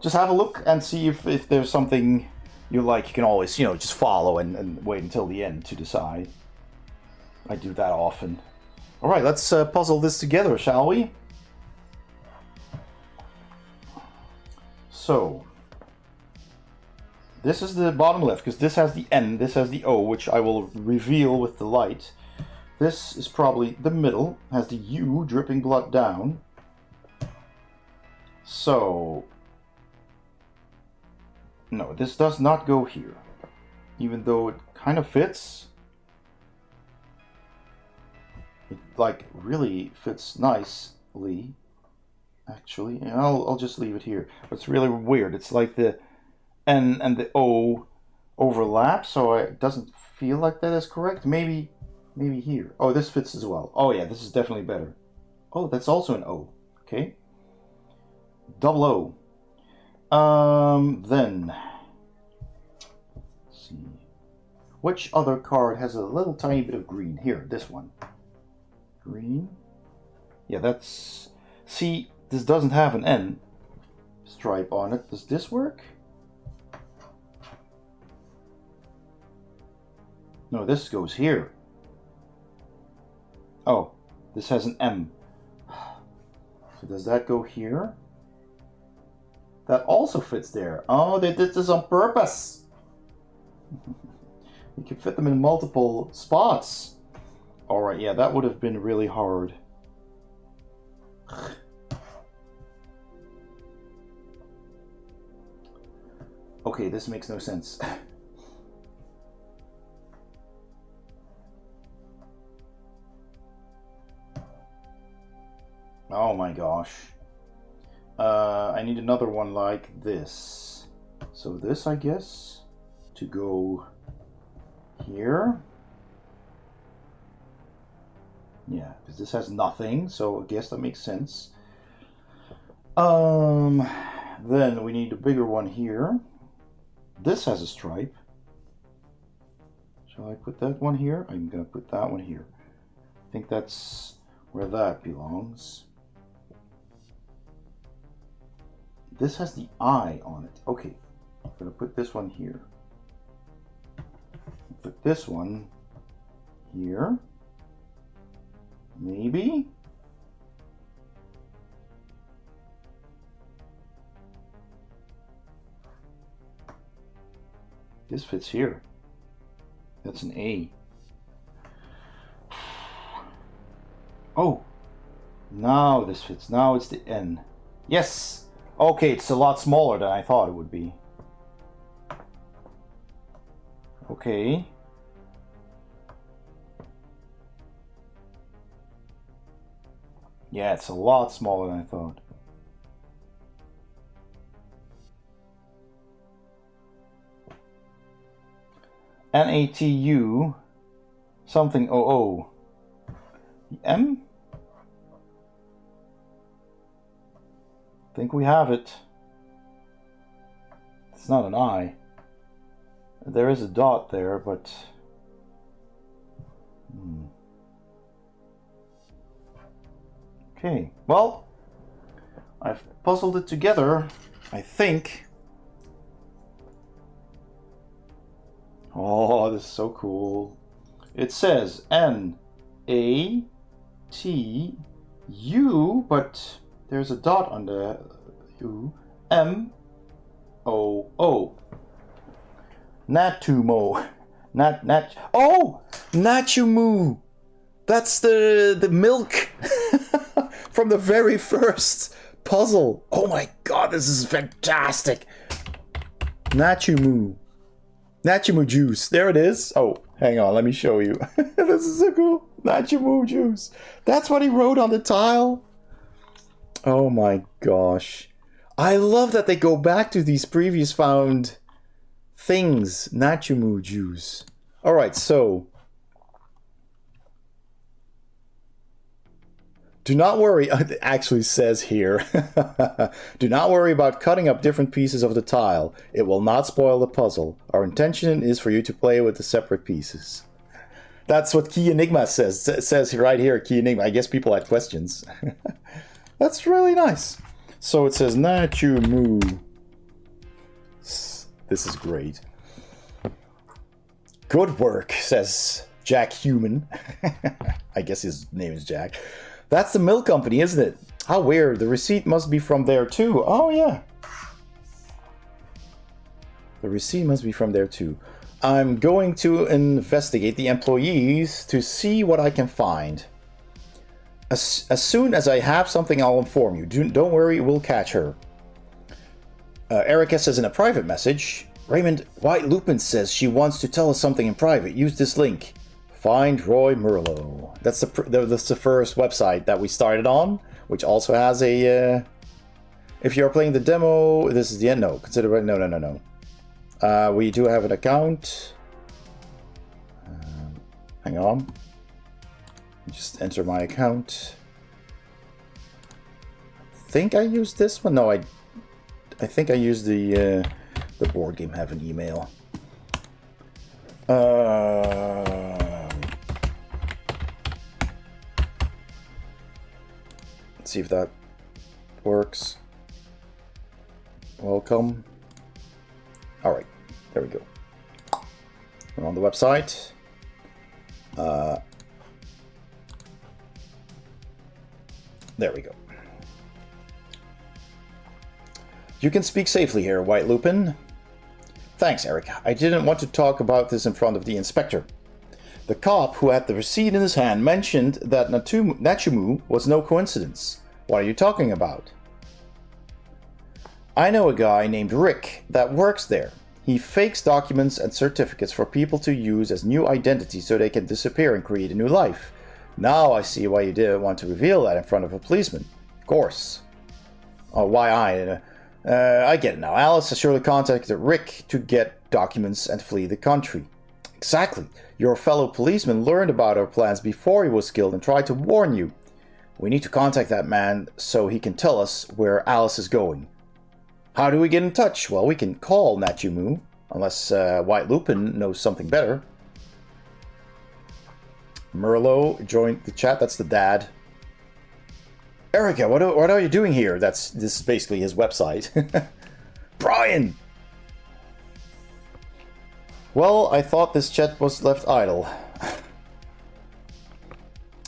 Just have a look and see if there's something you like. You can always, you know, just follow and wait until the end to decide. I do that often. All right, let's puzzle this together, shall we? So, this is the bottom left, because this has the N, this has the O, which I will reveal with the light. This is probably the middle, has the U dripping blood down. So, no, this does not go here, even though it kind of fits. It like really fits nicely, actually. And I'll just leave it here. But it's really weird. It's like the N and the O overlap, so it doesn't feel like that is correct. Maybe here. Oh, this fits as well. Oh yeah, this is definitely better. Oh, that's also an O. Okay. Double O. Then, let's see. Which other card has a little tiny bit of green? Here, this one. Green. Yeah, that's... See, this doesn't have an N stripe on it. Does this work? No, this goes here. Oh, this has an M. So does that go here? That also fits there. Oh, they did this on purpose. You can fit them in multiple spots. Alright, yeah, that would have been really hard. Okay, this makes no sense. Oh my gosh. I need another one like this. So this, I guess, to go here. Yeah, because this has nothing, so I guess that makes sense. Then we need a bigger one here. This has a stripe. Shall I put that one here? I'm gonna put that one here. I think that's where that belongs. This has the eye on it. Okay, I'm gonna put this one here. Put this one here. Maybe? This fits here. That's an A. Oh! Now this fits. Now it's the N. Yes! Okay, it's a lot smaller than I thought it would be. Okay. Yeah, it's a lot smaller than I thought. NATU something OO. M? Think we have it. It's not an I. There is a dot there, but... Okay, well, I've puzzled it together, I think. Oh, this is so cool. It says NATU, but there's a dot on the U. MOO. Natumo. Oh! Natumu! That's the milk from the very first puzzle. Oh my god, this is fantastic. Natumu. Nachimu juice. There it is. Oh, hang on. Let me show you. This is so cool. Nachimu juice. That's what he wrote on the tile. Oh my gosh. I love that they go back to these previous found things. Nachimu juice. Alright, so. Do not worry. It actually says here. Do not worry about cutting up different pieces of the tile. It will not spoil the puzzle. Our intention is for you to play with the separate pieces. That's what Key Enigma says. It says right here, Key Enigma. I guess people had questions. That's really nice. So it says Nachumu. This is great. Good work, says Jack Human. I guess his name is Jack. That's the milk company, isn't it? How weird. The receipt must be from there too. Oh, yeah. The receipt must be from there too. I'm going to investigate the employees to see what I can find. As soon as I have something, I'll inform you. Don't worry, we'll catch her. Erica says in a private message, Raymond, White Lupin says she wants to tell us something in private. Use this link. Find Roy Merlot. That's the first website that we started on, which also has a... if you're playing the demo, this is the end. No, consider it. No. We do have an account. Hang on. Just enter my account. I think I used this one. No, I think I used the Board Game Heaven email. Let's see if that works. Welcome. All right, there we go. We're on the website. There we go. You can speak safely here, White Lupin. Thanks, Eric. I didn't want to talk about this in front of the inspector. The cop who had the receipt in his hand mentioned that Nachumu was no coincidence. What are you talking about? I know a guy named Rick that works there. He fakes documents and certificates for people to use as new identities so they can disappear and create a new life. Now I see why you didn't want to reveal that in front of a policeman. Of course. Oh, why I get it now. Alice has surely contacted Rick to get documents and flee the country. Exactly. Your fellow policeman learned about our plans before he was killed and tried to warn you. We need to contact that man so he can tell us where Alice is going. How do we get in touch? Well, we can call Natsumu, unless White Lupin knows something better. Merlot joined the chat. That's the dad. Erica, what are you doing here? This is basically his website. Brian! Well, I thought this chat was left idle.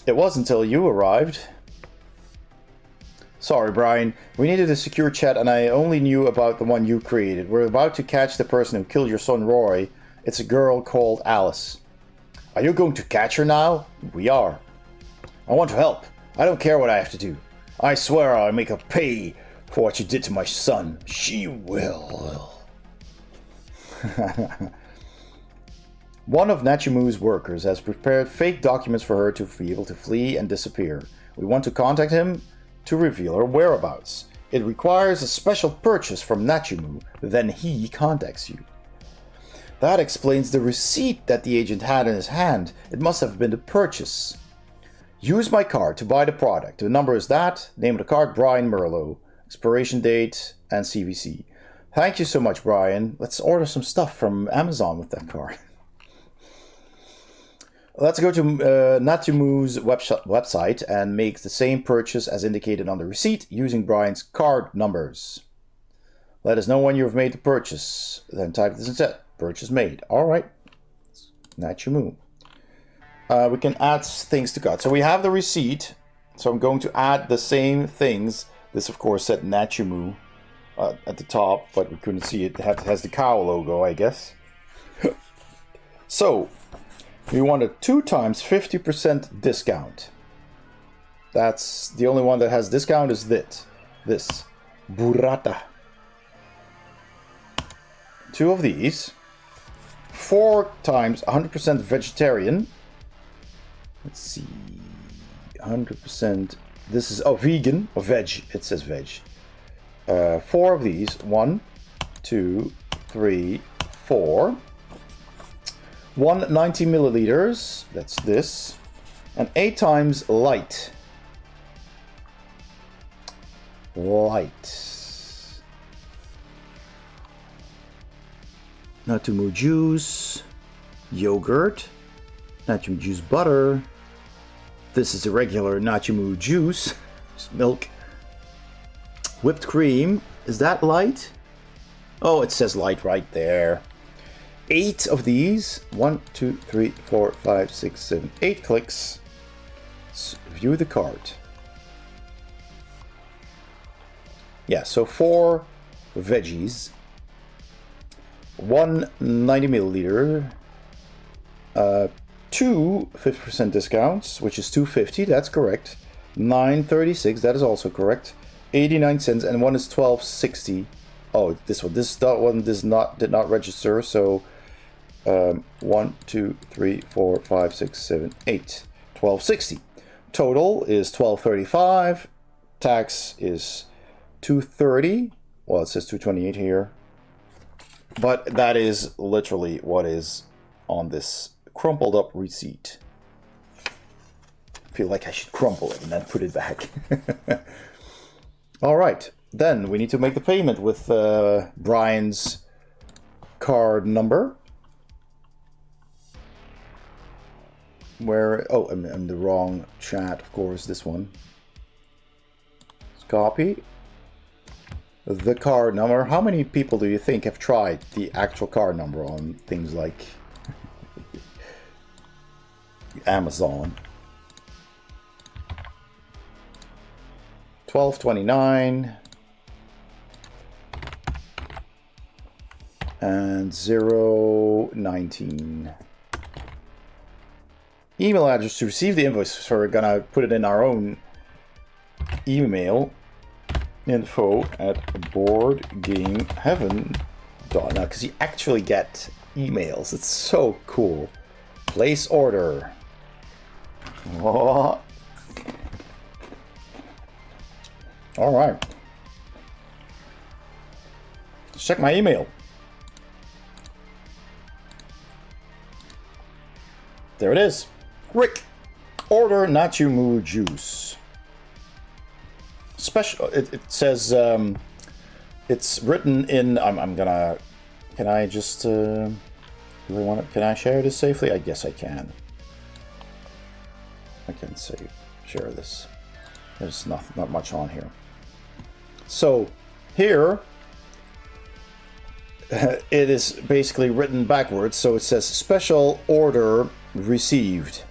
It was until you arrived. Sorry, Brian. We needed a secure chat and I only knew about the one you created. We're about to catch the person who killed your son Roy. It's a girl called Alice. Are you going to catch her now? We are. I want to help. I don't care what I have to do. I swear I'll make her pay for what you did to my son. She will. One of Natsumu's workers has prepared fake documents for her to be able to flee and disappear. We want to contact him to reveal her whereabouts. It requires a special purchase from Natsumu, then he contacts you. That explains the receipt that the agent had in his hand. It must have been the purchase. Use my card to buy the product. The number is that. Name of the card, Brian Merlot. Expiration date and CVC. Thank you so much, Brian. Let's order some stuff from Amazon with that card. Let's go to Natsumu's website and make the same purchase as indicated on the receipt using Brian's card numbers. Let us know when you've made the purchase. Then type this instead. Purchase made. Alright. Natsumu. We can add things to cart. So we have the receipt. So I'm going to add the same things. This, of course, said Natsumu at the top, but we couldn't see it. It has the cow logo, I guess. So, we want a 2 times 50% discount. That's the only one that has discount is this. Burrata. 2 of these. 4 times 100% vegetarian. Let's see. 100%. This is vegan or veg. It says veg. 4 of these. 1, 2, 3, 4. 1 90 milliliters. That's this. And 8 times light. Natsumu juice, yogurt, Natsumu juice butter. This is a regular Natsumu juice, just milk. Whipped cream, is that light? Oh, it says light right there. 8 of these, 1, 2, 3, 4, 5, 6, 7, 8 clicks. Let's view the cart. Yeah, so 4 veggies. 1 90 milliliter, 2 50% discounts, which is $2.50, that's correct. 9.36, that is also correct. 89 cents, and one is $12.60. Oh, this one did not register. So 1, 2, 3, 4, 5, 6, 7, 8, $12.60. Total is $12.35. Tax is $2.30. Well, it says $2.28 here. But that is literally what is on this crumpled up receipt. I feel like I should crumple it and then put it back. All right, then we need to make the payment with Brian's card number. Where, oh, I'm in the wrong chat, of course, this one. Let's copy the card number. How many people do you think have tried the actual card number on things like Amazon? $12.29 and $0.19. Email address to receive the invoice. So we're gonna put it in our own email. info@boardgameheaven.net, because you actually get emails. It's so cool. Place order. Oh. All right. Let's check my email. There it is. Rick, order nacho moo juice. Special. It says it's written in. I'm gonna. Can I just? Do I want it? Can I share this safely? I guess I can. I can share this. There's not much on here. So here it is basically written backwards. So it says special order received.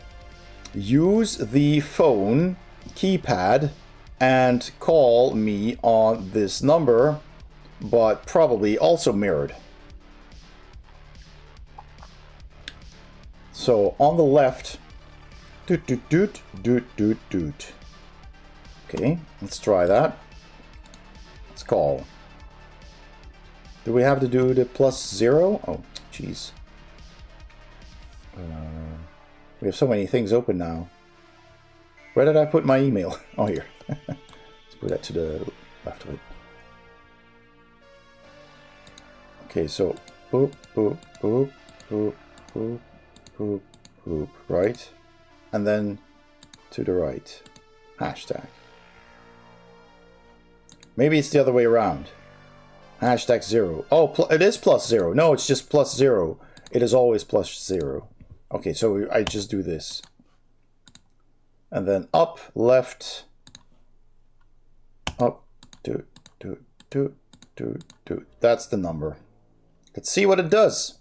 Use the phone keypad and call me on this number, but probably also mirrored. So on the left, doot doot doot doot doot doot. Okay, let's try that. Let's call. Do we have to do the +0? Oh, jeez. We have so many things open now. Where did I put my email? Oh, here. Let's put that to the left of it. Okay, so boop, boop, boop, boop, boop, boop, boop, right? And then to the right. Hashtag. Maybe it's the other way around. Hashtag 0. Oh, it is +0. No, it's just +0. It is always +0. Okay, so I just do this. And then up, left, up, do. That's the number. Let's see what it does.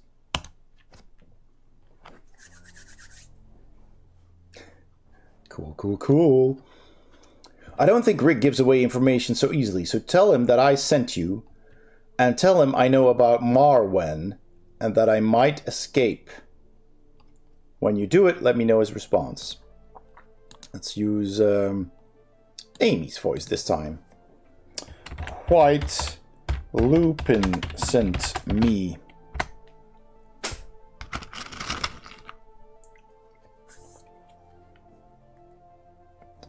Cool. I don't think Rick gives away information so easily, so tell him that I sent you, and tell him I know about Marwen, and that I might escape. When you do it, let me know his response. Let's use Amy's voice this time. White Lupin sent me.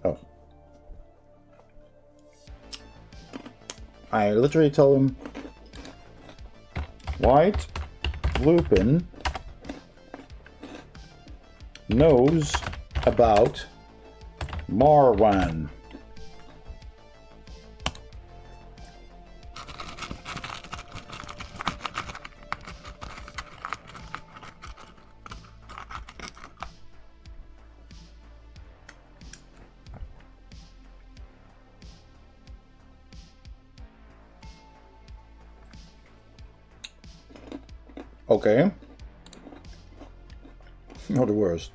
Oh. I literally told him White Lupin knows about Marwan. Okay. Not the worst.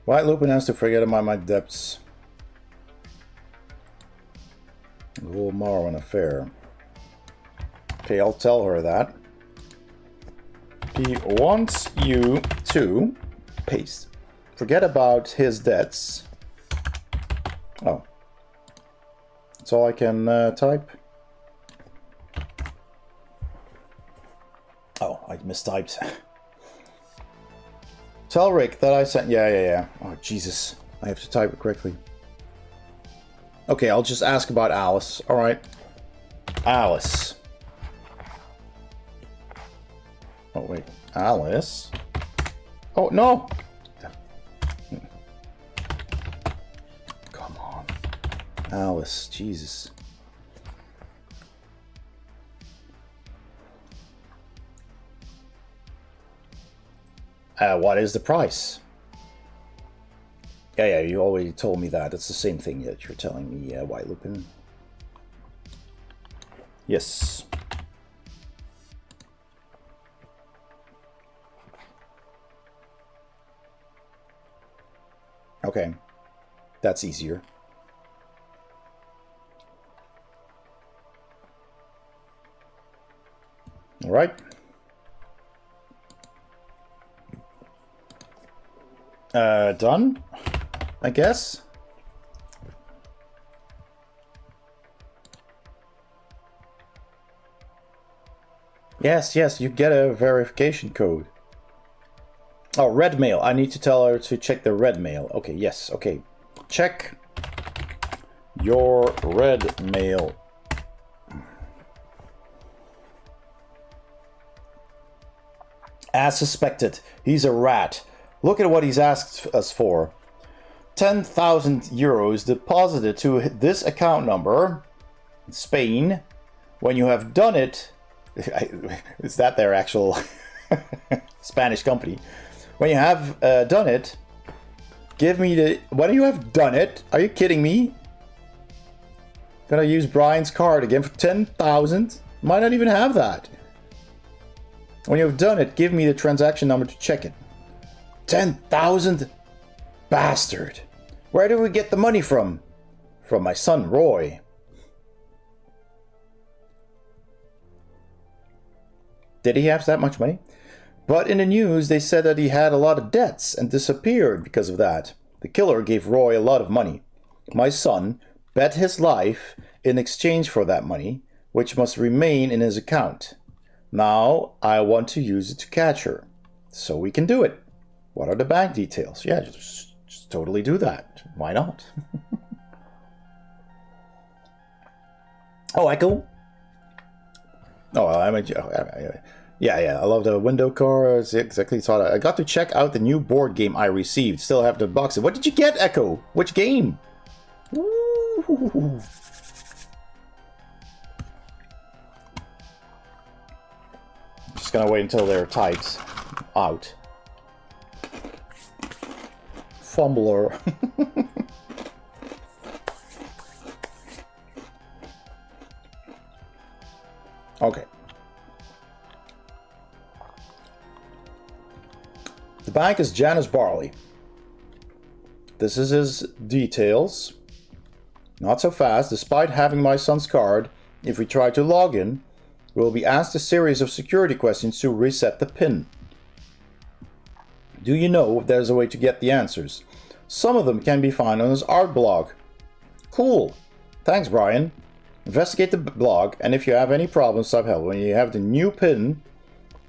White Lupin has to forget about my debts. The whole Marwan affair. Okay, I'll tell her that. He wants you to paste. Forget about his debts. Oh. That's all I can type. Oh, I mistyped. Tell Rick that I sent... Yeah. Oh, Jesus. I have to type it correctly. Okay, I'll just ask about Alice. Alright. Alice. Oh, wait. Alice? Oh, no! Come on. Alice. Jesus. What is the price? Yeah, you already told me that. It's the same thing that you're telling me, White Lupin. Yes. Okay. That's easier. All right. Done, I guess. Yes, you get a verification code. Oh, red mail. I need to tell her to check the red mail. Okay, yes, okay. Check your red mail. As suspected, he's a rat. Look at what he's asked us for. 10,000 euros deposited to this account number, Spain. When you have done it, is that their actual Spanish company? When you have done it, give me the... When you have done it, are you kidding me? Gonna use Brian's card again for 10,000? Might not even have that. When you have done it, give me the transaction number to check it. 10,000? Bastard. Where do we get the money from? From my son, Roy. Did he have that much money? But in the news, they said that he had a lot of debts and disappeared because of that. The killer gave Roy a lot of money. My son bet his life in exchange for that money, which must remain in his account. Now, I want to use it to catch her. So we can do it. What are the bank details? Yeah, just totally do that. Why not? Oh, Echo? Oh, yeah, I love the window cars. Exactly. So I got to check out the new board game I received. Still have the box. What did you get, Echo? Which game? Ooh. Just gonna wait until they're typed out. Fumbler. Okay. The bank is Janus Barley. This is his details. Not so fast. Despite having my son's card, if we try to log in, we'll be asked a series of security questions to reset the PIN. Do you know if there's a way to get the answers? Some of them can be found on his art blog. Cool. Thanks, Brian. Investigate the blog, and if you have any problems, type help. When you have the new PIN,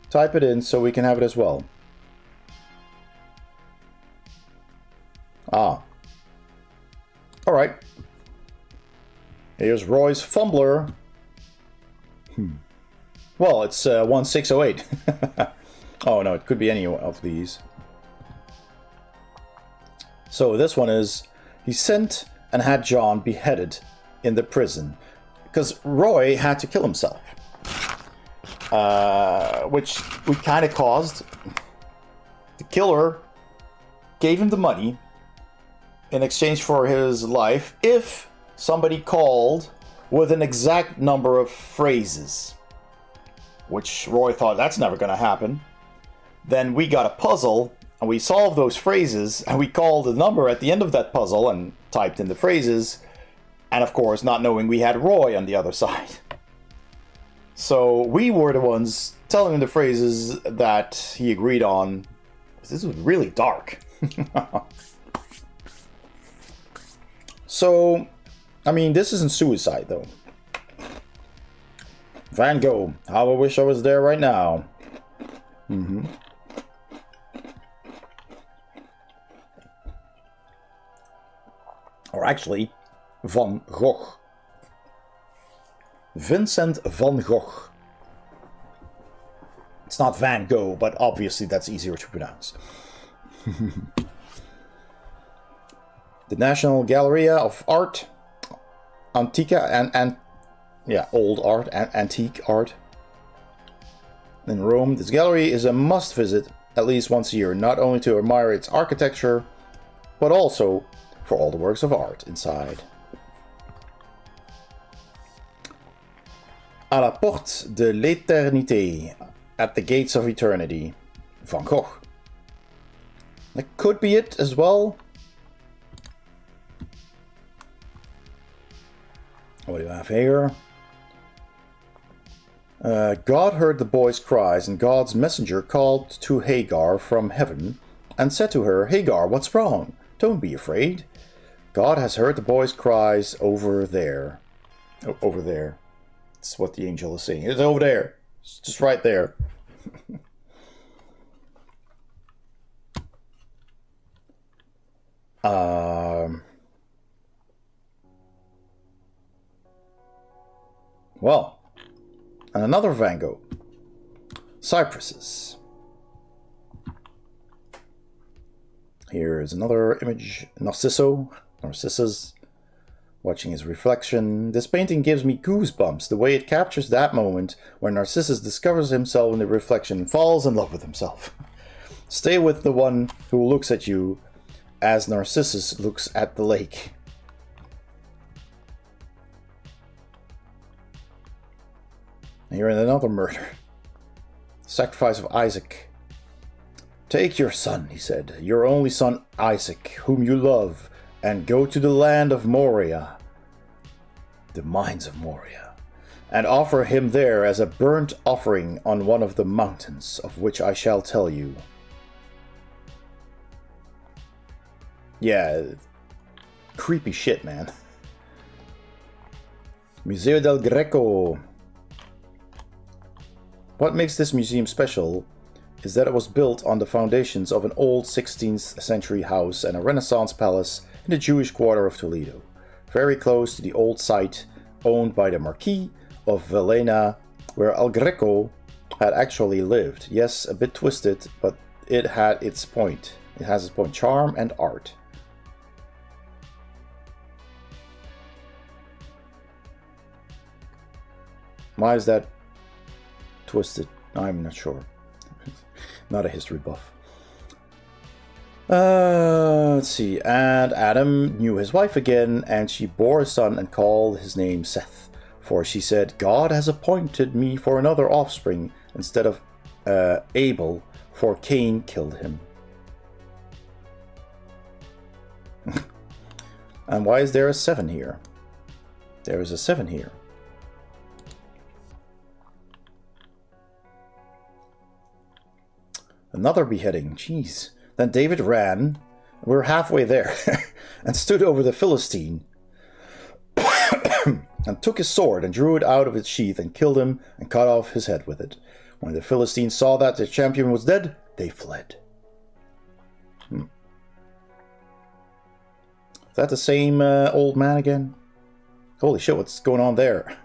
type it in so we can have it as well. Ah. Alright. Here's Roy's Fumbler. Well, it's 1608. Oh no, it could be any of these. So this one is, he sent and had John beheaded in the prison because Roy had to kill himself, which we kind of caused. The killer gave him the money in exchange for his life if somebody called with an exact number of phrases, which Roy thought that's never going to happen. Then we got a puzzle and we solved those phrases and we called the number at the end of that puzzle and typed in the phrases, and of course not knowing we had Roy on the other side. So we were the ones telling him the phrases that he agreed on. This was really dark. So, I mean, this isn't suicide though. Van Gogh, how I wish I was there right now. Or actually, Van Gogh. Vincent van Gogh. It's not Van Gogh, but obviously that's easier to pronounce. The National Gallery of Art, Antica, and yeah, old art, antique art. In Rome, this gallery is a must visit at least once a year, not only to admire its architecture, but also for all the works of art inside. À la porte de l'éternité, at the gates of eternity, Van Gogh. That could be it as well. What do you have here? God heard the boy's cries, and God's messenger called to Hagar from heaven and said to her, Hagar, what's wrong? Don't be afraid. God has heard the boy's cries over there. Over there. That's what the angel is saying. It's over there. It's just right there. Well, and another Van Gogh. Cypresses. Here's another image. Narcissus, watching his reflection. This painting gives me goosebumps. The way it captures that moment where Narcissus discovers himself in the reflection and falls in love with himself. Stay with the one who looks at you as Narcissus looks at the lake. Here in another murder. Sacrifice of Isaac. Take your son, he said, your only son Isaac, whom you love, and go to the land of Moria, the mines of Moria, and offer him there as a burnt offering on one of the mountains, of which I shall tell you. Yeah, creepy shit, man. Museo del Greco. What makes this museum special is that it was built on the foundations of an old 16th century house and a Renaissance palace in the Jewish quarter of Toledo, very close to the old site owned by the Marquis of Villena, where El Greco had actually lived. Yes, a bit twisted, but it had its point. It has its point: charm and art. Why is that twisted? I'm not sure. Not a history buff. Let's see. And Adam knew his wife again, and she bore a son and called his name Seth. For she said, God has appointed me for another offspring instead of Abel, for Cain killed him. And why is there a 7 here? There is a 7 here. Another beheading, jeez. Then David ran, we're halfway there, and stood over the Philistine, and took his sword and drew it out of its sheath and killed him and cut off his head with it. When the Philistines saw that their champion was dead, they fled. Is that the same old man again? Holy shit, what's going on there?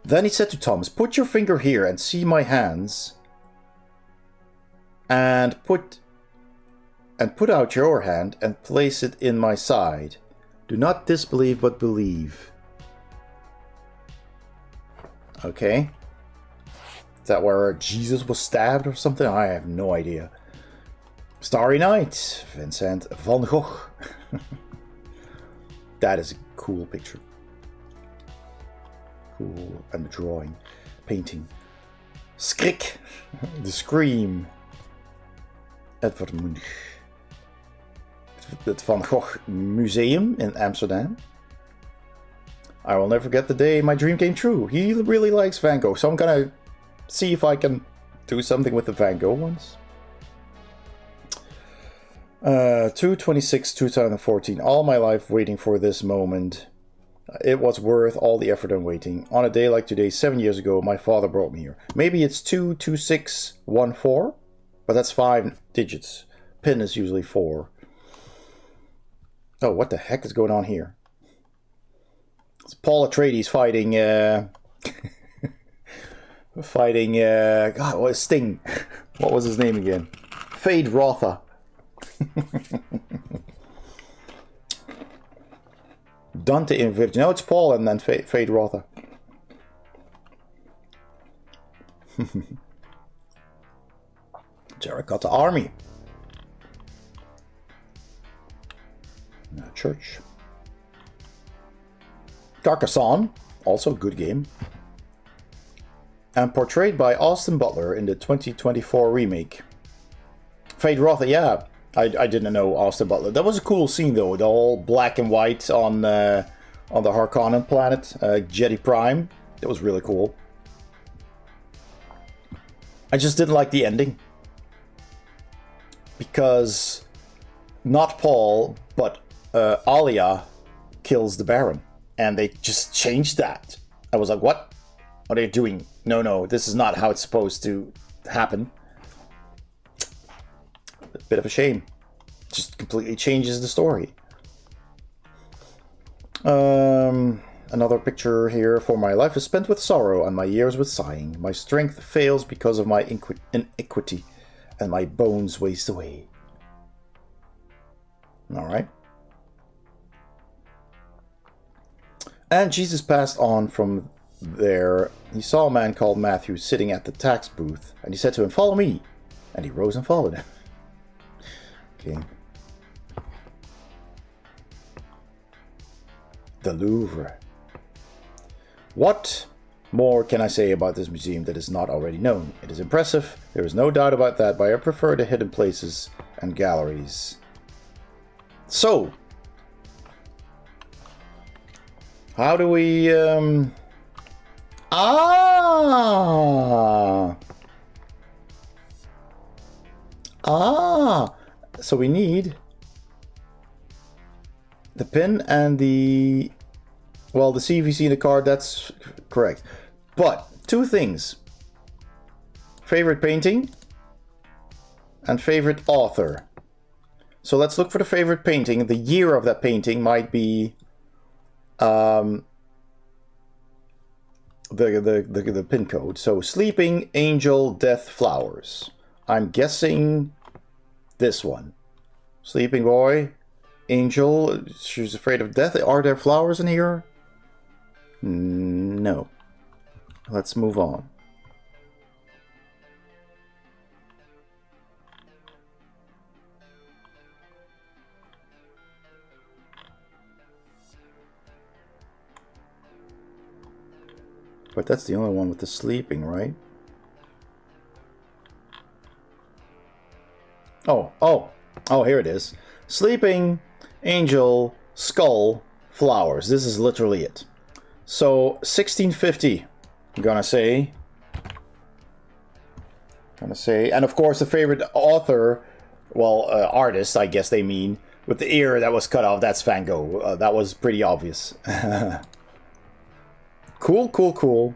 Then he said to Thomas, put your finger here and see my hands, and put out your hand and place it in my side. Do not disbelieve, but believe. Okay. Is that where Jesus was stabbed or something? I have no idea. Starry Night, Vincent van Gogh. That is a cool picture. Cool. And the drawing. Painting. Skrik. The Scream. Edvard Munch. Het Van Gogh Museum in Amsterdam. I will never forget the day my dream came true. He really likes Van Gogh, so I'm gonna see if I can do something with the Van Gogh ones. 2/26/2014. All my life waiting for this moment. It was worth all the effort and waiting. On a day like today, 7 years ago, my father brought me here. Maybe it's 22614, but that's 5 digits. PIN is usually 4. Oh, what the heck is going on here? It's Paul Atreides fighting, God, what, Sting. What was his name again? Fade Rotha. Dante in Virgin. No, it's Paul and then Fade Rotha. Terracotta Army. Church. Carcassonne, also a good game. And portrayed by Austin Butler in the 2024 remake. Fade Rotha, yeah. I didn't know Austin Butler. That was a cool scene though, the all black and white on the Harkonnen planet, Jedi Prime. That was really cool. I just didn't like the ending. Because not Paul, but Alia kills the Baron. And they just changed that. I was like, what? What are you doing? No, this is not how it's supposed to happen. A bit of a shame. Just completely changes the story. Another picture here. For my life is spent with sorrow and my years with sighing. My strength fails because of my iniquity and my bones waste away. All right. And Jesus passed on from there. He saw a man called Matthew sitting at the tax booth, and he said to him, "Follow me." And he rose and followed him. Okay. The Louvre. What more can I say about this museum that is not already known? It is impressive, there is no doubt about that, but I prefer the hidden places and galleries. So, how do we, so we need the pin and the, well, the CVC in the card, that's correct. But, two things. Favorite painting and favorite author. So let's look for the favorite painting. The year of that painting might be the pin code. So Sleeping Angel Death Flowers. I'm guessing this one. Sleeping Boy, Angel, she's afraid of death. Are there flowers in here? No. Let's move on. But that's the only one with the sleeping, right? Oh, here it is. Sleeping, Angel, Skull, Flowers. This is literally it. So, 1650, I'm gonna say. And of course the favorite author, well, artist, I guess they mean, with the ear that was cut off, that's Van Gogh. That was pretty obvious. Cool.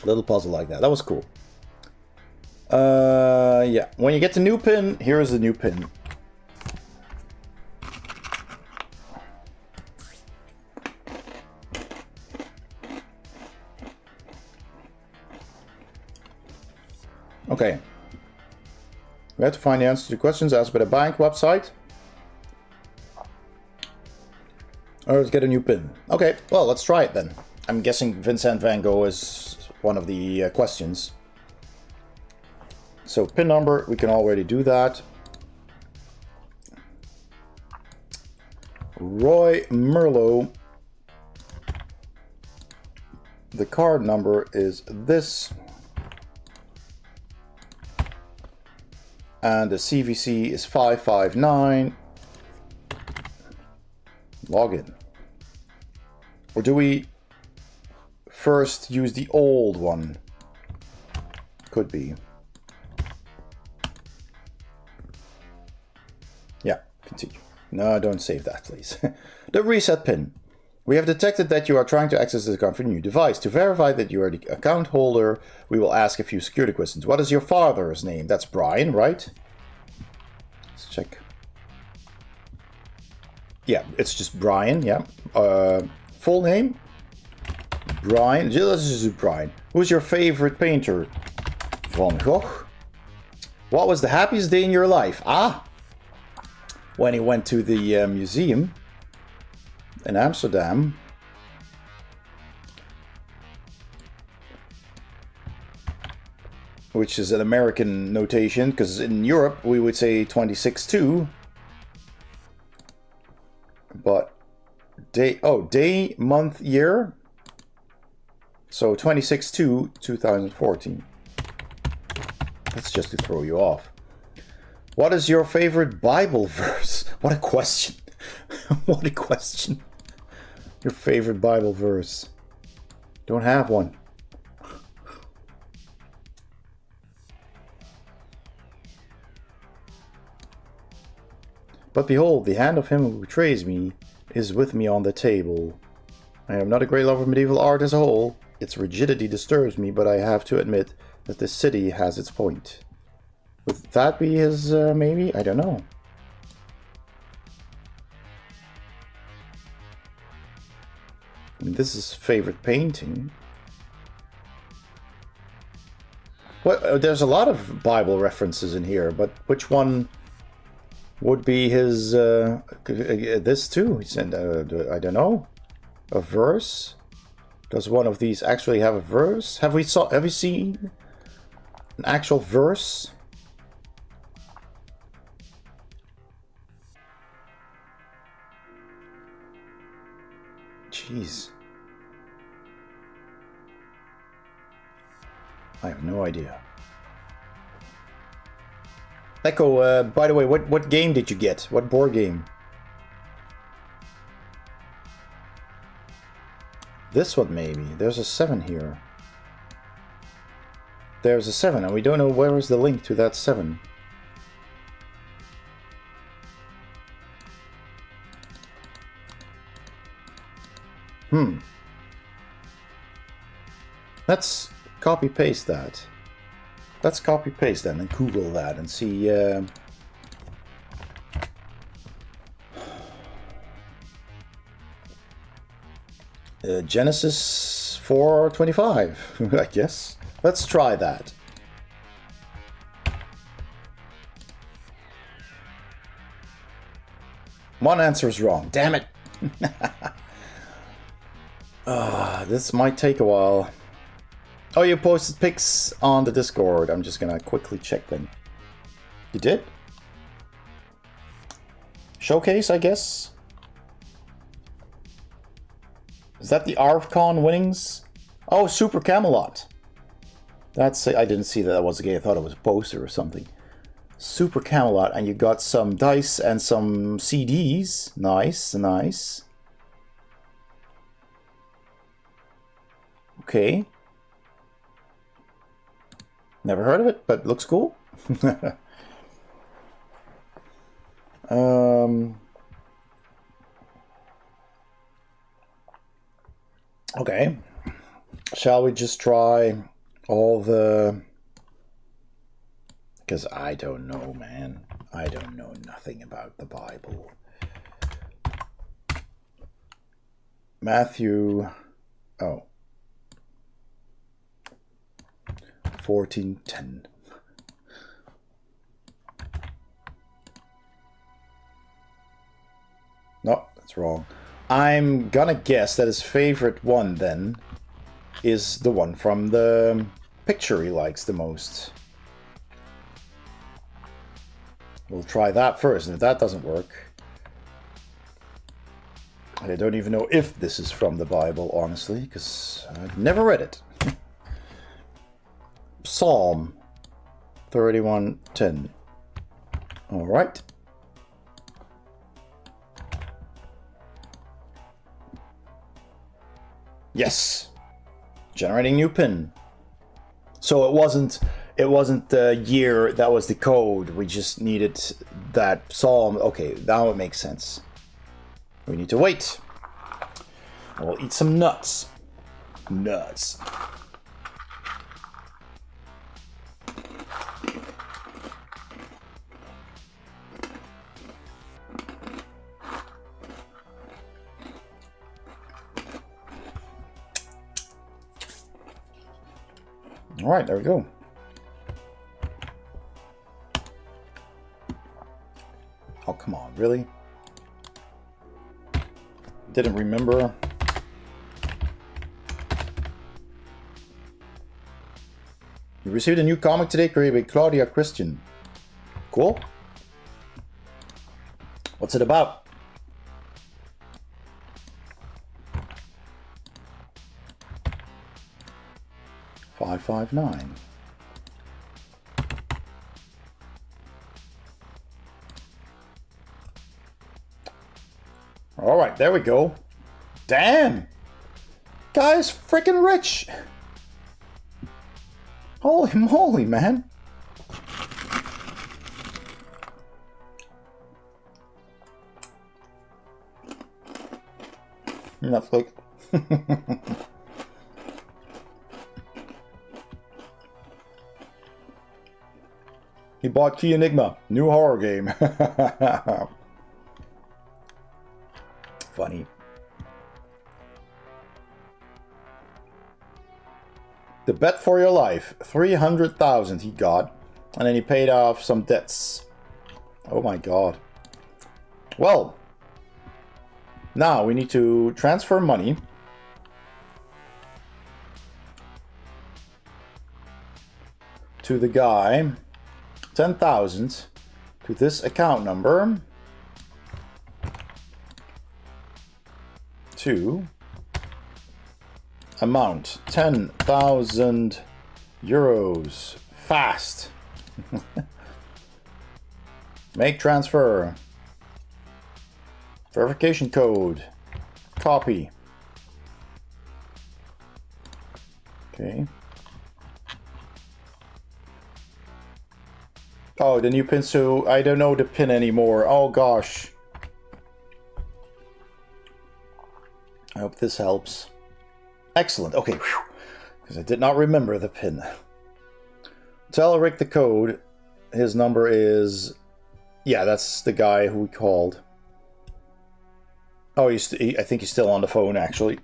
Little puzzle like that. That was cool. Yeah. When you get the new pin, here is the new pin. Okay. We have to find the answer to questions asked by the bank website. Or let's get a new pin. Okay, well, let's try it then. I'm guessing Vincent van Gogh is one of the questions. So pin number, we can already do that. Roy Merlot. The card number is this. And the CVC is 559. Login. Or do we first use the old one? Could be. Yeah, continue. No, don't save that, please. The reset pin. We have detected that you are trying to access the account from a new device. To verify that you are the account holder, we will ask a few security questions. What is your father's name? That's Brian, right? Let's check. Yeah, it's just Brian, yeah. Full name? Brian. Let's just do Brian. Who's your favorite painter? Van Gogh. What was the happiest day in your life? When he went to the museum in Amsterdam. Which is an American notation, because in Europe we would say 26/2. But day, month, year. So 26/2/2014. That's just to throw you off. What is your favorite Bible verse? What a question. What a question. Your favorite Bible verse. Don't have one. But behold, the hand of him who betrays me is with me on the table. I am not a great lover of medieval art as a whole. Its rigidity disturbs me, but I have to admit that this city has its point. Would that be his, maybe? I don't know. I mean, this is favorite painting. What? There's a lot of Bible references in here, but which one would be his this too. He said, I don't know, a verse. Does one of these actually have a verse? Have you seen an actual verse? Jeez. I have no idea. Echo, by the way, what game did you get? What board game? This one maybe. There's a 7 here. There's a 7 and we don't know where is the link to that 7. Let's copy paste that. Let's copy paste that and Google that and see. Genesis 4:25, I guess. Let's try that. One answer is wrong. Damn it. This might take a while. Oh, you posted pics on the Discord. I'm just gonna quickly check them. You did? Showcase, I guess? Is that the ARVCon winnings? Oh, Super Camelot. That's... I didn't see that was a game. I thought it was a poster or something. Super Camelot, and you got some dice and some CDs. Nice, nice. Okay. Never heard of it, but looks cool. Okay. Shall we just try all the... Because I don't know, man. I don't know nothing about the Bible. Matthew... Oh. 14:10. No, that's wrong. I'm gonna guess that his favorite one then is the one from the picture he likes the most. We'll try that first, and if that doesn't work... I don't even know if this is from the Bible, honestly, because I've never read it. Psalm 31:10. All right. Yes. Generating new pin. So it wasn't the year that was the code. We just needed that psalm. Okay, now it makes sense. We need to wait. We'll eat some nuts. Nuts. All right, there we go. Oh, come on, really? Didn't remember. You received a new comic today created by Claudia Christian. Cool. What's it about? $5.59. All right, there we go. Damn, guy's freaking rich. Holy moly, man. Netflix. He bought Key Enigma, new horror game. Funny. The bet for your life, 300,000 he got, and then he paid off some debts. Oh my god. Well, now we need to transfer money to the guy, 10,000, to this account number, to amount 10,000 euros. Fast. Make transfer. Verification code. Copy. Okay. Oh, the new pin, so I don't know the pin anymore. Oh gosh. I hope this helps. Excellent. Okay. Because I did not remember the pin. Tell Rick the code. His number is... Yeah, that's the guy who we called. Oh, I think he's still on the phone, actually.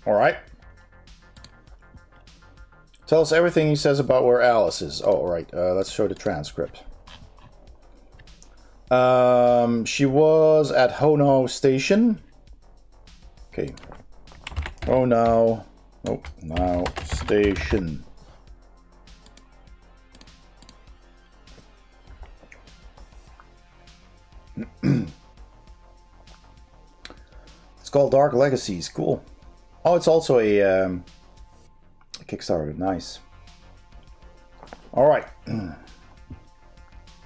All right. Tell us everything he says about where Alice is. Oh, all right. Let's show the transcript. She was at Hono Station. Okay. Hono. Oh, now Station. It's called Dark Legacies. Cool. Oh, it's also a Kickstarter. Nice. All right.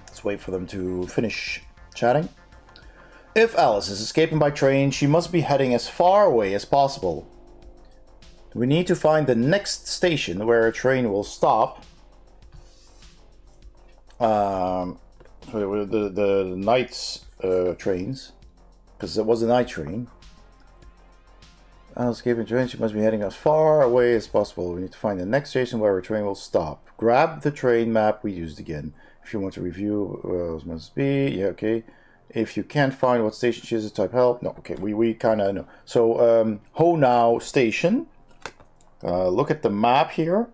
Let's wait for them to finish chatting. If Alice is escaping by train, she must be heading as far away as possible. We need to find the next station where a train will stop. The night trains, because it was a night train. Escaping train, she must be heading as far away as possible. We need to find the next station where a train will stop. Grab the train map we used again. If you want to review what it must be, yeah, okay. If you can't find what station she is, type help. No, okay, we kind of know. So, Honau Station. Look at the map here.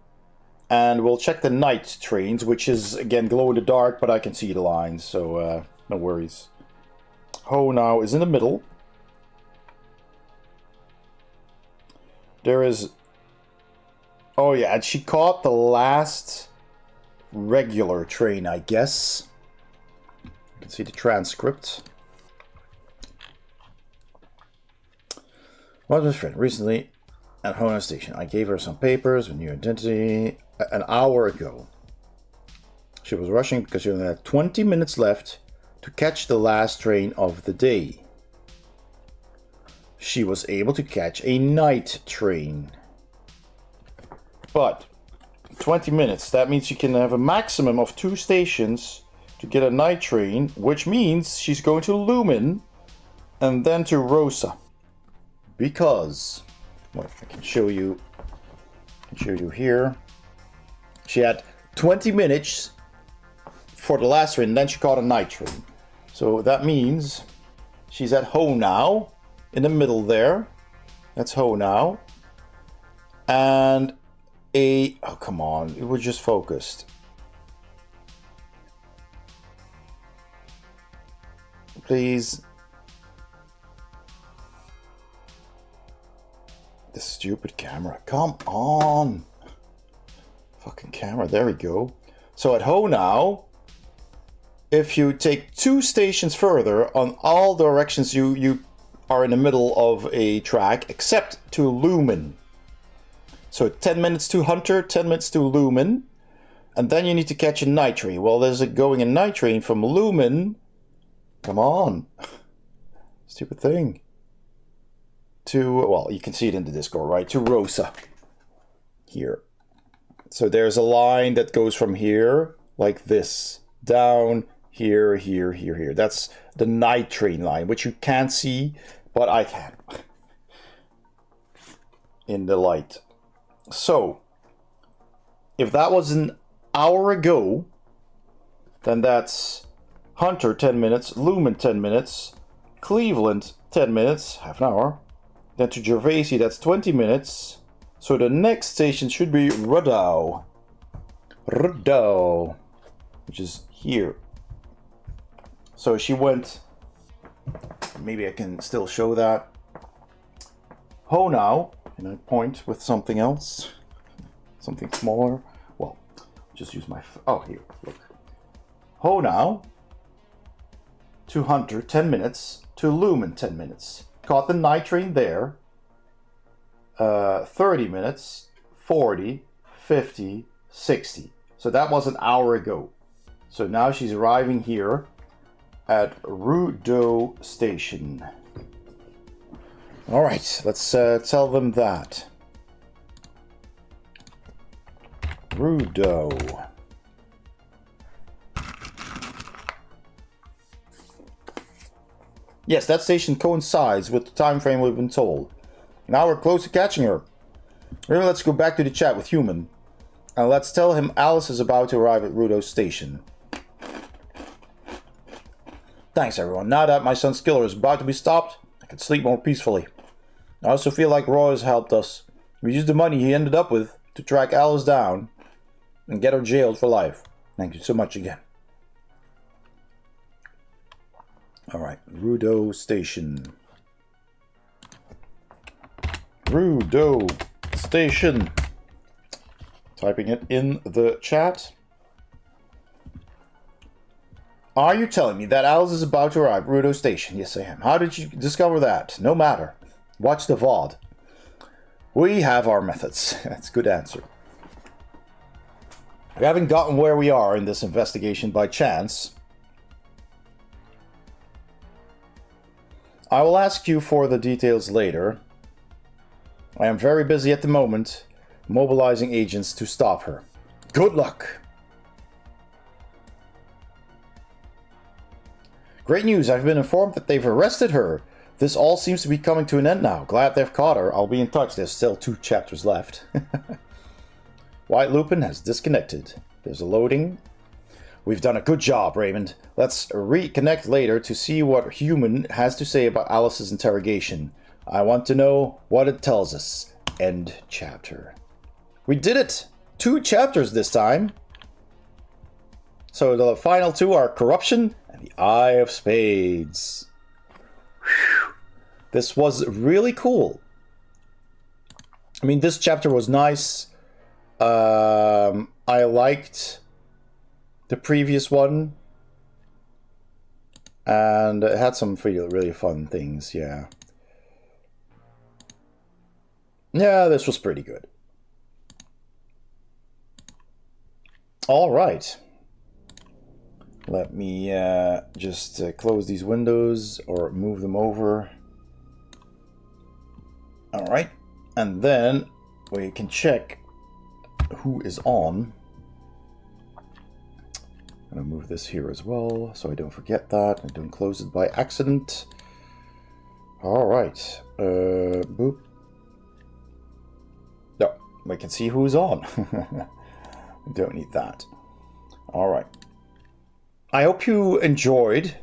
And we'll check the night trains, which is, again, glow in the dark, but I can see the lines, so no worries. Honau is in the middle. There is... Oh yeah, and she caught the last regular train, I guess. You can see the transcript. Well, my friend, recently at Hono Station, I gave her some papers, a new identity, an hour ago. She was rushing because she only had 20 minutes left to catch the last train of the day. She was able to catch a night train. But 20 minutes, that means you can have a maximum of 2 stations to get a night train, which means she's going to Lumen and then to Rosa. Because, well, I can show you here. She had 20 minutes for the last train, and then she caught a night train. So that means she's at Honau. In the middle there, that's Honau, and oh come on, it was just focused. Please. This stupid camera, come on. Fucking camera, there we go. So at Honau, if you take 2 stations further on all directions, you are in the middle of a track, except to Lumen. So 10 minutes to Hunter, 10 minutes to Lumen, and then you need to catch a night train. Well, there's going a night train from Lumen. Come on. Stupid thing. to, well, you can see it in the Discord, right? To Rosa. Here. So there's a line that goes from here, like this, down, here, here, here, here. That's the night train line, which you can't see, but I can. In the light. So, if that was an hour ago, then that's Hunter 10 minutes, Lumen 10 minutes, Cleveland 10 minutes, half an hour. Then to Gervasi, that's 20 minutes. So the next station should be Rudow. Rudow. Which is here. So she went... Maybe I can still show that. Honau. Can I point with something else? Something smaller? Well, just use my... Oh, here. Look. Honau. To Hunter, 10 minutes. To Lumen, 10 minutes. Caught the night train there. 30 minutes, 40, 50, 60. So that was an hour ago. So now she's arriving here at Rudow Station. All right, let's tell them that. Rudow. Yes, that station coincides with the time frame we've been told. Now we're close to catching her. Really, let's go back to the chat with Human. And let's tell him Alice is about to arrive at Rudow Station. Thanks, everyone. Now that my son's killer is about to be stopped, I can sleep more peacefully. I also feel like Roy has helped us. We used the money he ended up with to track Alice down and get her jailed for life. Thank you so much again. Alright, Rudow Station. Rudow Station. Typing it in the chat. Are you telling me that Alice is about to arrive at Rudow Station? Yes, I am. How did you discover that? No matter. Watch the VOD. We have our methods. That's a good answer. We haven't gotten where we are in this investigation by chance. I will ask you for the details later. I am very busy at the moment, mobilizing agents to stop her. Good luck! Great news, I've been informed that they've arrested her. This all seems to be coming to an end now. Glad they've caught her. I'll be in touch. There's still 2 chapters left. White Lupin has disconnected. There's a loading. We've done a good job, Raymond. Let's reconnect later to see what Human has to say about Alice's interrogation. I want to know what it tells us. End chapter. We did it! 2 chapters this time. So the final 2 are Corruption and the Eye of Spades. Whew. This was really cool. I mean, this chapter was nice. I liked the previous one. And it had some really fun things, yeah. Yeah, this was pretty good. All right. Let me just close these windows or move them over. All right. And then we can check who is on. I'm going to move this here as well so I don't forget that. I don't close it by accident. All right. Boop. No, we can see who's on. Don't need that. All right. I hope you enjoyed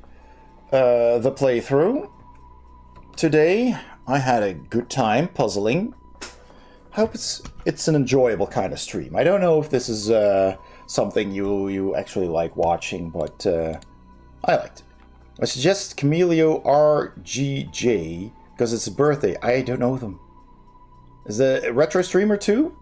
the playthrough today. I had a good time puzzling. I hope it's an enjoyable kind of stream. I don't know if this is something you actually like watching, but I liked it. I suggest Camilio RGJ because it's a birthday. I don't know them. Is it a retro streamer too?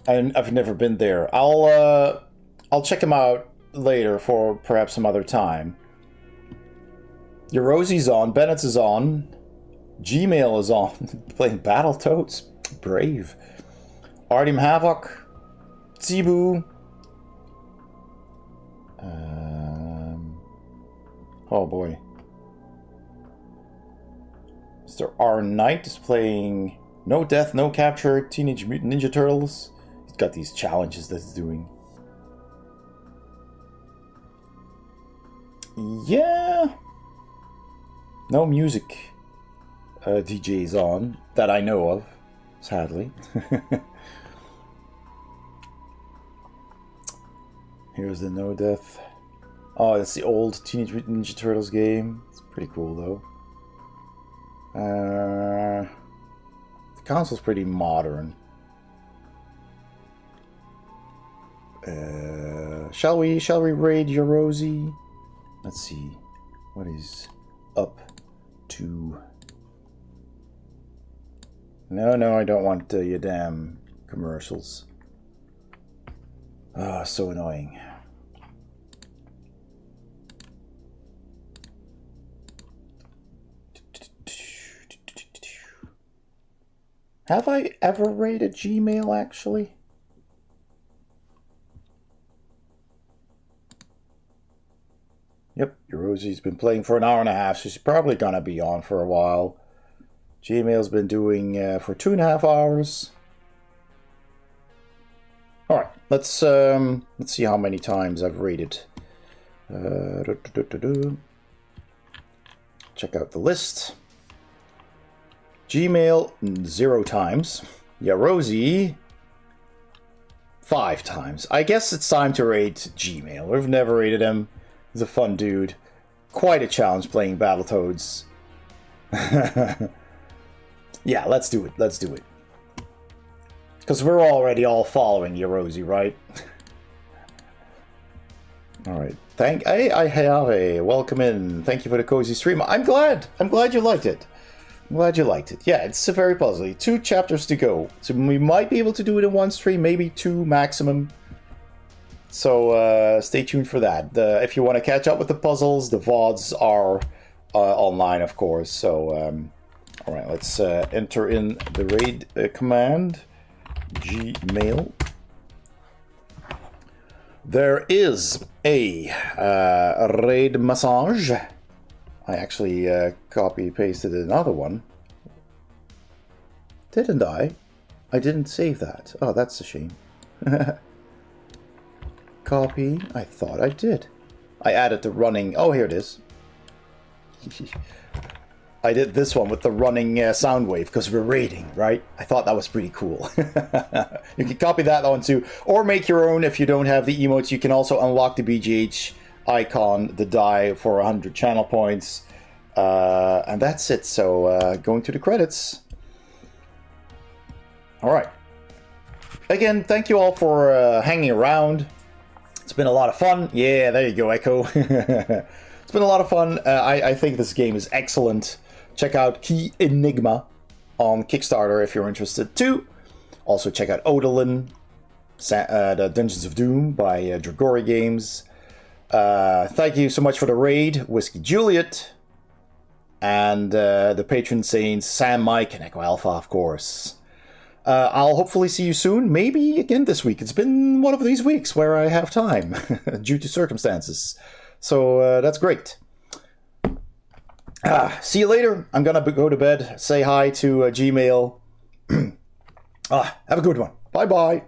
I've never been there. I'll check him out later for perhaps some other time. Your Rosie's on, Bennett's is on, Gmail is on, playing Battletoads, brave. Artyom Havoc, Tsibu. Oh boy. Mr. R. Knight is playing No Death, No Capture, Teenage Mutant Ninja Turtles. He's got these challenges that he's doing. Yeah. No music DJs on that I know of, sadly. Here's the No Death. Oh, that's the old Teenage Mutant Ninja Turtles game. It's pretty cool, though. The console's pretty modern. Shall we raid your Rosie? Let's see. What is up to? No, I don't want your damn commercials. Ah, so annoying. Have I ever rated Gmail, actually? Yep, Rosie's been playing for an hour and a half, so she's probably gonna be on for a while. Gmail's been doing for 2.5 hours. All right, let's see how many times I've rated. Check out the list. Gmail 0 times. Yeah, Rosie 5 times. I guess it's time to rate Gmail. We've never rated him. He's a fun dude. Quite a challenge playing Battletoads. Yeah, let's do it. Let's do it. Because we're already all following you, Rosie, right? Alright. I have a welcome in. Thank you for the cozy stream. I'm glad you liked it. I'm glad you liked it. Yeah, it's very puzzly. 2 chapters to go. So we might be able to do it in one stream, maybe 2 maximum. So stay tuned for that. If you want to catch up with the puzzles, the VODs are online, of course. So, alright, let's enter in the raid command. Gmail. There is a raid massage. I actually copy-pasted another one. Didn't I? I didn't save that. Oh, that's a shame. Copy. I thought I did. I added the running... Oh, here it is. I did this one with the running sound wave because we're raiding, right? I thought that was pretty cool. You can copy that on too. Or make your own if you don't have the emotes. You can also unlock the BGH icon, the die for 100 channel points. And that's it. So going to the credits. Alright. Again, thank you all for hanging around. It's been a lot of fun. Yeah, there you go, Echo. It's been a lot of fun. I think this game is excellent. Check out Key Enigma on Kickstarter if you're interested too. Also check out Odalin, the Dungeons of Doom by Dragori Games. Thank you so much for the raid, Whiskey Juliet. And the patron saints, Sam, Mike, and Echo Alpha, of course. I'll hopefully see you soon, maybe again this week. It's been one of these weeks where I have time due to circumstances. So that's great. See you later. I'm gonna go to bed. Say hi to Gmail. Have a good one. Bye-bye.